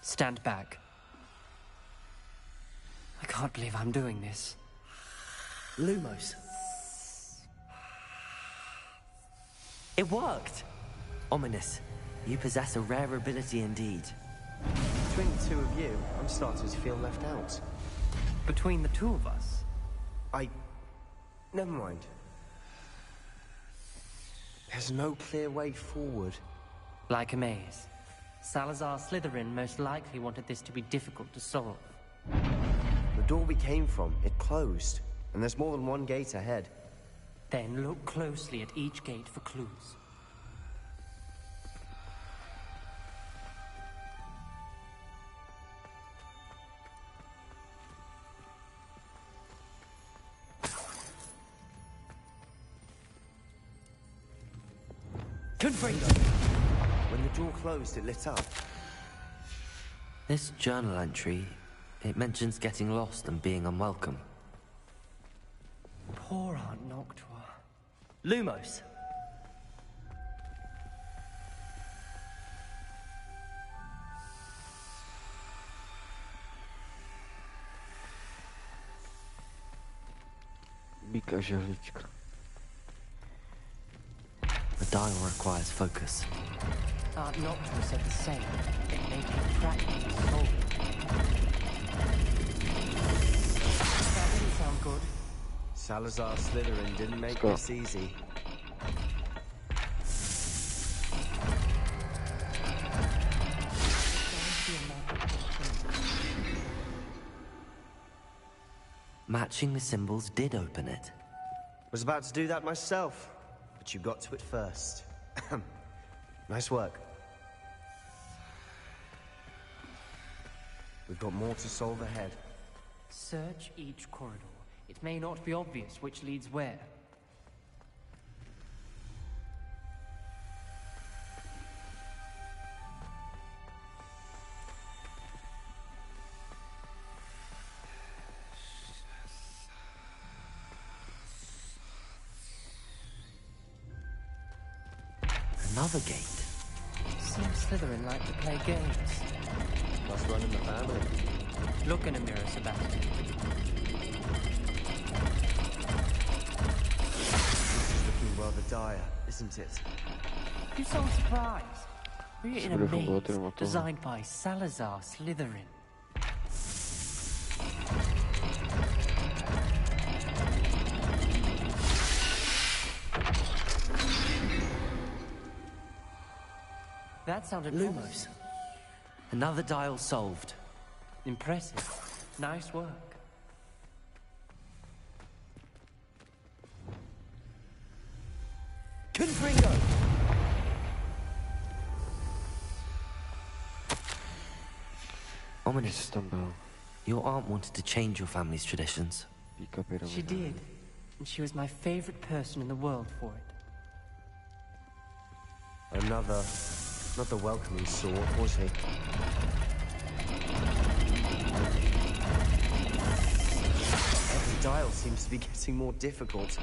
Stand back. I can't believe I'm doing this. Lumos. It worked! Ominous. You possess a rare ability indeed. Between the two of you, I'm starting to feel left out. Between the two of us? Never mind. There's no clear way forward. Like a maze. Salazar Slytherin most likely wanted this to be difficult to solve. The door we came from, it closed. And there's more than one gate ahead. Then look closely at each gate for clues. Confringo! When the door closed, it lit up. This journal entry, it mentions getting lost and being unwelcome. Poor Aunt Noctua. Lumos. Bíka žehlička. The dial requires focus. Aunt Noctua said the same. It made me practice solving. That didn't sound good. Salazar Slytherin didn't make this easy. Matching the symbols did open it. Was about to do that myself, but you got to it first. Nice work. We've got more to solve ahead. Search each corridor. It may not be obvious which leads where. Another gate. Seems Slytherin like to play games. Must run in the family. Look in a mirror, Sebastian. Looking rather dire, isn't it? You're so surprised. We're in a Bude maze fungovat jenom to. designed by Salazar Slytherin. That sounded Lumos. Another dial solved. Impressive. Nice work. Confringo! Ominous. Your aunt wanted to change your family's traditions. She did. And she was my favorite person in the world for it. Another... not the welcoming sort, was he? Every dial seems to be getting more difficult.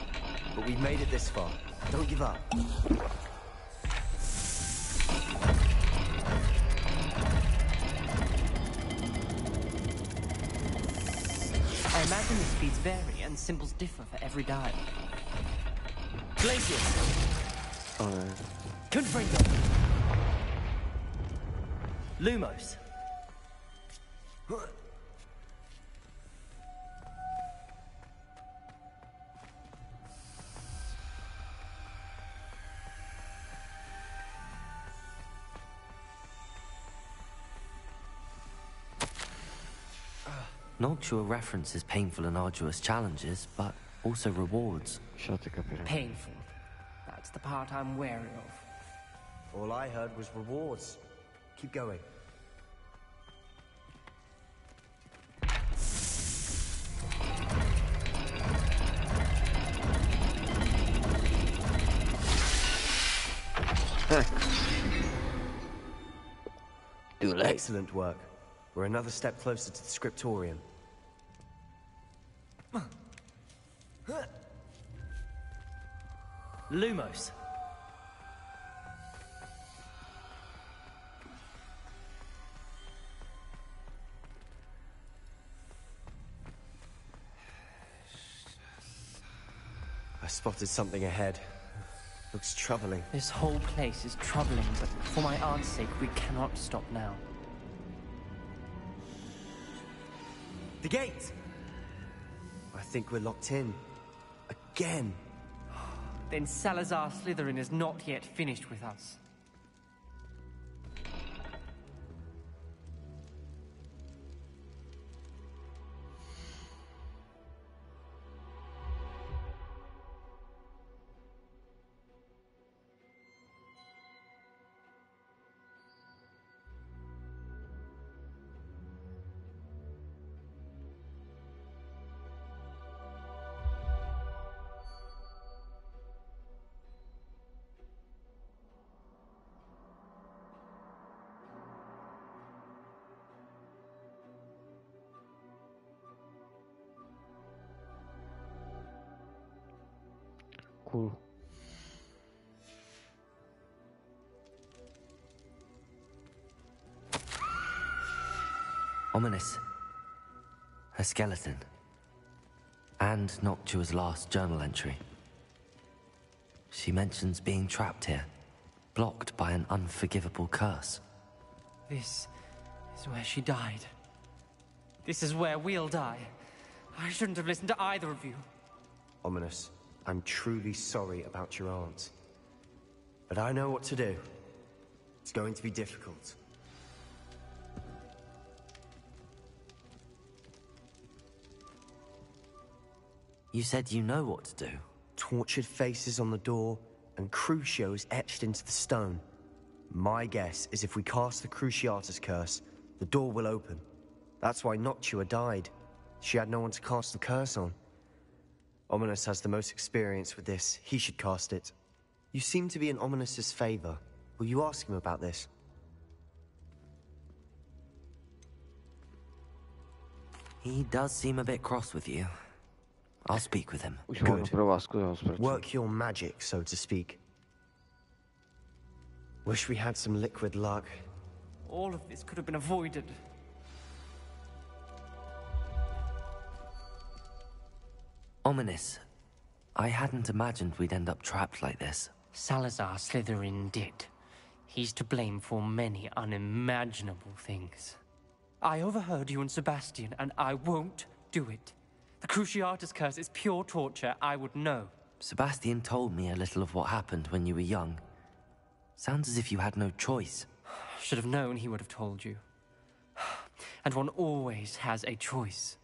But we've made it this far. Don't give up. I imagine the speeds vary and symbols differ for every dial. Glacius! Confringo! Lumos! Noctua references painful and arduous challenges, but also rewards. Painful. That's the part I'm wary of. All I heard was rewards. Keep going. Excellent work. We're another step closer to the scriptorium. Lumos. I spotted something ahead. Looks troubling. This whole place is troubling, but for my aunt's sake, we cannot stop now. The gate! I think we're locked in. Again. Then Salazar Slytherin is not yet finished with us. Cool. Ominous. A skeleton. And Noctua's last journal entry. She mentions being trapped here, blocked by an unforgivable curse. This is where she died. This is where we'll die. I shouldn't have listened to either of you. Ominous. I'm truly sorry about your aunt. But I know what to do. It's going to be difficult. You said you know what to do. Tortured faces on the door, and Crucios etched into the stone. My guess is if we cast the Cruciatus curse, the door will open. That's why Noctua died. She had no one to cast the curse on. Ominous has the most experience with this. He should cast it. You seem to be in Ominous's favor. Will you ask him about this? He does seem a bit cross with you. I'll speak with him. Good. Work your magic, so to speak. Wish we had some liquid luck. All of this could have been avoided. Ominous. I hadn't imagined we'd end up trapped like this. Salazar Slytherin did. He's to blame for many unimaginable things. I overheard you and Sebastian, and I won't do it. The Cruciatus curse is pure torture. I would know. Sebastian told me a little of what happened when you were young. Sounds as if you had no choice. Should have known he would have told you. And one always has a choice.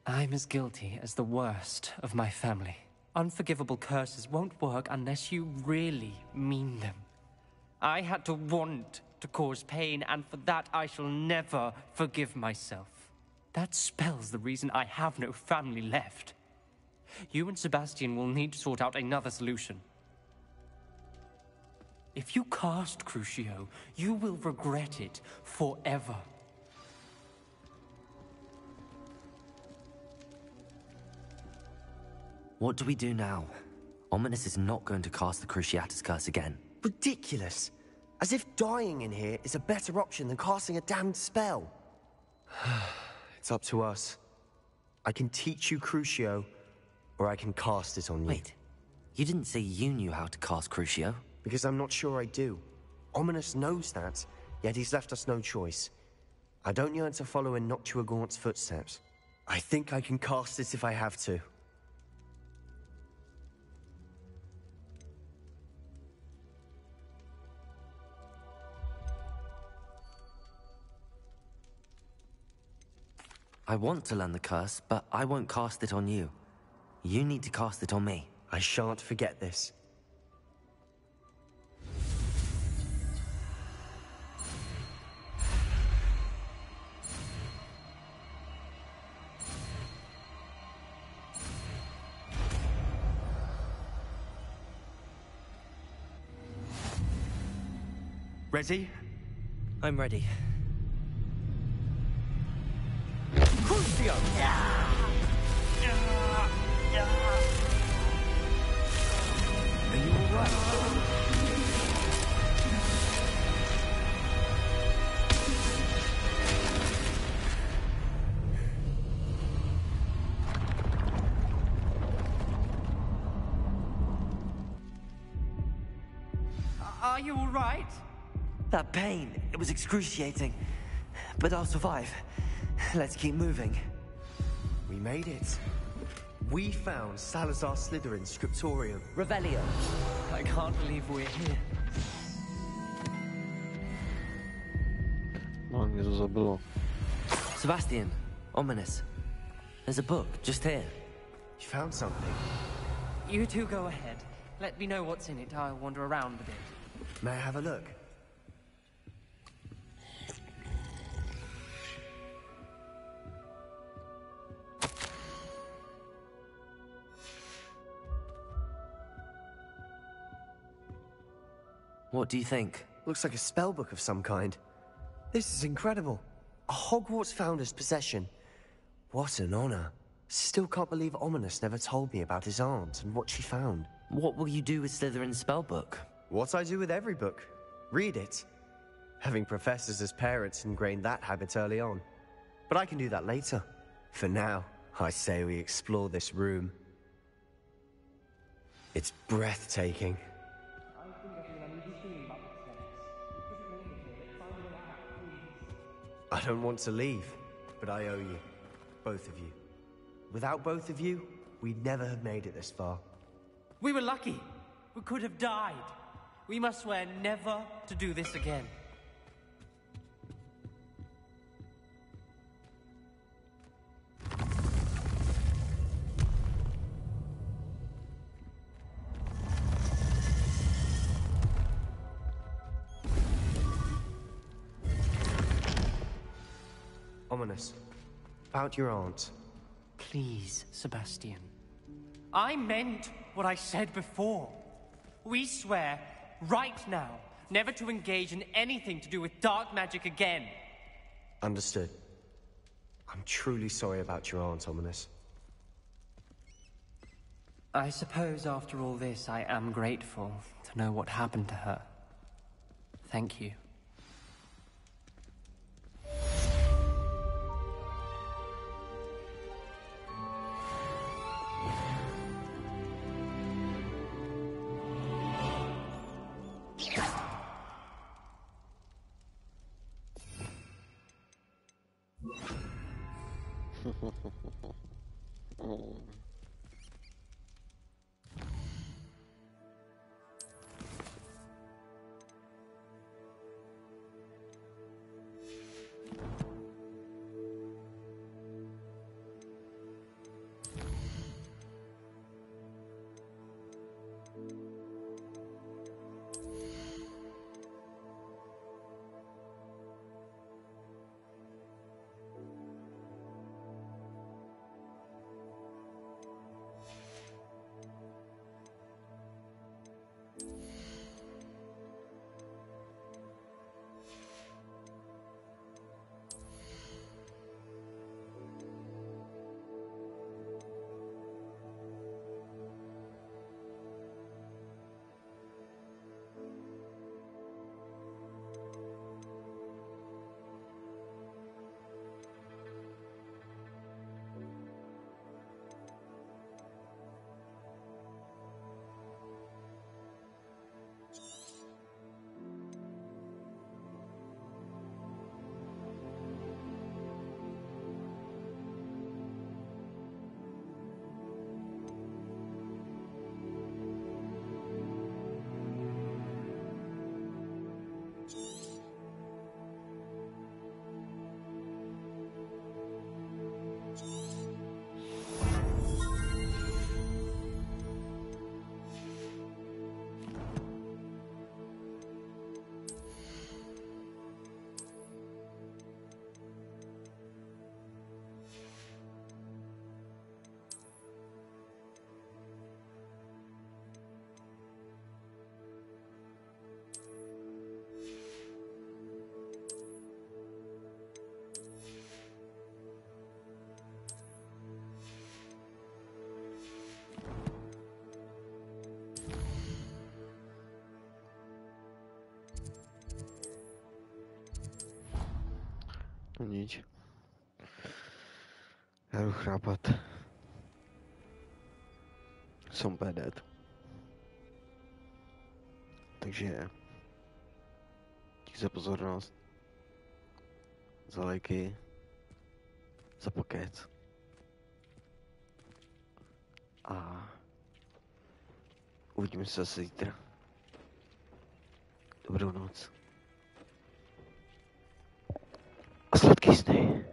I'm as guilty as the worst of my family. Unforgivable curses won't work unless you really mean them. I had to want to cause pain, and for that I shall never forgive myself. That spells the reason I have no family left. You and Sebastian will need to sort out another solution. If you cast Crucio, you will regret it forever. What do we do now? Ominous is not going to cast the Cruciatus Curse again. Ridiculous. As if dying in here is a better option than casting a damned spell. It's up to us. I can teach you Crucio, or I can cast it on you. Wait, you didn't say you knew how to cast Crucio? Because I'm not sure I do. Ominous knows that, yet he's left us no choice. I don't yearn to follow in Noctuagaunt's footsteps. I think I can cast it if I have to. I want to learn the curse, but I won't cast it on you. You need to cast it on me. I shan't forget this. Ready? I'm ready. Crucio! Are you alright? Are you alright? That pain, it was excruciating. But I'll survive. Let's keep moving. We made it. We found Salazar Slytherin's scriptorium. Revelio. I can't believe we're here. No, mnie to zabyło. Sebastian, Ominous. There's a book just here. You found something? You two go ahead. Let me know what's in it. I'll wander around a bit. May I have a look? What do you think? Looks like a spellbook of some kind. This is incredible. A Hogwarts founder's possession. What an honor. Still can't believe Ominous never told me about his aunt and what she found. What will you do with Slytherin's spellbook? What I do with every book. Read it. Having professors as parents ingrained that habit early on. But I can do that later. For now, I say we explore this room. It's breathtaking. I don't want to leave, but I owe you. Both of you. Without both of you, we'd never have made it this far. We were lucky. We could have died. We must swear never to do this again. Ominous. About your aunt. Please, Sebastian. I meant what I said before. We swear, right now, never to engage in anything to do with dark magic again. Understood. I'm truly sorry about your aunt, Ominous. I suppose after all this, I am grateful to know what happened to her. Thank you. No nič. Já jdu chrápat. Jsem úplně dead. Takže díky za pozornost, za lajky, za pokec a uvidíme se zase zítra. Dobrou noc a sladký sny.